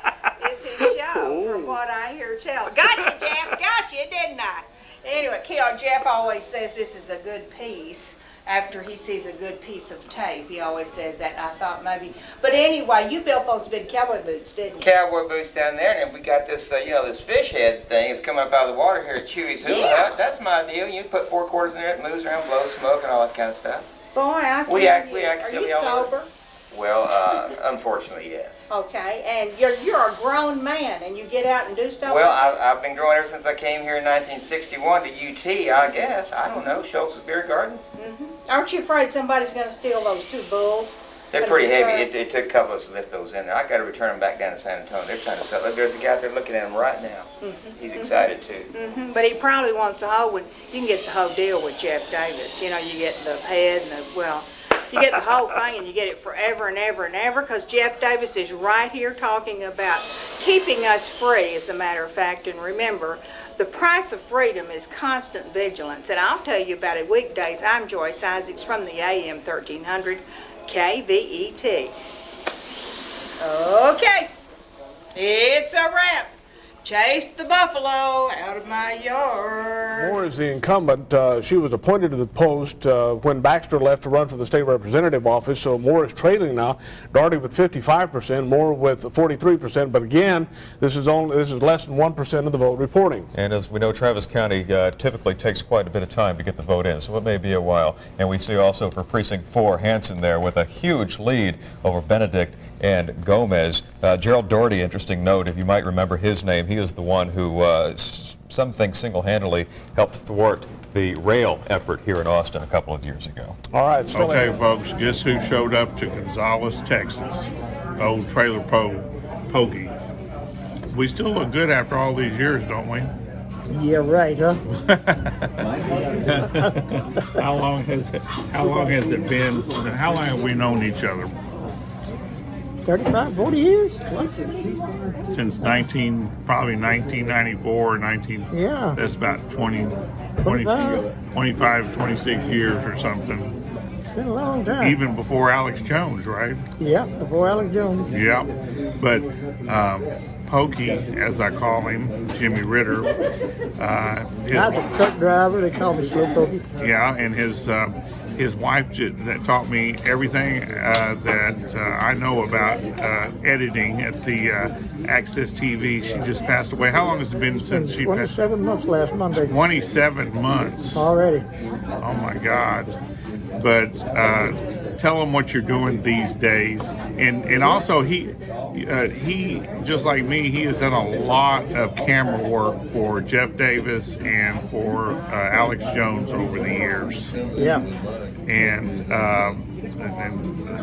is his show, from what I hear tell. Gotcha, Jeff, gotcha, didn't I? Anyway, Jeff always says this is a good piece. After he sees a good piece of tape, he always says that. I thought maybe, but anyway, you built those big cowboy boots, didn't you? Cowboy boots down there, and then we got this, this fish head thing that's coming up out of the water here at Chewy's Hula Hut. That's my deal. You put 4 quarters in there, it moves around, blows smoke, and all that kind of stuff. Boy, I tell We you, act are silly you all over. sober? Well, unfortunately, yes. Okay, and you're a grown man, and you get out and do stuff. Well, like this? I've been growing ever since I came here in 1961 to UT, I guess. I don't know, Schultz's Beer Garden. Aren't you afraid somebody's going to steal those 2 bulls? They're and pretty return- heavy. It took a couple of us to lift those in there. I got to return them back down to San Antonio. They're trying to sell it. There's a guy out there looking at them right now. He's excited too. But he probably wants a whole one. You can get the whole deal with Jeff Davis. You know, you get the head and you get the whole thing, and you get it forever and ever and ever, because Jeff Davis is right here talking about keeping us free, as a matter of fact. And remember, the price of freedom is constant vigilance. And I'll tell you about it weekdays. I'm Joyce Isaacs from the AM 1300 KVET. Okay, it's a wrap. Chase the buffalo out of my yard. Moore is the incumbent. She was appointed to the post when Baxter left to run for the state representative office, so Moore is trailing now. Daugherty with 55%, Moore with 43%, but again, this is less than 1% of the vote reporting. And as we know, Travis County typically takes quite a bit of time to get the vote in, so it may be a while. And we see also for Precinct 4, Hanson there with a huge lead over Benedict and Gomez. Gerald Daugherty, interesting note, if you might remember his name, he is the one who some think single-handedly helped thwart the rail effort here in Austin a couple of years ago. All right. Okay, folks, guess who showed up to Gonzales, Texas? Old Trailer Pokey. We still look good after all these years, don't we? Yeah, right, huh? How long has it been? How long have we known each other? 35, 40 years? What? Since probably 1994 or 19. Yeah. That's about 25, 26 years or something. It's been a long time. Even before Alex Jones, right? Yeah, before Alex Jones. Yeah. But Pokey, as I call him, Jimmy Ritter. I'm a truck driver. They call me Slow Pokey. Yeah, and his wife that taught me everything that I know about editing at the Access TV. She just passed away. How long has it been since she passed? 27 months last Monday. 27 months. Already. Oh my God. But tell him what you're doing these days. And also he just like me, he has done a lot of camera work for Jeff Davis and for Alex Jones over the years. Yeah. And I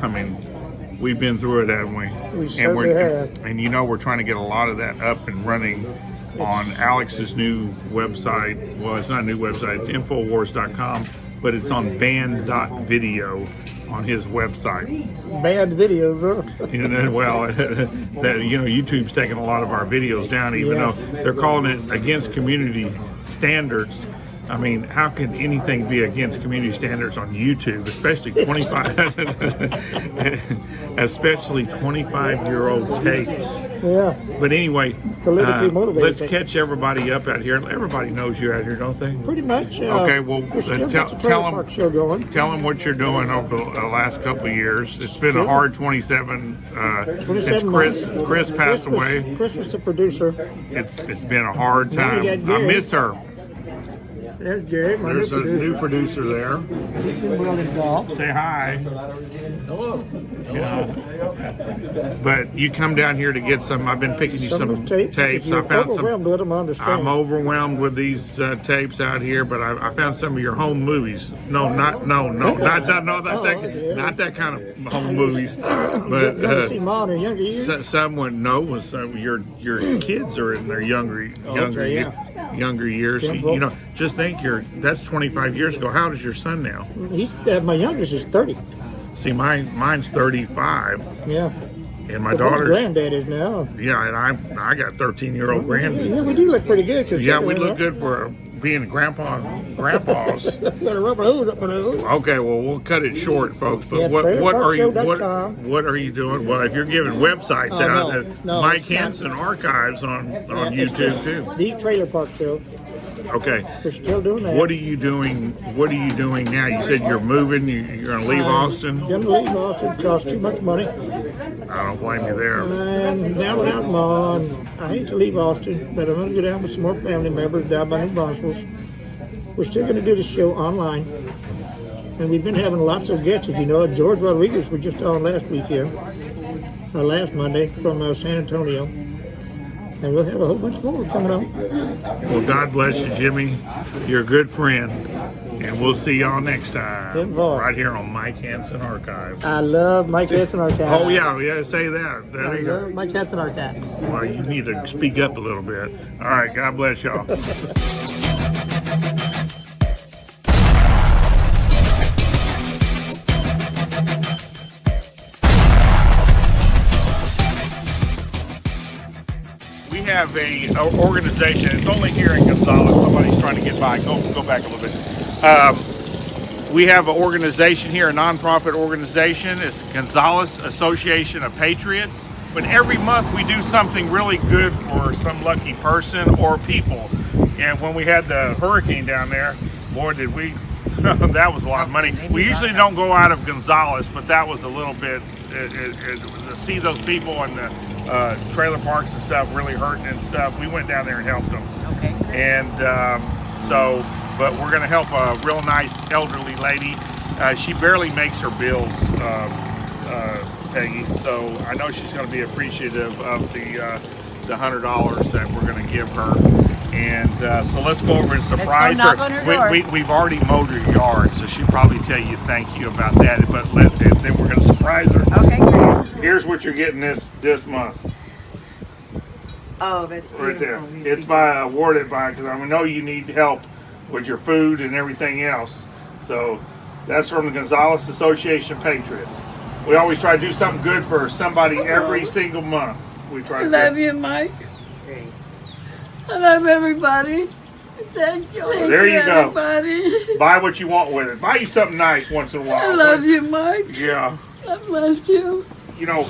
mean, we've been through it, haven't we? We certainly have. And you know, we're trying to get a lot of that up and running on Alex's new website. Well, it's not a new website, it's Infowars.com, but it's on band.video on his website. Bad videos, huh? And then, well, that, you know, YouTube's taking a lot of our videos down, even though they're calling it against community standards. I mean, how can anything be against community standards on YouTube, especially 25-year-old tapes? Yeah. But anyway, Politically motivated. let's catch everybody up out here. Everybody knows you out here, don't they? Pretty much. Okay, well, we're still got the tell trailer park show going. Tell them what you're doing over the last couple of years. It's been a hard 27 since Chris passed away. Chris was the producer. It's been a hard Now time. you got I Gary. miss her. There's Gary, my There's new a producer. new producer there. He's been well involved. Say hi. Hello. But you come down here to get some. I've been picking you some tapes. You're I found some. overwhelmed with them, I understand. I'm overwhelmed with these tapes out here, but I found some of your home movies. Not that kind of home movies. But Gotta see Mom in younger years. someone knows some your kids are in their younger years. You know, just think that's 25 years ago. How old is your son now? My youngest is 30. See, mine's 35. Yeah. And my But daughter's granddad is now. Yeah, and I got 13-year-old granddad. Yeah, we do look pretty good. Yeah, we look good for being grandpas. Got a rubber hose up my nose. Okay, well, we'll cut it short, folks. But Yeah, what are you trailerparkshow.com. what are you doing? Well, if you're giving websites out, no, Mike it's not. Hanson Archives on YouTube too. The Trailer Park Show. Okay. We're still doing that. What are you doing? What are you doing now? You said you're moving. You're going to leave Austin. Going to leave Austin. It costs too much money. I don't blame you there. And down without Mom. I hate to leave Austin, but I'm going to go down with some more family members down by New Brunswick. We're still going to do the show online. And we've been having lots of guests, as you know. George Rodriguez was just on last weekend, last Monday from San Antonio. And we'll have a whole bunch more coming on. Well, God bless you, Jimmy. You're a good friend. And we'll see y'all next time. Right here on Mike Hanson Archives. I love Mike Hanson Archives. Oh, yeah, say that. There I you go. love Mike Hanson Archives. Well, you need to speak up a little bit. All right, God bless y'all. We have a organization. It's only here in Gonzales. Somebody's trying to get by. Go back a little bit. We have an organization here, a nonprofit organization. It's Gonzales Association of Patriots. But every month we do something really good for some lucky person or people. And when we had the hurricane down there, boy, did we, that was a lot of money. We usually don't go out of Gonzales, but that was a little bit, to see those people in the trailer parks and stuff really hurting and stuff, we went down there and helped them. Okay. And but we're going to help a real nice elderly lady. She barely makes her bills, Peggy, so I know she's going to be appreciative of the $100 that we're going to give her. And so let's go over and surprise her. We've already mowed her yard, so she'll probably tell you thank you about that. But then we're going to surprise her. Okay, great. Here's what you're getting this month. Oh, that's Right there. beautiful. It's awarded by, because I know you need help with your food and everything else. So that's from the Gonzales Association of Patriots. We always try to do something good for somebody every single month. We try I to love you, Mike. I love everybody. Thank you. Thank There you go. Everybody. Buy what you want with it. Buy you something nice once in a while. I love you, Mike. Yeah. God bless you. you know,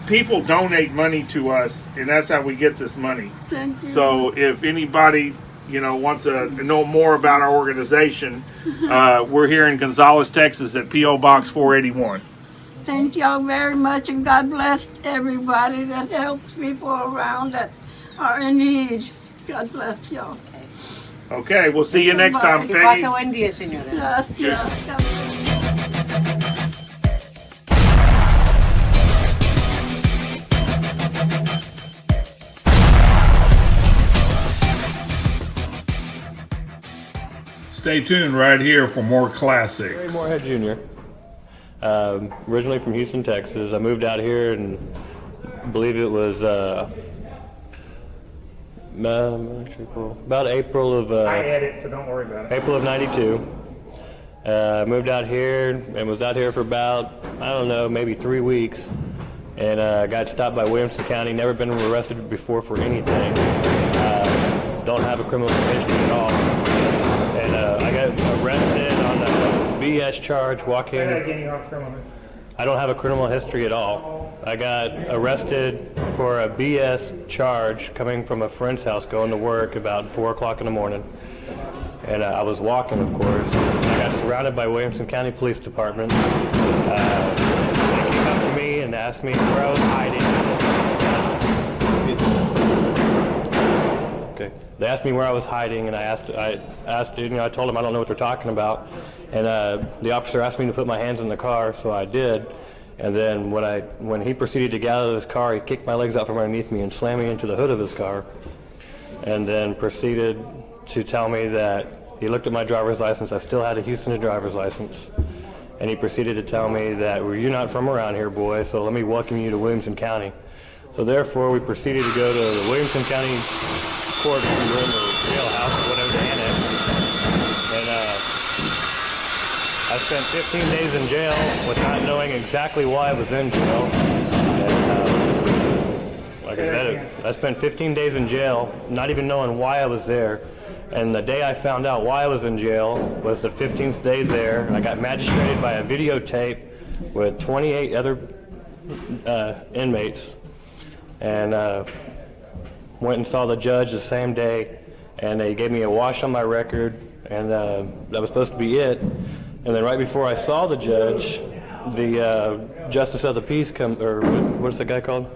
people donate money to us, and that's how we get this money. Thank you. So if anybody, you know, wants to know more about our organization, we're here in Gonzales, Texas at P.O. Box 481. Thank y'all very much, and God bless everybody that helps people around that are in need. God bless y'all. Okay, we'll see you next time, Que Peggy. pase buen día, señora. Gracias. Stay tuned right here for more Ray classics. Moorhead Jr. Originally from Houston, Texas. I moved out here and I believe it was about April of I edit, so don't worry about it. April of '92. Moved out here and was out here for about, I don't know, maybe 3 weeks, and got stopped by Williamson County. Never been arrested before for anything. Don't have a criminal history at all. And I got arrested on a BS charge, walking. Say that again, you have criminal. I don't have a criminal history at all. I got arrested for a BS charge coming from a friend's house going to work about 4 o'clock in the morning. And I was walking, of course. I got surrounded by Williamson County Police Department. They came up to me and asked me where I was hiding. Okay. They asked me where I was hiding, and I told them I don't know what they're talking about. And the officer asked me to put my hands in the car, so I did. And then when he proceeded to get out of his car, he kicked my legs out from underneath me and slammed me into the hood of his car. And then proceeded to tell me that he looked at my driver's license. I still had a Houston driver's license. And he proceeded to tell me that, well, you're not from around here, boy, so let me welcome you to Williamson County. So therefore, we proceeded to go to the Williamson County courtroom or jailhouse or whatever they annexed. And I spent 15 days in jail with not knowing exactly why I was in jail. And like I said, I spent 15 days in jail, not even knowing why I was there. And the day I found out why I was in jail was the 15th day there. I got magistrated by a videotape with 28 other inmates, and went and saw the judge the same day, and they gave me a wash on my record, and that was supposed to be it. And then right before I saw the judge, the justice of the peace what's the guy called?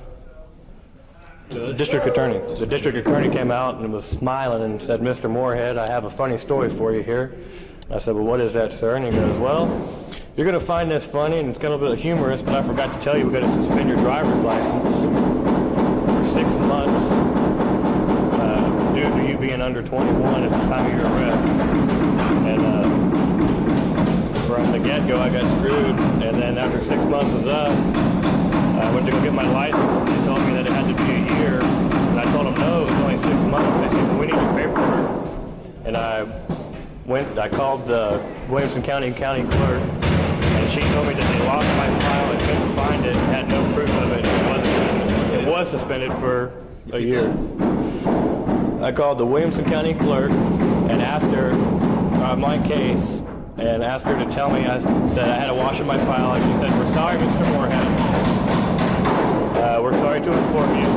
District attorney. The district attorney came out and was smiling and said, "Mr. Moorhead, I have a funny story for you here." I said, "Well, what is that, sir?" And he goes, "Well, you're going to find this funny and it's going to be humorous, but I forgot to tell you we're going to suspend your driver's license for 6 months due to you being under 21 at the time of your arrest." And from the get-go, I got screwed. And then after 6 months was up, I went to go get my license, and they told me that it had to be a year. And I told them, no, it was only 6 months. They said, well, we need your paperwork. And I called the Williamson County clerk, and she told me that they lost my file and couldn't find it, and had no proof of it. It was suspended for a year. I called the Williamson County clerk and asked her my case, and asked her to tell me that I had a wash in my file. And she said, "We're sorry, Mr. Moorhead. We're sorry to inform you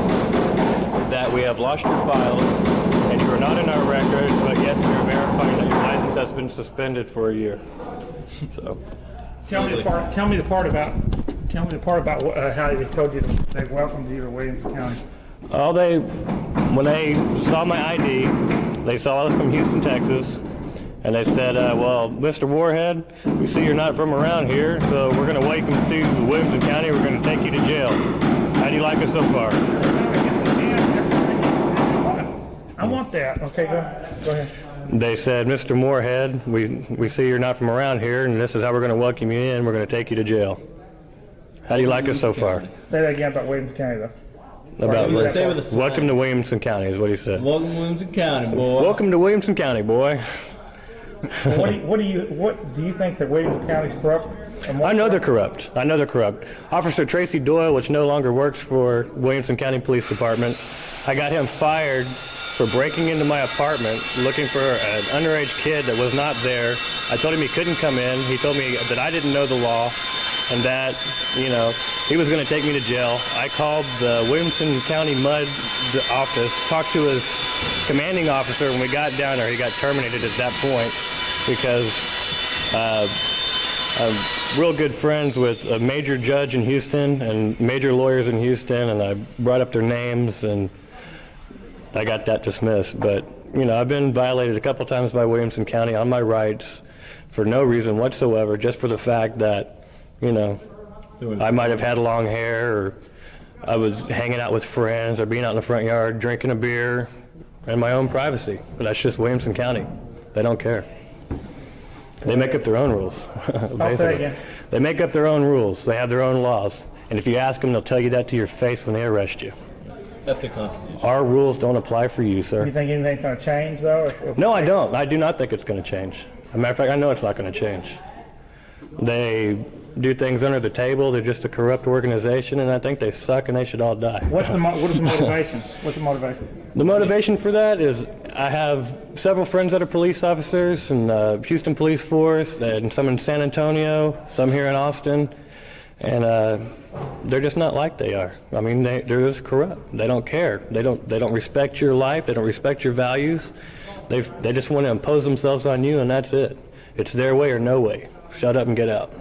that we have lost your files, and you are not in our records, but yes, we are verifying that your license has been suspended for a year." So, Tell me the part about how they told you they welcomed you to Williamson County. when they saw my ID, they saw us from Houston, Texas, and they said, "Well, Mr. Moorhead, we see you're not from around here, so we're going to welcome you to Williamson County. We're going to take you to jail. How do you like us so far?" I want that. Okay, go ahead. They said, "Mr. Moorhead, we see you're not from around here, and this is how we're going to welcome you in. We're going to take you to jail. How do you like us so far?" Say that again about Williamson County, though. Welcome to Williamson County is what he said. Welcome to Williamson County, boy. Welcome to Williamson County, boy. What do you think that Williamson County's corrupt? I know they're corrupt. Officer Tracy Doyle, which no longer works for Williamson County Police Department, I got him fired for breaking into my apartment looking for an underage kid that was not there. I told him he couldn't come in. He told me that I didn't know the law. and that, you know, he was going to take me to jail. I called the Williamson County MUD office, talked to his commanding officer. When we got down there, he got terminated at that point because I'm real good friends with a major judge in Houston and major lawyers in Houston, and I brought up their names, and I got that dismissed. But, you know, I've been violated a couple times by Williamson County on my rights for no reason whatsoever, just for the fact that, you know, I might have had long hair, or I was hanging out with friends, or being out in the front yard drinking a beer in my own privacy. But that's just Williamson County. They don't care. They make up their own rules. I'll say again. They make up their own rules. They have their own laws. And if you ask them, they'll tell you that to your face when they arrest you. That's the Constitution. Our rules don't apply for you, sir. You think anything's going to change, though? No, I don't. I do not think it's going to change. As a matter of fact, I know it's not going to change. They do things under the table. They're just a corrupt organization, and I think they suck, and they should all die. What is the motivation? What's the motivation? The motivation for that is I have several friends that are police officers in the Houston Police Force, and some in San Antonio, some here in Austin, and they're just not like they are. I mean, they're just corrupt. They don't care. They don't respect your life. They don't respect your values. They just want to impose themselves on you, and that's it. It's their way or no way. Shut up and get out.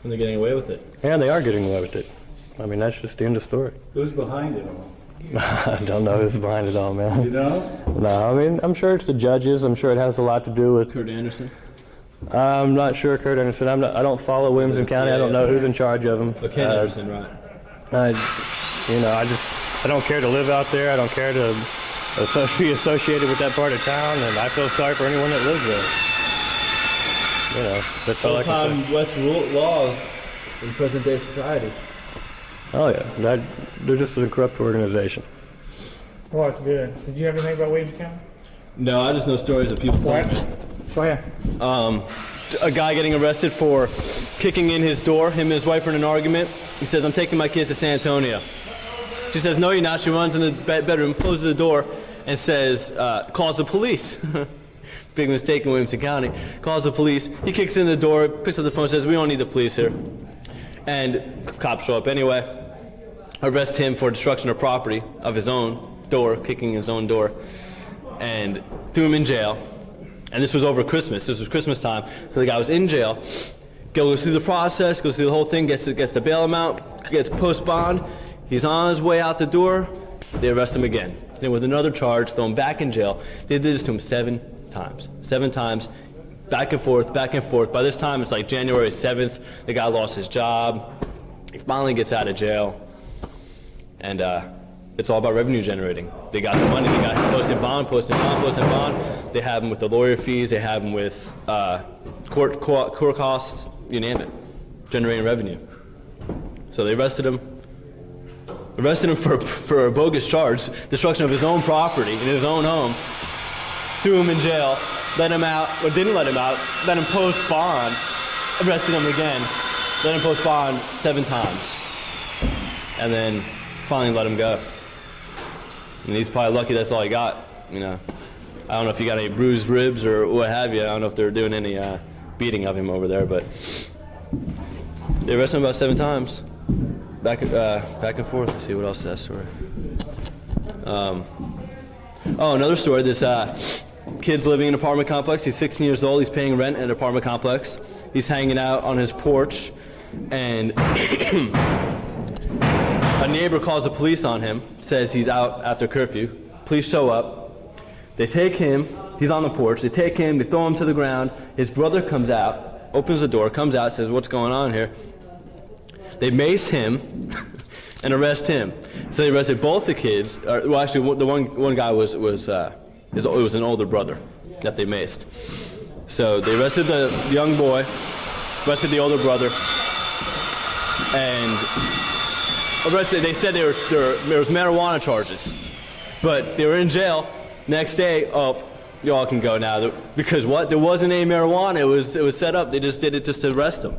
And they're getting away with it. Yeah, they are getting away with it. I mean, that's just the end of the story. Who's behind it all? I don't know who's behind it all, man. You don't? No, I mean, I'm sure it's the judges. I'm sure it has a lot to do with... Kurt Anderson? I'm not sure, Kurt Anderson. I don't follow Williamson County. I don't know who's in charge of them. But Ken Anderson, right? I don't care to live out there. I don't care to be associated with that part of town, and I feel sorry for anyone that lives there. You know, that's all I can say. Old-time West laws in present-day society. Oh, yeah. They're just a corrupt organization. Well, that's good. Did you have anything about Williamson County? No, I just know stories of people telling me. Go ahead. A guy getting arrested for kicking in his door. Him and his wife are in an argument. He says, "I'm taking my kids to San Antonio." She says, "No, you're not." She runs in the bedroom, closes the door, and says, calls the police. Big mistake in Williamson County. Calls the police. He kicks in the door, picks up the phone, says, "We don't need the police here." And cops show up anyway. Arrest him for destruction of property of his own door, kicking his own door, and threw him in jail. And this was over Christmas. This was Christmas time. So the guy was in jail, goes through the process, goes through the whole thing, gets to bail him out, gets post bond. He's on his way out the door. They arrest him again. Then with another charge, throw him back in jail. They did this to him 7 times. 7 times, back and forth, back and forth. By this time, it's like January 7th. The guy lost his job. He finally gets out of jail. And it's all about revenue generating. They got the money. They got posted bond, posted bond, posted bond. They have him with the lawyer fees. They have him with court costs, you name it, generating revenue. So they arrested him for a bogus charge, destruction of his own property in his own home, threw him in jail, let him out, or didn't let him out, let him post bond, arrested him again, let him post bond 7 times, and then finally let him go. And he's probably lucky that's all he got, you know. I don't know if he got any bruised ribs or what have you. I don't know if they're doing any beating of him over there, but they arrested him about 7 times. Back and forth. Let's see what else is that story. Another story. This kid's living in an apartment complex. He's 16 years old. He's paying rent in an apartment complex. He's hanging out on his porch, and a neighbor calls the police on him, says he's out after curfew. Police show up. They take him. He's on the porch. They take him. They throw him to the ground. His brother comes out, opens the door, comes out, says, "What's going on here?" They mace him and arrest him. So they arrested both the kids. Well, actually, the one guy was it was an older brother that they maced. So they arrested the young boy, arrested the older brother, and arrested. They said there was marijuana charges, but they were in jail. Next day, y'all can go now because what? There wasn't any marijuana. It was set up. They just did it just to arrest him.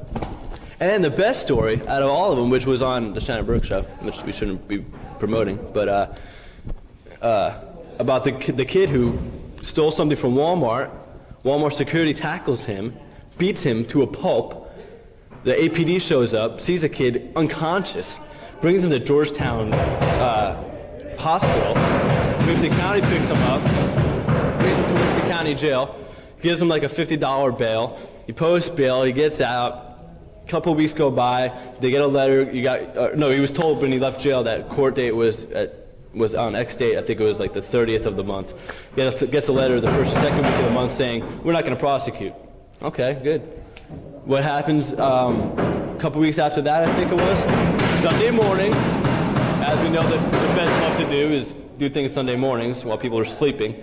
And the best story out of all of them, which was on the Shannon Burke show, which we shouldn't be promoting, but about the kid who stole something from Walmart. Walmart security tackles him, beats him to a pulp, The APD shows up, sees a kid unconscious, brings him to Georgetown Hospital. Williamson County picks him up, brings him to Williamson County Jail, gives him like a $50 bail. He posts bail, he gets out. A couple weeks go by, they get a letter. He was told when he left jail that court date was on X date. I think it was like the 30th of the month. He gets a letter the first or second week of the month saying, we're not going to prosecute. Okay, good. What happens a couple weeks after that, I think it was, Sunday morning, as we know the feds love to do, is do things Sunday mornings while people are sleeping.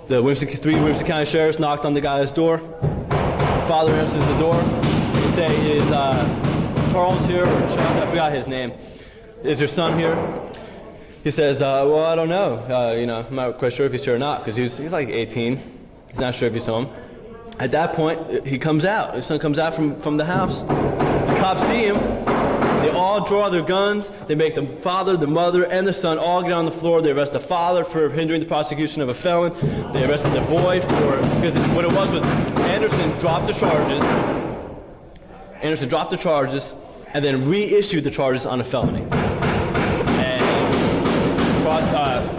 The three Williamson County sheriffs knocked on the guy's door. The father answers the door. They say, is Charles here, or Chuck? I forgot his name. Is your son here? He says, well, I don't know. I'm not quite sure if he's here or not, because he's like 18. He's not sure if he's home. At that point, he comes out. His son comes out from the house. The cops see him. They all draw their guns. They make the father, the mother, and the son all get on the floor. They arrest the father for hindering the prosecution of a felon. They arrested the boy because what it was Anderson dropped the charges, and then reissued the charges on a felony.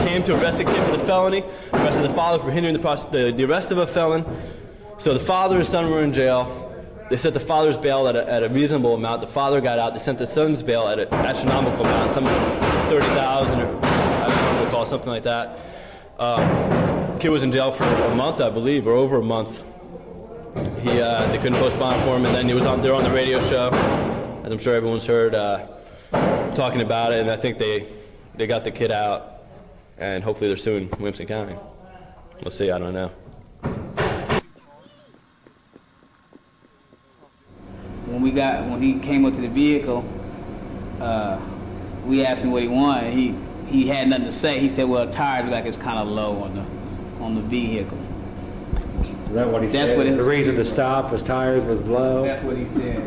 Came to arrest the kid for the felony, arrested the father for hindering the arrest of a felon. So the father and son were in jail. They set the father's bail at a reasonable amount. The father got out. They sent the son's bail at an astronomical amount, some $30,000 or I don't know, recall something like that. Kid was in jail for a month, I believe, or over a month. They couldn't post bond for him, and then they're on the radio show, as I'm sure everyone's heard, talking about it. And I think they got the kid out, and hopefully they're suing Williamson County. We'll see. I don't know. When he came up to the vehicle, we asked him what he wanted. He had nothing to say. He said, "Well, tires like it's kind of low on the vehicle." Is that what he said? The reason to stop was tires was low. That's what he said.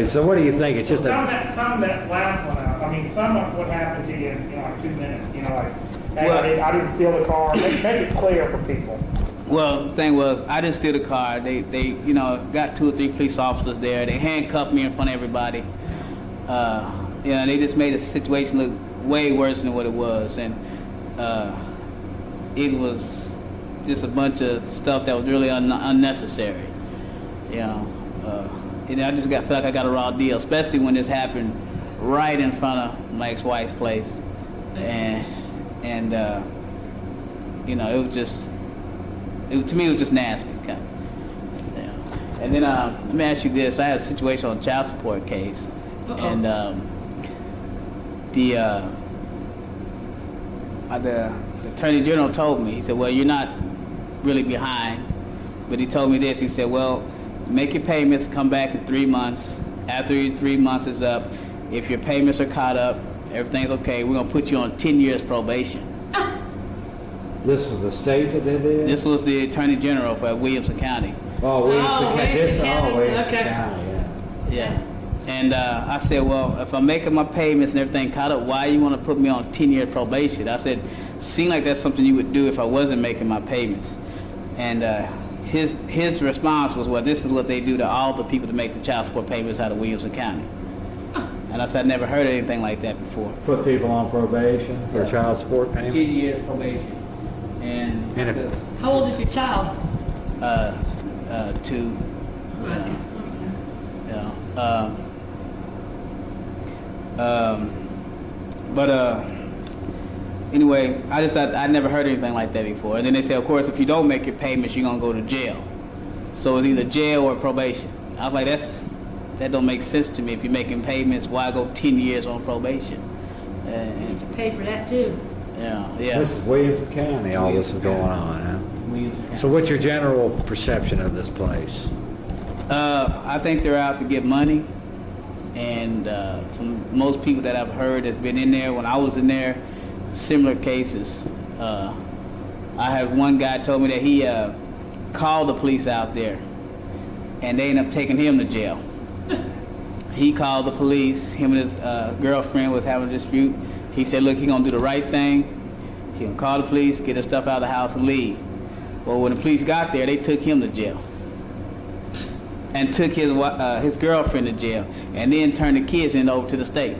So what do you think? It's just some of that last one out. I mean, some of what happened to you in like 2 minutes. Hey, I didn't steal the car. Make it clear for people. Well, the thing was, I didn't steal the car. They got 2 or 3 police officers there. They handcuffed me in front of everybody. They just made the situation look way worse than what it was. And it was just a bunch of stuff that was really unnecessary. And I just felt like I got a raw deal, especially when this happened right in front of my ex-wife's place. And it was just... to me, it was just nasty. And then let me ask you this: I had a situation on a child support case, and the Attorney General told me. He said, "Well, you're not really behind," but he told me this. He said, "Well, make your payments, come back in 3 months. After your 3 months is up, if your payments are caught up, everything's okay. We're gonna put you on 10 years probation." This is the state that did it? This was the Attorney General for Williamson County. Oh, Williamson County. Williamson County, yeah. And I said, well, if I'm making my payments and everything caught up, why you want to put me on 10-year probation? I said, seemed like that's something you would do if I wasn't making my payments. And his response was, well, this is what they do to all the people to make the child support payments out of Williamson County. And I said, I'd never heard anything like that before. Put people on probation for child support payments? 10 years probation. And how old is your child? 2. Anyway, I just thought I'd never heard anything like that before. And then they said, of course, if you don't make your payments, you're gonna go to jail. So it's either jail or probation. I was like, that don't make sense to me. If you're making payments, why go 10 years on probation? You pay for that too. Yeah. This is Williamson County, all this is going on, huh? So what's your general perception of this place? I think they're out to get money. And from most people that I've heard that's been in there, when I was in there, similar cases. I had one guy told me that he called the police out there, and they ended up taking him to jail. He called the police. Him and his girlfriend was having a dispute. He said, look, he's going to do the right thing. He's going to call the police, get his stuff out of the house, and leave. Well, when the police got there, they took him to jail. and took his girlfriend to jail, and then turned the kids in over to the state.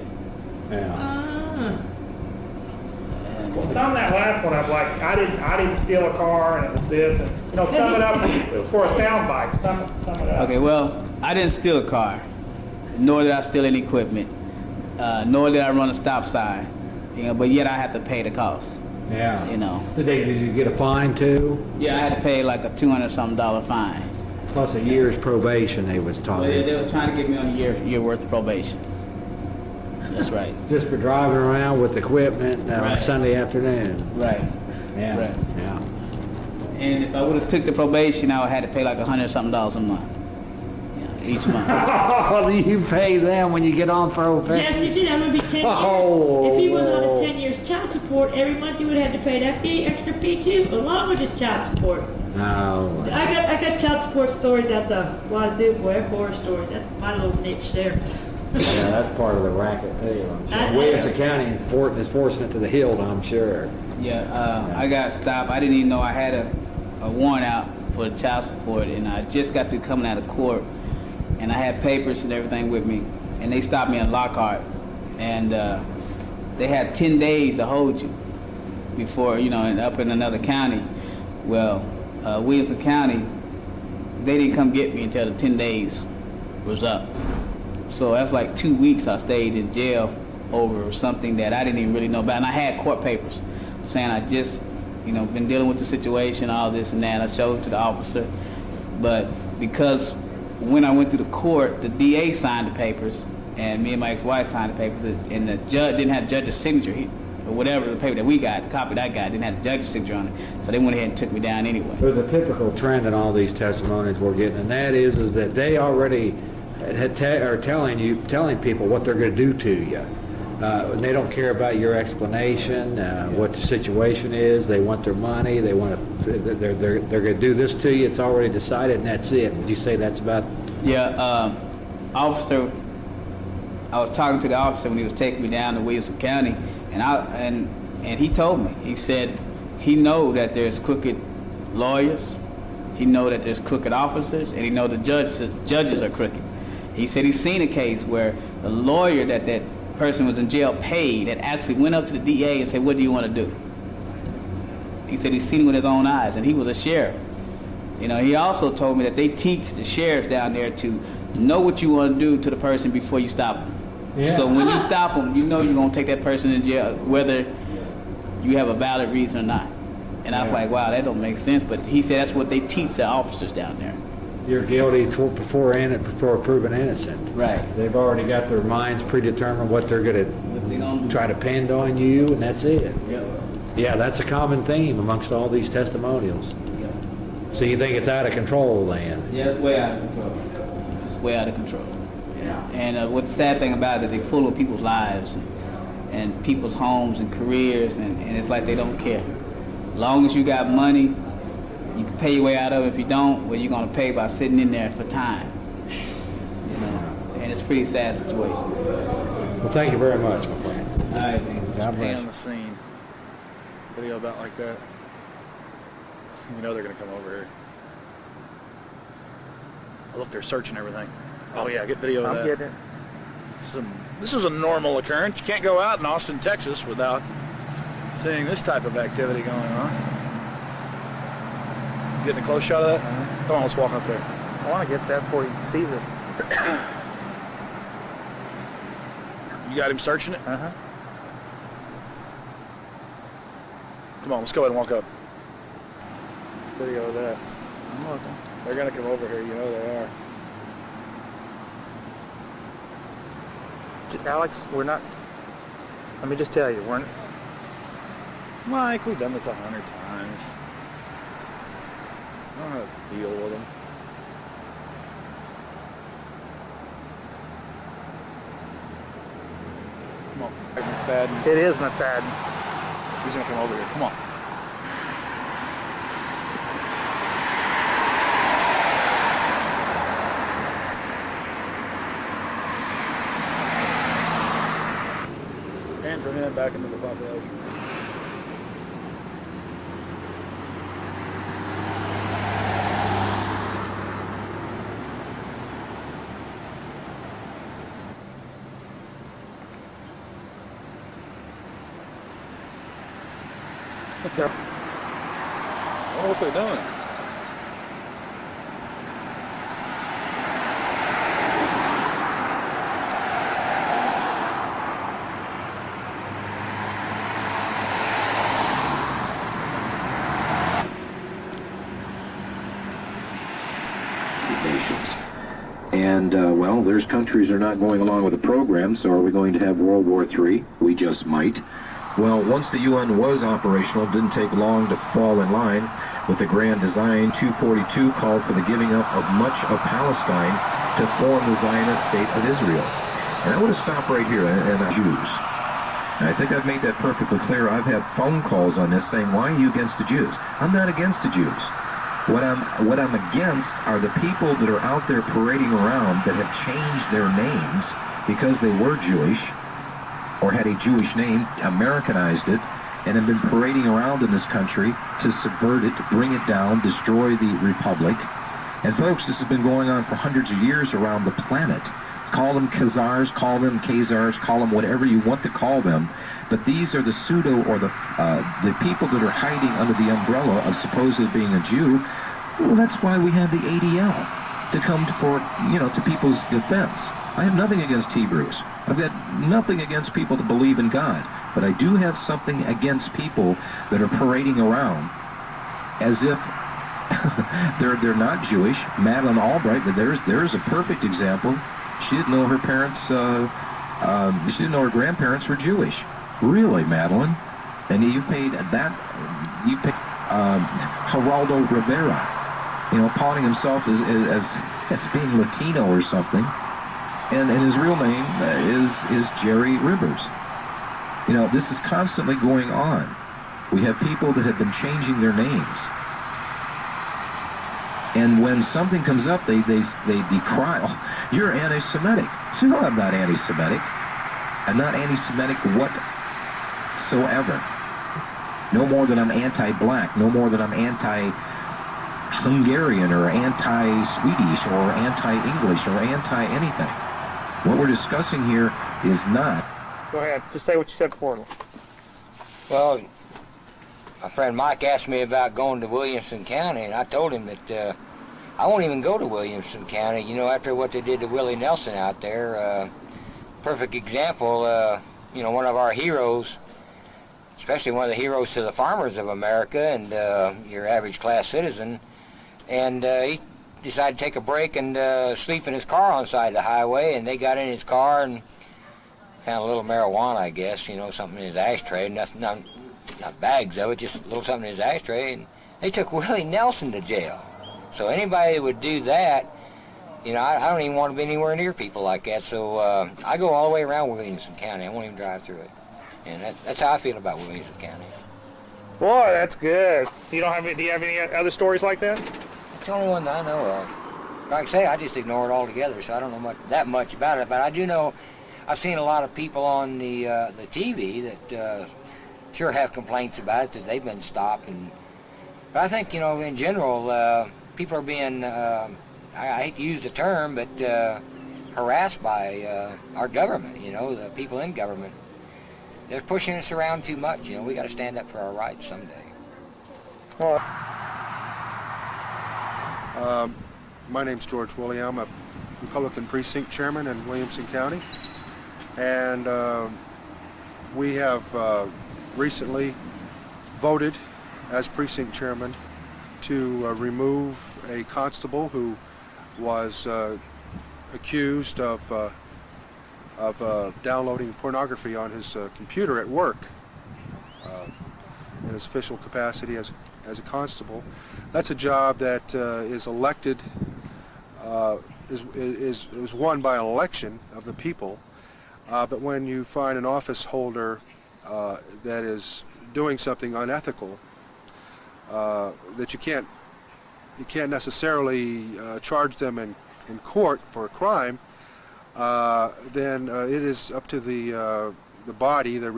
Well, sum that last one up like I didn't steal a car and it was this, and sum it up for a sound bite. Sum it up. Okay, well, I didn't steal a car, nor did I steal any equipment, nor did I run a stop sign. But yet I have to pay the cost. Yeah. Did you get a fine too? Yeah, I had to pay like a $200-something fine. Plus a year's probation, they was talking. Well, they was trying to get me on a year worth of probation. That's right. Just for driving around with equipment on Right. Sunday afternoon. Right. Yeah. Right. Yeah. And if I would have took the probation, I would have had to pay like $100-something a month. Each month. Oh, you pay them when you get on probation? Yes, you did. I'm going to be 10 years. Oh, if he was on a 10 years child support, every month you would have to pay that fee, extra fee too, along with his child support. No. I got child support stories at the Wazoo, boy, horror stories. That's my little niche there. Yeah, that's part of the racket too. I- Williamson County is forcing it to the hilt, I'm sure. Yeah, I got stopped. I didn't even know I had a warrant out for the child support, and I just got through coming out of court, and I had papers and everything with me, and they stopped me in Lockhart, and they had 10 days to hold you before, and up in another county. Well, Williamson County, they didn't come get me until the 10 days was up. So that's like 2 weeks I stayed in jail over something that I didn't even really know about. And I had court papers saying I just, been dealing with the situation, all this and that. I showed it to the officer. But because when I went through the court, the DA signed the papers, and me and my ex-wife signed the papers, and the judge didn't have the judge's signature, or whatever the paper that we got, the copy that I got, didn't have the judge's signature on it. So they went ahead and took me down anyway. There's a typical trend in all these testimonies we're getting, and that is that they already are telling people what they're going to do to you. And they don't care about your explanation, what the situation is. They want their money. They want to. They're going to do this to you. It's already decided, and that's it. Would you say that's about? Yeah, officer. I was talking to the officer when he was taking me down to Williamson County, and he told me. He said he know that there's crooked lawyers. He know that there's crooked officers, and he know the judges are crooked. He said he's seen a case where the lawyer that person was in jail paid that actually went up to the DA and said, "What do you want to do?" He said he's seen it with his own eyes, and he was a sheriff. He also told me that they teach the sheriffs down there to know what you want to do to the person before you stop them. Yeah. So when you stop them, you're going to take that person in jail, whether you have a valid reason or not. And I was like, wow, that don't make sense. But he said that's what they teach the officers down there. You're guilty before proven innocent. Right. They've already got their minds predetermined what they're going to try to pin on you, and that's it. Yep. Yeah, that's a common theme amongst all these testimonials. Yep. So you think it's out of control then? Yeah, it's way out of control. It's way out of control. Yeah. And what the sad thing about it is they fool with people's lives and people's homes and careers, and it's like they don't care. As long as you got money, you can pay your way out of it. If you don't, well, you're going to pay by sitting in there for time. And it's a pretty sad situation. Well, thank you very much, my friend. All right, man. God bless on you. the scene. Video about like that. They're going to come over here. Oh, look, they're searching everything. Oh yeah, get video of that. I'm getting it. This is a normal occurrence. You can't go out in Austin, Texas without seeing this type of activity going on. Getting a close shot of that? Come on, let's walk up there. I want to get that before he sees us. You got him searching it? Uh-huh. Come on, let's go ahead and walk up. Video of that. I'm looking. They're going to come over here, they are. Alex, we're not. Let me just tell you, we're. Mike, we've done this 100 times. I don't know how to deal with them. Come on, McFadden. It is McFadden. He's gonna come over here. Come on. And from him back into the population. I wonder what they're doing. And, well, there's countries that are not going along with the program, so are we going to have World War III? We just might. Well, once the UN was operational, it didn't take long to fall in line with the grand design. 242 called for the giving up of much of Palestine to form the Zionist state of Israel. And I want to stop right here, and Jews. And I think I've made that perfectly clear. I've had phone calls on this saying, why are you against the Jews? I'm not against the Jews. What I'm against are the people that are out there parading around that have changed their names because they were Jewish or had a Jewish name, Americanized it, and have been parading around in this country to subvert it, to bring it down, destroy the republic. And folks, this has been going on for hundreds of years around the planet. Call them Khazars, call them Khazars, call them whatever you want to call them. But these are the pseudo or the people that are hiding under the umbrella of supposedly being a Jew. Well, that's why we have the ADL to come to people's defense. I have nothing against Hebrews. I've got nothing against people that believe in God. But I do have something against people that are parading around as if they're not Jewish. Madeleine Albright, there's a perfect example. She didn't know her parents. She didn't know her grandparents were Jewish. Really, Madeleine? And you paid that. You paid Geraldo Rivera, calling himself as being Latino or something, and his real name is Jerry Rivers. This is constantly going on. We have people that have been changing their names, and when something comes up, they decry. Oh, you're anti-Semitic. No, I'm not anti-Semitic. I'm not anti-Semitic whatsoever. No more than I'm anti-black. No more than I'm anti-Hungarian or anti-Swedish or anti-English or anti-anything. What we're discussing here is not. Go ahead. Just say what you said before. Well, my friend Mike asked me about going to Williamson County, and I told him that I won't even go to Williamson County. After what they did to Willie Nelson out there, perfect example, one of our heroes, especially one of the heroes to the farmers of America and your average class citizen, and he decided to take a break and sleep in his car on the side of the highway, and they got in his car and found a little marijuana, I guess, something in his ashtray, not bags of it, just a little something in his ashtray, and they took Willie Nelson to jail. So anybody that would do that, I don't even want to be anywhere near people like that, so I go all the way around Williamson County. I won't even drive through it. And that's how I feel about Williamson County. Boy, that's good. Do you have any other stories like that? It's the only one that I know of. Like I say, I just ignore it altogether, so I don't know that much about it. But I do know, I've seen a lot of people on the TV that sure have complaints about it, that they've been stopped. But I think, in general, people are being, I hate to use the term, but harassed by our government, the people in government. They're pushing us around too much. We got to stand up for our rights someday. My name's George Woolley. I'm a Republican precinct chairman in Williamson County, and we have recently voted as precinct chairman to remove a constable who was accused of downloading pornography on his computer at work in his official capacity as a constable. That's a job that is elected, is won by an election of the people. But when you find an office holder that is doing something unethical, that you can't necessarily charge them in court for a crime, then it is up to the body, the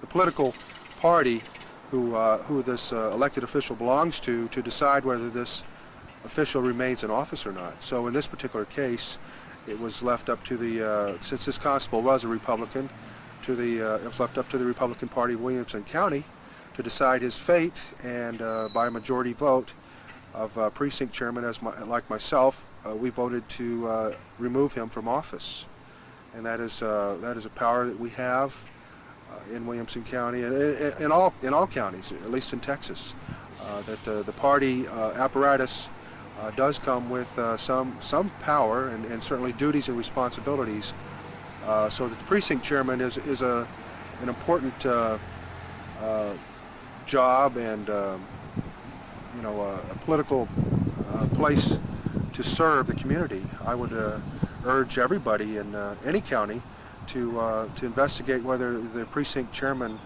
political party who this elected official belongs to decide whether this official remains in office or not. So in this particular case, it was left up to since this constable was a Republican, it was left up to the Republican Party of Williamson County to decide his fate, and by a majority vote of precinct chairman, like myself, we voted to remove him from office, and that is a power that we have in Williamson County and in all counties, at least in Texas. That the party apparatus does come with some power and certainly duties and responsibilities. So that the precinct chairman is an important job and a political place to serve the community. I would urge everybody in any county to investigate whether the precinct chairman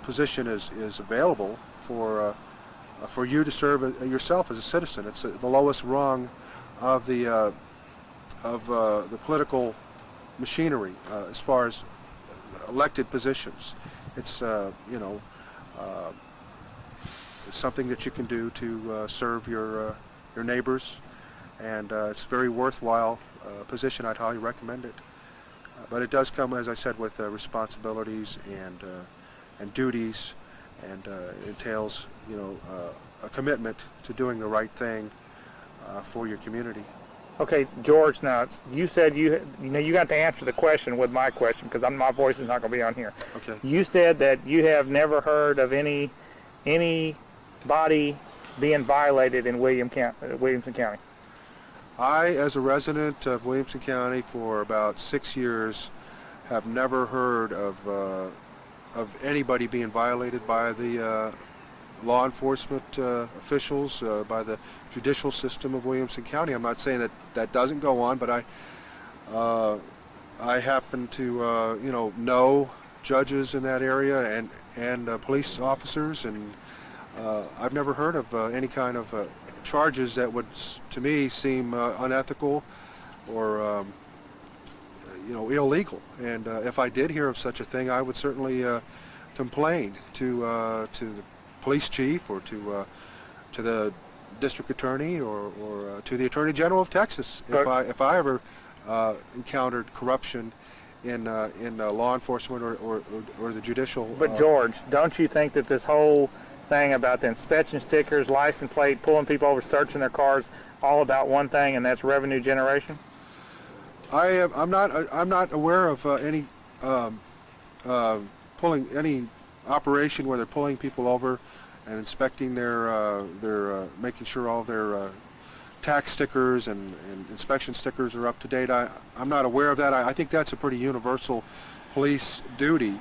position is available for you to serve yourself as a citizen. It's the lowest rung of the political machinery as far as elected positions. It's something that you can do to serve your neighbors, and it's a very worthwhile position. I'd highly recommend it. But it does come, as I said, with responsibilities and duties, and entails a commitment to doing the right thing for your community. Okay, George. Now you said you got to answer the question with my question, because my voice is not going to be on here. Okay. You said that you have never heard of anybody being violated in Williamson County. I, as a resident of Williamson County for about 6 years, have never heard of anybody being violated by the law enforcement officials, by the judicial system of Williamson County. I'm not saying that doesn't go on, but I happen to know judges in that area and police officers, and I've never heard of any kind of charges that would, to me, seem unethical or illegal. And if I did hear of such a thing, I would certainly complain to the police chief, or to the district attorney, or to the Attorney General of Texas if I ever encountered corruption in law enforcement or the judicial. But George, don't you think that this whole thing about the inspection stickers, license plate, pulling people over, searching their cars, all about one thing, and that's revenue generation? I'm not aware of any pulling any operation where they're pulling people over and inspecting their making sure all their tax stickers and inspection stickers are up to date. I'm not aware of that. I think that's a pretty universal police duty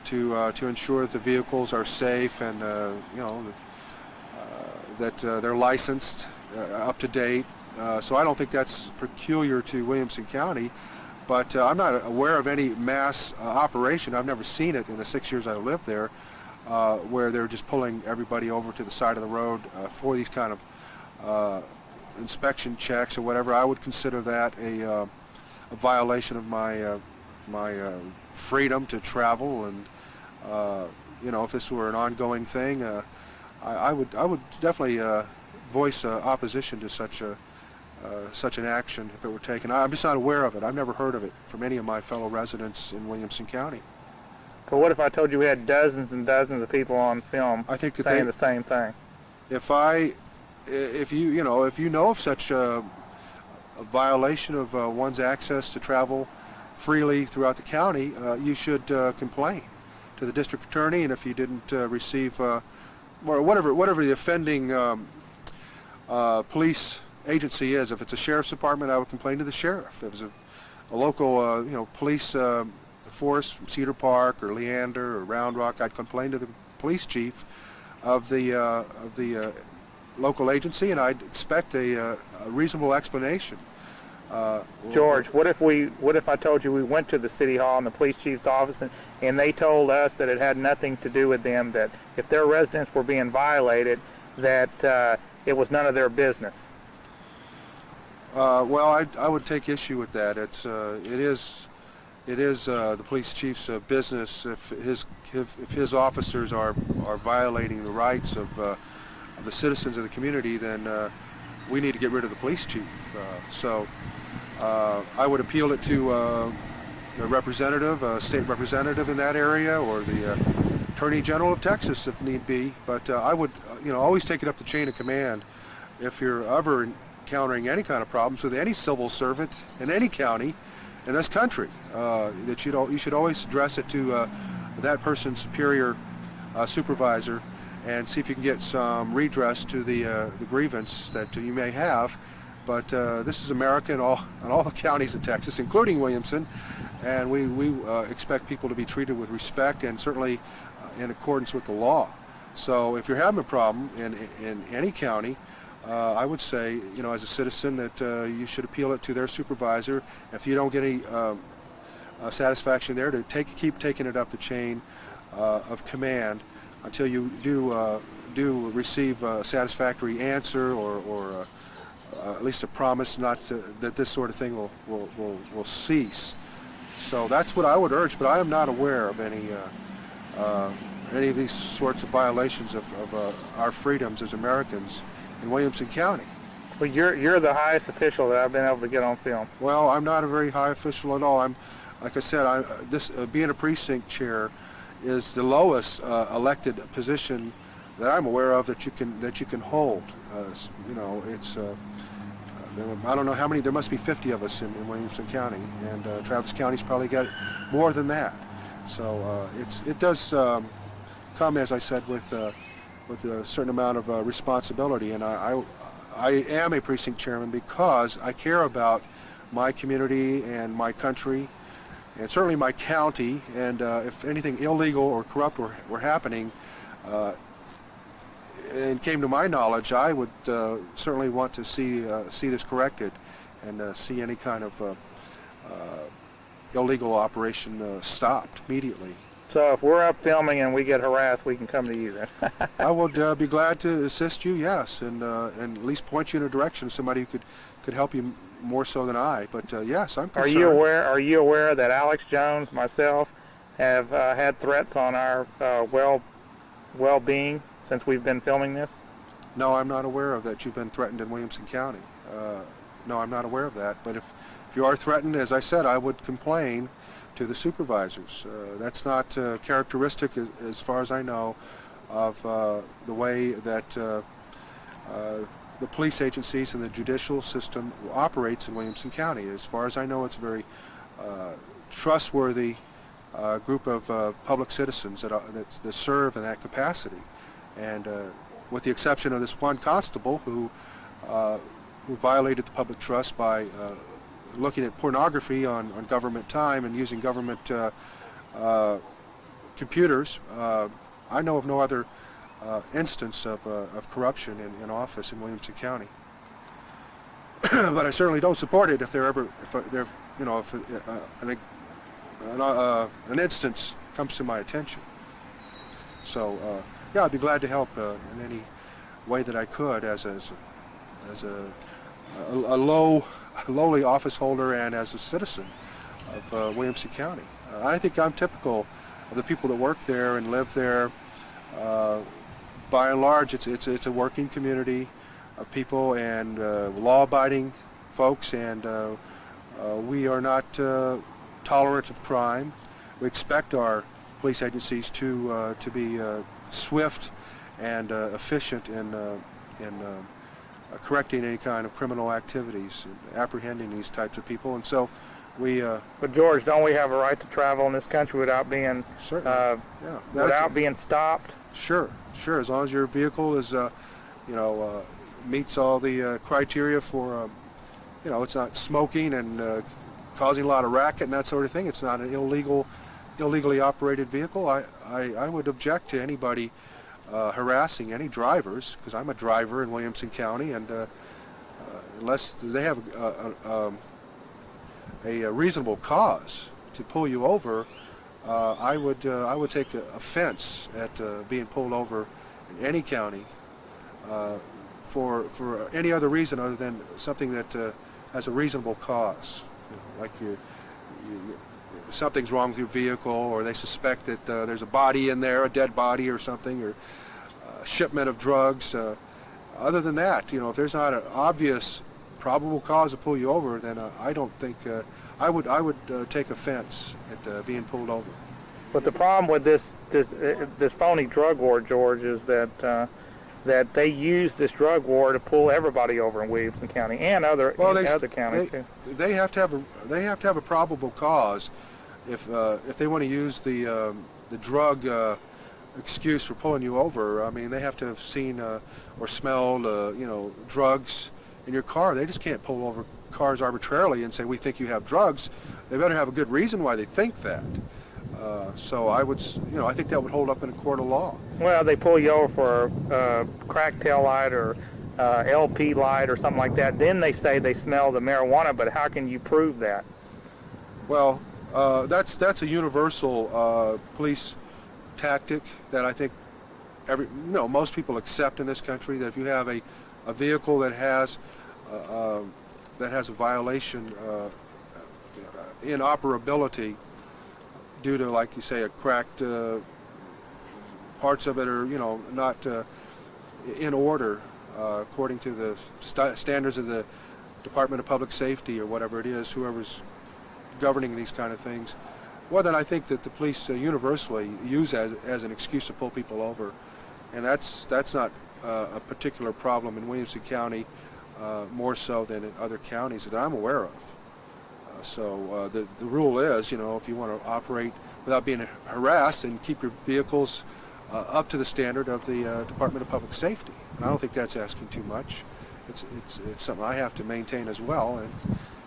to ensure that the vehicles are safe and that they're licensed, up to date. So I don't think that's peculiar to Williamson County, but I'm not aware of any mass operation. I've never seen it in the 6 years I lived there, where they're just pulling everybody over to the side of the road for these kind of inspection checks or whatever. I would consider that a violation of my freedom to travel, and if this were an ongoing thing, I would definitely voice opposition to such an action if it were taken. I'm just not aware of it. I've never heard of it from any of my fellow residents in Williamson County. But what if I told you we had dozens and dozens of people on film saying the same thing? If you know of such a violation of one's access to travel freely throughout the county, you should complain to the district attorney, and if you didn't receive or whatever the offending police agency is, if it's a sheriff's department, I would complain to the sheriff. If it's a local police force from Cedar Park or Leander or Round Rock, I'd complain to the police chief of the local agency, and I'd expect a reasonable explanation. George, what if I told you we went to the city hall and the police chief's office, and they told us that it had nothing to do with them, that if their residents were being violated, that it was none of their business? Well, I would take issue with that. It is the police chief's business. If his officers are violating the rights of the citizens of the community, then we need to get rid of the police chief. So I would appeal it to the representative, state representative in that area, or the Attorney General of Texas if need be, but I would always take it up the chain of command if you're ever encountering any kind of problems with any civil servant in any county in this country. That you should always address it to that person's superior supervisor and see if you can get some redress to the grievance that you may have. But this is America and all the counties in Texas, including Williamson, and we expect people to be treated with respect and certainly in accordance with the law. So if you're having a problem in any county, I would say, as a citizen, that you should appeal it to their supervisor. If you don't get any satisfaction there, to keep taking it up the chain of command until you do receive a satisfactory answer or at least a promise that this sort of thing will cease. So that's what I would urge, but I am not aware of any of these sorts of violations of our freedoms as Americans in Williamson County. Well, you're the highest official that I've been able to get on film. Well, I'm not a very high official at all. Like I said, being a precinct chair is the lowest elected position that I'm aware of that you can hold. It's I don't know how many. There must be 50 of us in Williamson County, and Travis County's probably got more than that. So it does come, as I said, with a certain amount of responsibility, and I am a precinct chairman because I care about my community and my country, and certainly my county. And if anything illegal or corrupt were happening, and came to my knowledge, I would certainly want to see this corrected and see any kind of illegal operation stopped immediately. So if we're up filming and we get harassed, we can come to you then. I would be glad to assist you, yes, and at least point you in a direction of somebody who could help you more so than I. But yes, I'm concerned. Are you aware that Alex Jones, myself, have had threats on our well-being since we've been filming this? No, I'm not aware of that. You've been threatened in Williamson County. No, I'm not aware of that. But if you are threatened, as I said, I would complain to the supervisors. That's not characteristic, as far as I know, of the way that the police agencies and the judicial system operates in Williamson County. As far as I know, it's a very trustworthy group of public citizens that serve in that capacity. And with the exception of this one constable who violated the public trust by looking at pornography on government time and using government computers, I know of no other instance of corruption in office in Williamson County. But I certainly don't support it if an instance comes to my attention. So yeah, I'd be glad to help in any way that I could as a lowly office holder and as a citizen of Williamson County. I think I'm typical of the people that work there and live there. By and large, it's a working community of people and law-abiding folks, and we are not tolerant of crime. We expect our police agencies to be swift and efficient in correcting any kind of criminal activities, apprehending these types of people, and so we. But George, don't we have a right to travel in this country without being without being stopped? Sure. As long as your vehicle is, meets all the criteria for, it's not smoking and causing a lot of racket and that sort of thing. It's not an illegally operated vehicle. I would object to anybody harassing any drivers, because I'm a driver in Williamson County, and unless they have a reasonable cause to pull you over, I would take offense at being pulled over in any county for any other reason other than something that has a reasonable cause, like something's wrong with your vehicle, or they suspect that there's a body in there, a dead body or something, or a shipment of drugs. Other than that, if there's not an obvious probable cause to pull you over, then I don't think I would take offense at being pulled over. But the problem with this phony drug war, George, is that that they use this drug war to pull everybody over in Williamson County and other counties too. They have to have a probable cause if they want to use the drug excuse for pulling you over. I mean, they have to have seen or smelled drugs in your car. They just can't pull over cars arbitrarily and say, we think you have drugs. They better have a good reason why they think that. So I would, I think that would hold up in a court of law. Well, they pull you over for crack tail light or LP light or something like that. Then they say they smell the marijuana, but how can you prove that? Well, that's a universal police tactic that I think most people accept in this country. That if you have a vehicle that has a violation, inoperability, due to, like you say, a cracked parts of it are not in order according to the standards of the Department of Public Safety or whatever it is, whoever's governing these kind of things. Well, then I think that the police universally use as an excuse to pull people over, and that's not a particular problem in Williamson County, more so than in other counties that I'm aware of. So the rule is, if you want to operate without being harassed and keep your vehicles up to the standard of the Department of Public Safety. And I don't think that's asking too much. It's something I have to maintain as well. And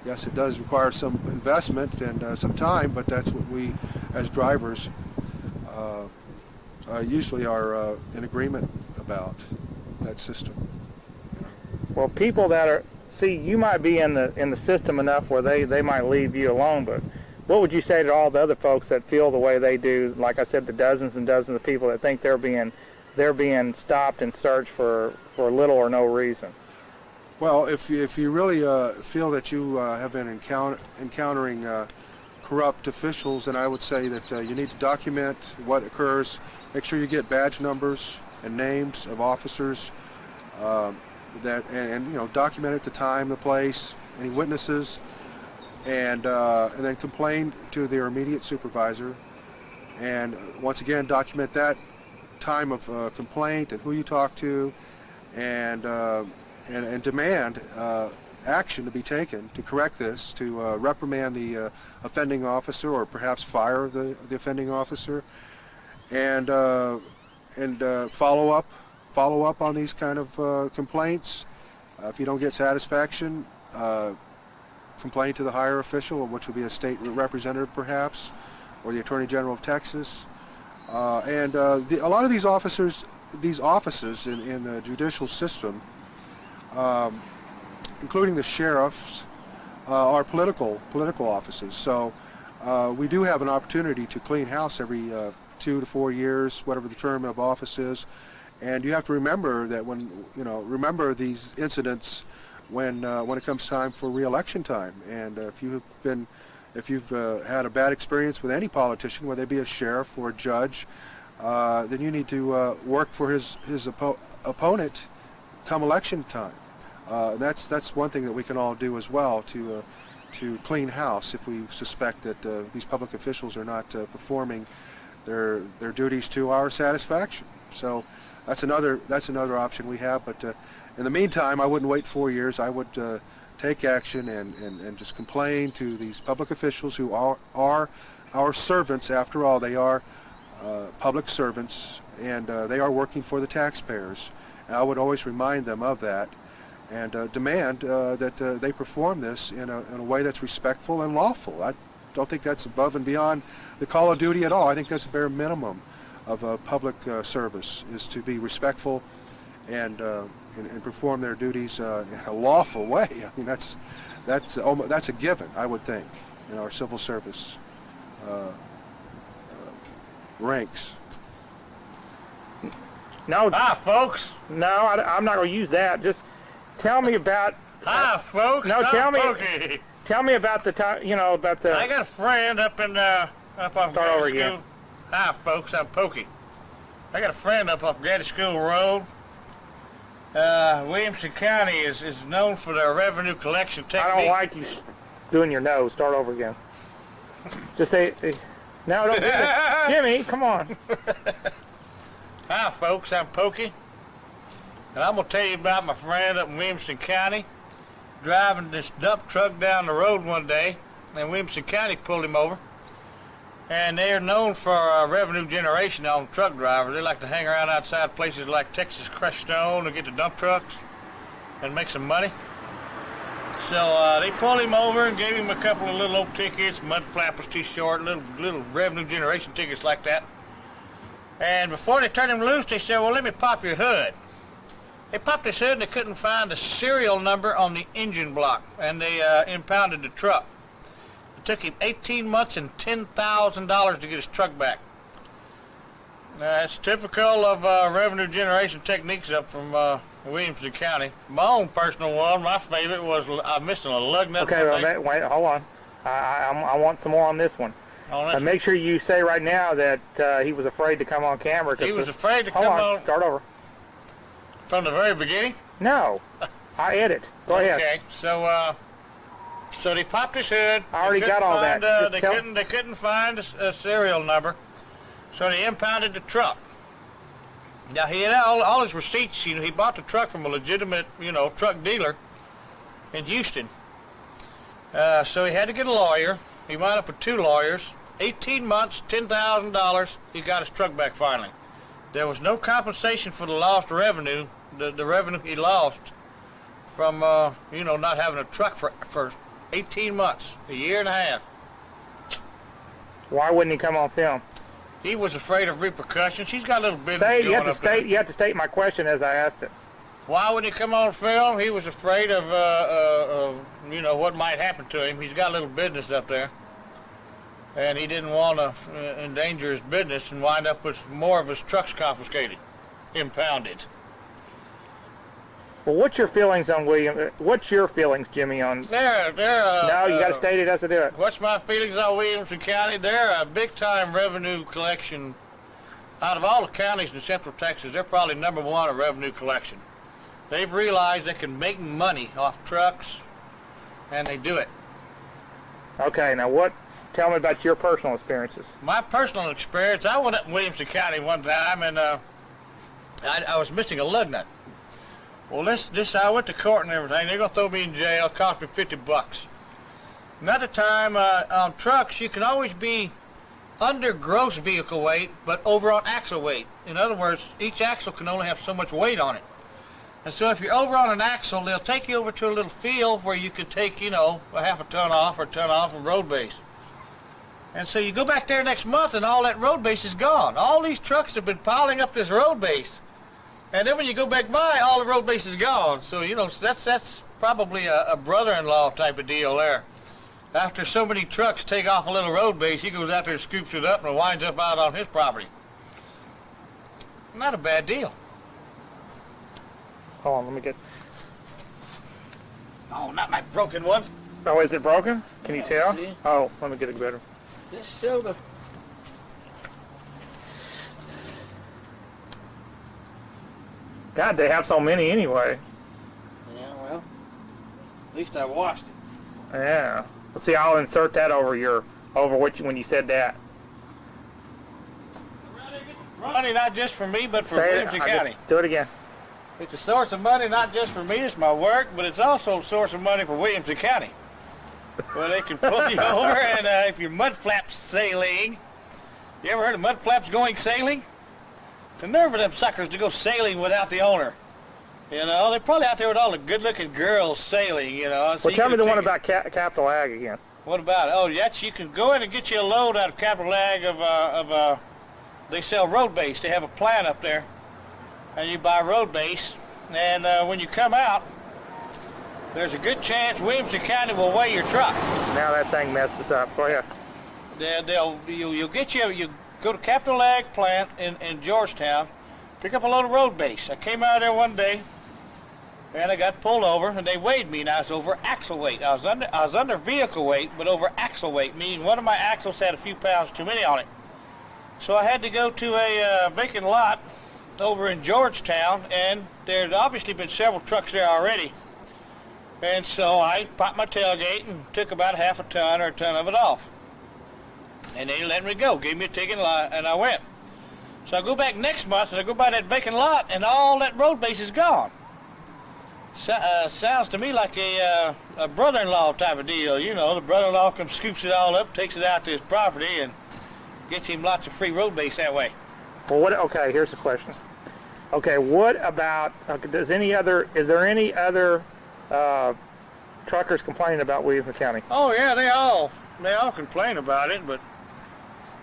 yes, it does require some investment and some time, but that's what we, as drivers, usually are in agreement about that system. Well, people that are you might be in the system enough where they might leave you alone, but what would you say to all the other folks that feel the way they do? Like I said, the dozens and dozens of people that think they're being stopped and searched for little or no reason. Well, if you really feel that you have been encountering corrupt officials, then I would say that you need to document what occurs. Make sure you get badge numbers and names of officers. And document it, the time, the place, any witnesses, and then complain to their immediate supervisor. And once again, document that time of complaint and who you talk to, and demand action to be taken to correct this, to reprimand the offending officer or perhaps fire the offending officer, and follow up on these kind of complaints. If you don't get satisfaction, complain to the higher official, which will be a state representative perhaps, or the Attorney General of Texas. A lot of these offices in the judicial system, including the sheriffs, are political offices. So we do have an opportunity to clean house every 2 to 4 years, whatever the term of office is. And you have to remember that remember these incidents when it comes time for re-election time. And if you've had a bad experience with any politician, whether they be a sheriff or a judge, then you need to work for his opponent come election time. That's one thing that we can all do as well to clean house if we suspect that these public officials are not performing their duties to our satisfaction. So that's another option we have. But in the meantime, I wouldn't wait 4 years. I would take action and just complain to these public officials who are our servants. After all, they are public servants, and they are working for the taxpayers. And I would always remind them of that, and demand that they perform this in a way that's respectful and lawful. I don't think that's above and beyond the call of duty at all. I think that's the bare minimum of public service, is to be respectful and perform their duties in a lawful way. I mean, that's a given, I would think, in our civil service ranks. No. Hi, folks. No, I'm not going to use that. Just tell me about. Hi, folks. No, Pokey. Tell me about the time. About the. I got a friend up off Start over Gaddis again. School. Hi, folks. I'm Pokey. I got a friend up off Gaddis School Road. Williamson County is known for their revenue collection technique. I don't like you doing your nose. Start over again. Just say. No, don't do that. Jimmy, come on. Hi, folks. I'm Pokey. And I'm going to tell you about my friend up in Williamson County driving this dump truck down the road one day, and Williamson County pulled him over. And they're known for revenue generation on truck drivers. They like to hang around outside places like Texas Crushed Stone to get the dump trucks and make some money. So they pulled him over and gave him a couple of little old tickets. Mud flap was too short, little revenue generation tickets like that. And before they turned him loose, they said, well, let me pop your hood. They popped his hood and they couldn't find the serial number on the engine block, and they impounded the truck. It took him 18 months and $10,000 to get his truck back. It's typical of revenue generation techniques up from Williamson County. My own personal one, my favorite was I missed a lug nut. Okay, well, wait, hold on. I want some more on this one. Make sure you say right now that he was afraid to come on camera. He was afraid to come on. Start over. From the very beginning? No, I edit. Go ahead. Okay, so they popped his hood. I already got all that. They couldn't find a serial number, so they impounded the truck. Now he had all his receipts. You know, he bought the truck from a legitimate, truck dealer in Houston. So he had to get a lawyer. He wound up with 2 lawyers. 18 months, $10,000. He got his truck back finally. There was no compensation for the lost revenue, the revenue he lost from, not having a truck for 18 months, a year and a half. Why wouldn't he come on film? He was afraid of repercussions. He's got a little business you have to state my question as I asked it. Why wouldn't he come on film? He was afraid of what might happen to him. He's got a little business up there. And he didn't want to endanger his business and wind up with more of his trucks confiscated, impounded. Well, what's your feelings on William? What's your feelings, Jimmy, on? No, you got to state it as I do it. What's my feelings on Williamson County? They're a big-time revenue collection. Out of all the counties in Central Texas, they're probably #1 in revenue collection. They've realized they can make money off trucks, and they do it. Okay, now tell me about your personal experiences. My personal experience, I went up in Williamson County one time, and I was missing a lug nut. Well, I went to court and everything. They're going to throw me in jail. It cost me $50. Another time, on trucks, you can always be under gross vehicle weight, but over on axle weight. In other words, each axle can only have so much weight on it. And so if you're over on an axle, they'll take you over to a little field where you could take, a half a ton off or a ton off of road base. And so you go back there next month and all that road base is gone. All these trucks have been piling up this road base. And then when you go back by, all the road base is gone. So, that's probably a brother-in-law type of deal there. After so many trucks take off a little road base, he goes out there and scoops it up and winds up out on his property. Not a bad deal. Hold on, let me get... Oh, not my broken one. Oh, is it broken? Can you tell? See? Oh, let me get it better. This shoulder. God, they have so many anyway. Yeah, well, at least I washed it. Yeah. Let's see, I'll insert that when you said that. Money not just for me, but for Williamson County. Do it again. It's a source of money not just for me, it's my work, but it's also a source of money for Williamson County. Well, they can pull you over, and if you're mud flaps sailing, you ever heard of mud flaps going sailing? The nerve of them suckers to go sailing without the owner. They're probably out there with all the good-looking girls sailing, So well, tell me the one about Capital Ag again. What about it? Oh, you can go in and get you a load out of Capital Ag of they sell road base. They have a plant up there, and you buy road base, and when you come out, there's a good chance Williamson County will weigh your truck. Now that thing messed us up. Go ahead. You go to Capital Ag plant in Georgetown, pick up a load of road base. I came out there one day, and I got pulled over, and they weighed me, and I was over axle weight. I was under vehicle weight, but over axle weight, meaning one of my axles had a few pounds too many on it. So I had to go to a vacant lot over in Georgetown, and there'd obviously been several trucks there already. And so I popped my tailgate and took about half a ton or a ton of it off. And then he let me go, gave me a ticket, and I went. So I go back next month, and I go by that vacant lot, and all that road base is gone. Sounds to me like a brother-in-law type of deal. You know, the brother-in-law comes, scoops it all up, takes it out to his property, and gets him lots of free road base that way. Well, okay, here's the question. Okay, what about, is there any other truckers complaining about Williamson County? Oh yeah, they all complain about it, but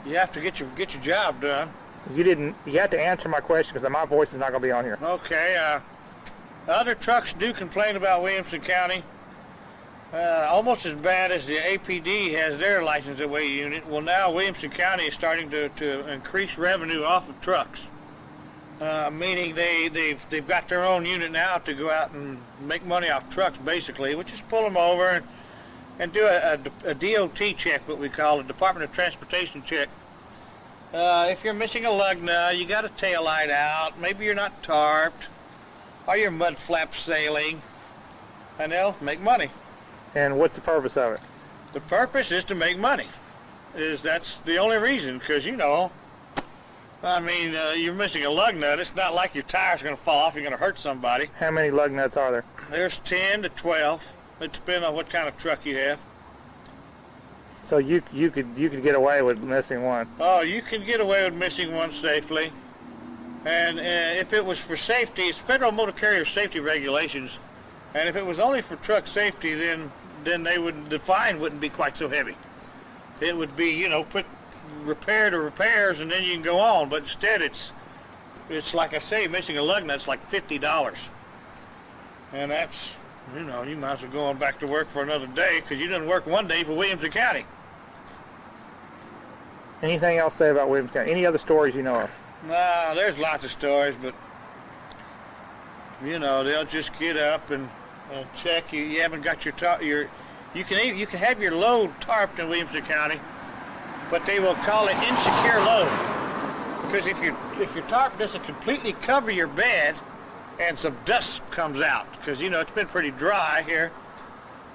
you have to get your job done. You have to answer my question because my voice is not going to be on here. Okay, other trucks do complain about Williamson County. Almost as bad as the APD has their license and weight unit. Well, now Williamson County is starting to increase revenue off of trucks. Meaning they've got their own unit now to go out and make money off trucks, basically, which is pull them over and do a DOT check, what we call a Department of Transportation check. If you're missing a lug nut, you got a tail light out, maybe you're not tarped, or your mud flaps sailing, and they'll make money. And what's the purpose of it? The purpose is to make money. That's the only reason, because you're missing a lug nut. It's not like your tire's going to fall off. You're going to hurt somebody. How many lug nuts are there? There's 10 to 12. It depends on what kind of truck you have. So you could get away with missing one? Oh, you can get away with missing one safely. And if it was for safety, it's Federal Motor Carrier Safety Regulations. And if it was only for truck safety, then the fine wouldn't be quite so heavy. It would be, put repair to repairs and then you can go on. But instead it's like I say, missing a lug nut's like $50. And that's, you might as well go on back to work for another day because you didn't work one day for Williamson County. Anything else to say about Williamson County? Any other stories you know of? Nah, there's lots of stories, but they'll just get up and check you. You haven't got you can have your load tarped in Williamson County, but they will call it insecure load because if your tarp doesn't completely cover your bed and some dust comes out because it's been pretty dry here,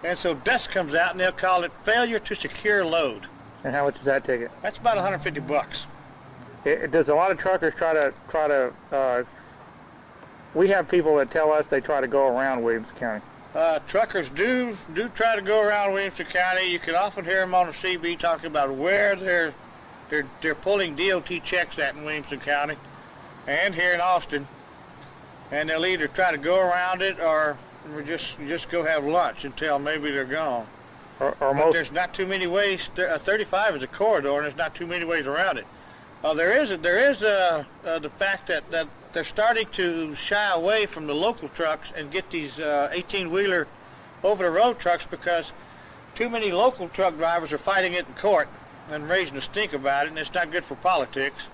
and so dust comes out and they'll call it failure to secure load. And how much is that ticket? That's about $150. Does a lot of truckers try to we have people that tell us they try to go around Williamson County. Truckers do try to go around Williamson County. You can often hear them on the CB talking about where they're pulling DOT checks at in Williamson County and here in Austin. And they'll either try to go around it or just go have lunch until maybe they're gone. But there's not too many ways. 35 is a corridor, and there's not too many ways around it. There is the fact that they're starting to shy away from the local trucks and get these 18-wheeler over-the-road trucks because too many local truck drivers are fighting it in court and raising a stink about it, and it's not good for politics.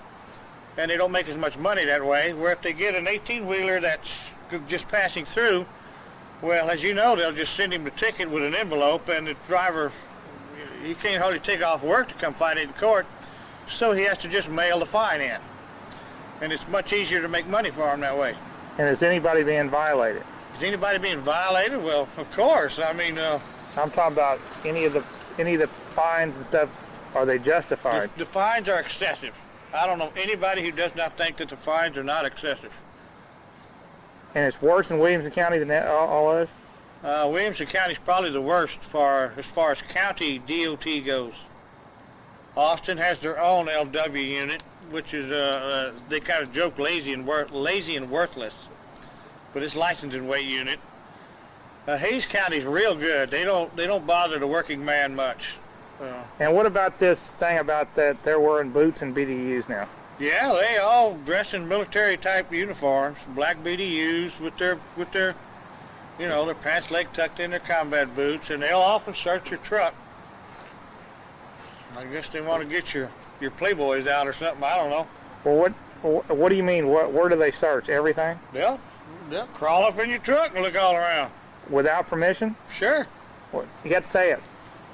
And they don't make as much money that way, where if they get an 18-wheeler that's just passing through, well, as you know, they'll just send him the ticket with an envelope, and the driver, he can't hardly take off work to come fight it in court, so he has to just mail the fine in. And it's much easier to make money for him that way. And is anybody being violated? Is anybody being violated? Well, of course. I'm talking about any of the fines and stuff. Are they justified? The fines are excessive. I don't know anybody who does not think that the fines are not excessive. And it's worse in Williamson County than all others? Williamson County is probably the worst as far as county DOT goes. Austin has their own LW unit, which is they kind of joke lazy and worthless, but it's licensed and weight unit. Hayes County's real good. They don't bother the working man much. And what about this thing about that they're wearing boots and BDUs now? Yeah, they all dress in military type uniforms, black BDUs with their their pants leg tucked in their combat boots, and they'll often search your truck. I guess they want to get your Playboys out or something. I don't know. Well, what do you mean? Where do they search? Everything? They'll crawl up in your truck and look all around. Without permission? Sure. You got to say it.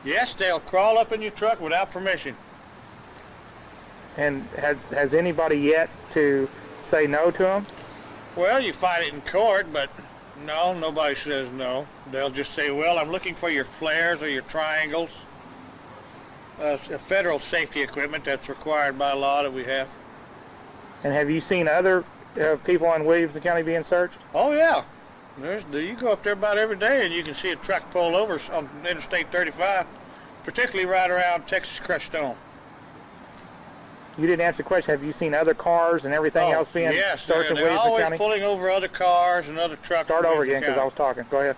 Yes, they'll crawl up in your truck without permission. And has anybody yet to say no to them? Well, you fight it in court, but no, nobody says no. They'll just say, well, I'm looking for your flares or your triangles. federal safety equipment that's required by law that we have. And have you seen other people in Williamson County being searched? Oh yeah, you go up there about every day and you can see a truck pull over on Interstate 35, particularly right around Texas Crushed Stone. You didn't answer the question. Have you seen other cars and everything else being searched in they're Williamson always County? pulling over other cars and other trucks. Start over again because I was talking. Go ahead.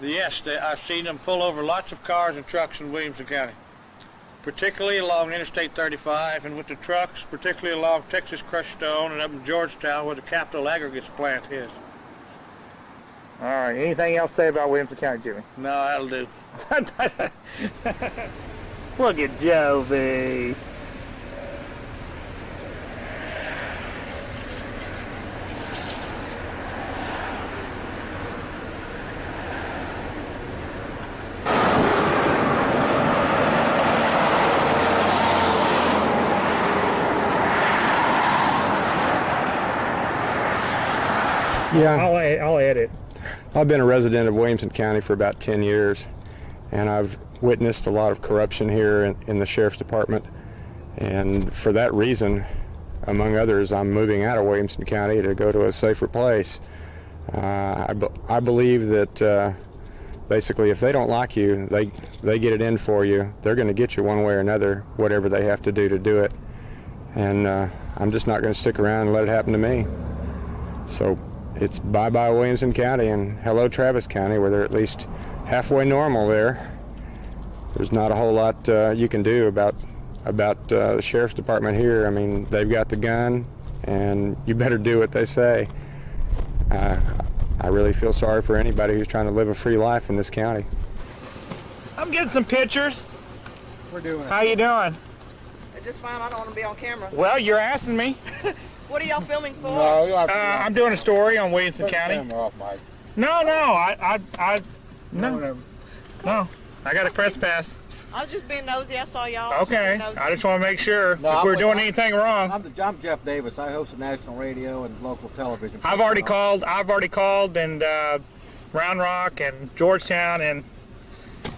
Yes, I've seen them pull over lots of cars and trucks in Williamson County, particularly along Interstate 35, and with the trucks, particularly along Texas Crushed Stone and up in Georgetown where the Capital Aggregates plant is. All right. Anything else to say about Williamson County, Jimmy? No, that'll do. Look at Jovi. Yeah, I'll edit. I've been a resident of Williamson County for about 10 years, and I've witnessed a lot of corruption here in the Sheriff's Department. And for that reason, among others, I'm moving out of Williamson County to go to a safer place. I believe that basically if they don't like you, they get it in for you. They're going to get you one way or another, whatever they have to do it. And I'm just not going to stick around and let it happen to me. So it's bye-bye Williamson County and hello Travis County, where they're at least halfway normal there. There's not a whole lot you can do about the Sheriff's Department here. I mean, they've got the gun, and you better do what they say. I really feel sorry for anybody who's trying to live a free life in this county. I'm getting some pictures. We're doing it. How you doing? Just fine. I don't want to be on camera. Well, you're asking me. What are y'all filming for? No, I'm doing a story on Williamson County. Off, Mike. No, I got a press pass. I was just being nosy. I saw y'all. Okay, I just want to make sure if we're doing anything wrong. I'm Jeff Davis. I host a national radio and local television. I've already called, and Round Rock and Georgetown and,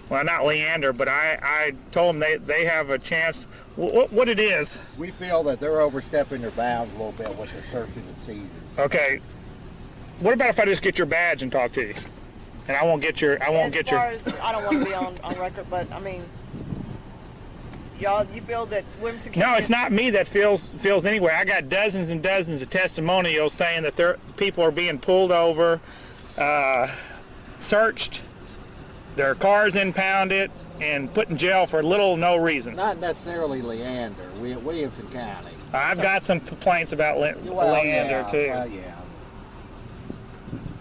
well, not Leander, but I told them they have a chance. What it is? We feel that they're overstepping their bounds a little bit with their searching and seizing. Okay. What about if I just get your badge and talk to you? And I won't get your. I don't want to be on record, but I mean, you feel that Williamson County. No, it's not me that feels anyway. I got dozens and dozens of testimonials saying that people are being pulled over, searched, their cars impounded, and put in jail for little or no reason. Not necessarily Leander, Williamson County. I've got some complaints about Leander too. Yeah.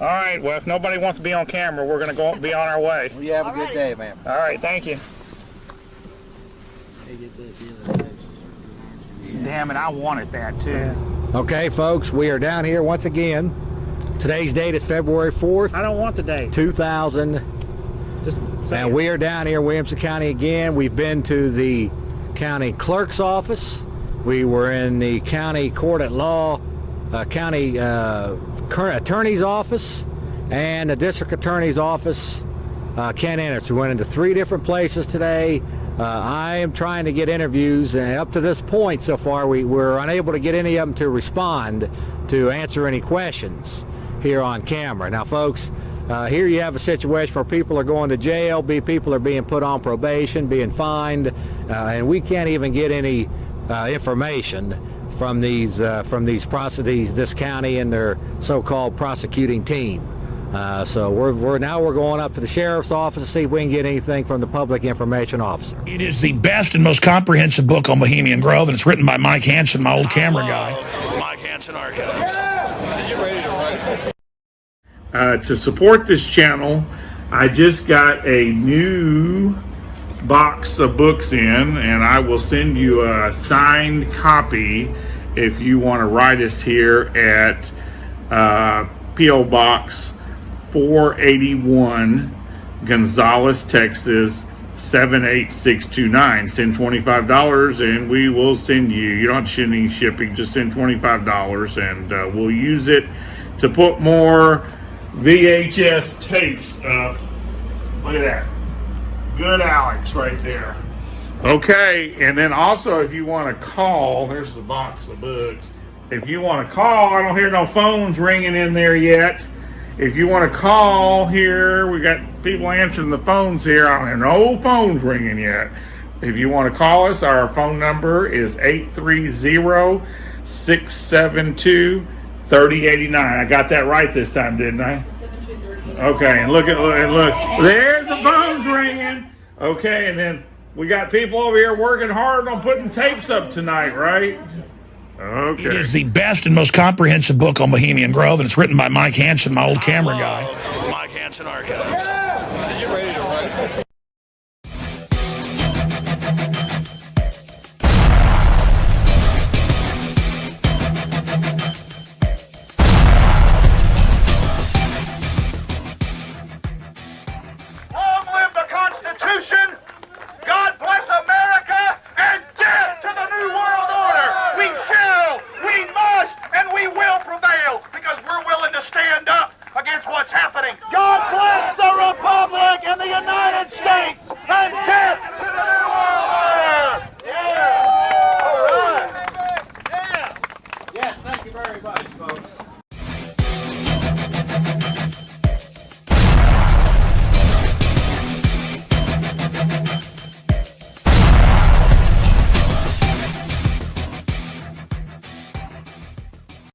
All right, well, if nobody wants to be on camera, we're going to be on our way. Well, you have a good day, man. All right, thank you. Damn it, I wanted that too. Okay, folks, we are down here once again. Today's date is February 4th. I don't want the date. 2000. And we are down here in Williamson County again. We've been to the county clerk's office. We were in the county court at law, county current attorney's office, and the district attorney's office. Can't enter. So we went into 3 different places today. I am trying to get interviews, and up to this point so far we're unable to get any of them to respond to answer any questions here on camera. Now, folks, here you have a situation where people are going to jail, people are being put on probation, being fined, and we can't even get any information from this county and their so-called prosecuting team. So we're going up to the sheriff's office to see if we can get anything from the public information officer. It is the best and most comprehensive book on Bohemian Grove, and it's written by Mike Hanson, my old camera guy. Mike Hanson Archives. To support this channel, I just got a new box of books in, and I will send you a signed copy if you want to write us here at P.O. Box 481, Gonzales, Texas 78629. Send $25 and we will send you don't have to send any shipping, just send $25 and we'll use it to put more VHS tapes up. Look at that. Good Alex right there. Okay, and then also if you want to call, there's the box of books. If you want to call, I don't hear no phones ringing in there yet. If you want to call here, we got people answering the phones here. I don't hear no phones ringing yet. If you want to call us, our phone number is 830-672-3089. I got that right this time, didn't I? Okay, and look, there's the phones ringing. Okay, and then we got people over here working hard on putting tapes up tonight, right? Okay. It is the best and most comprehensive book on Bohemian Grove, and it's written by Mike Hanson, my old camera guy. Mike Hanson Archives.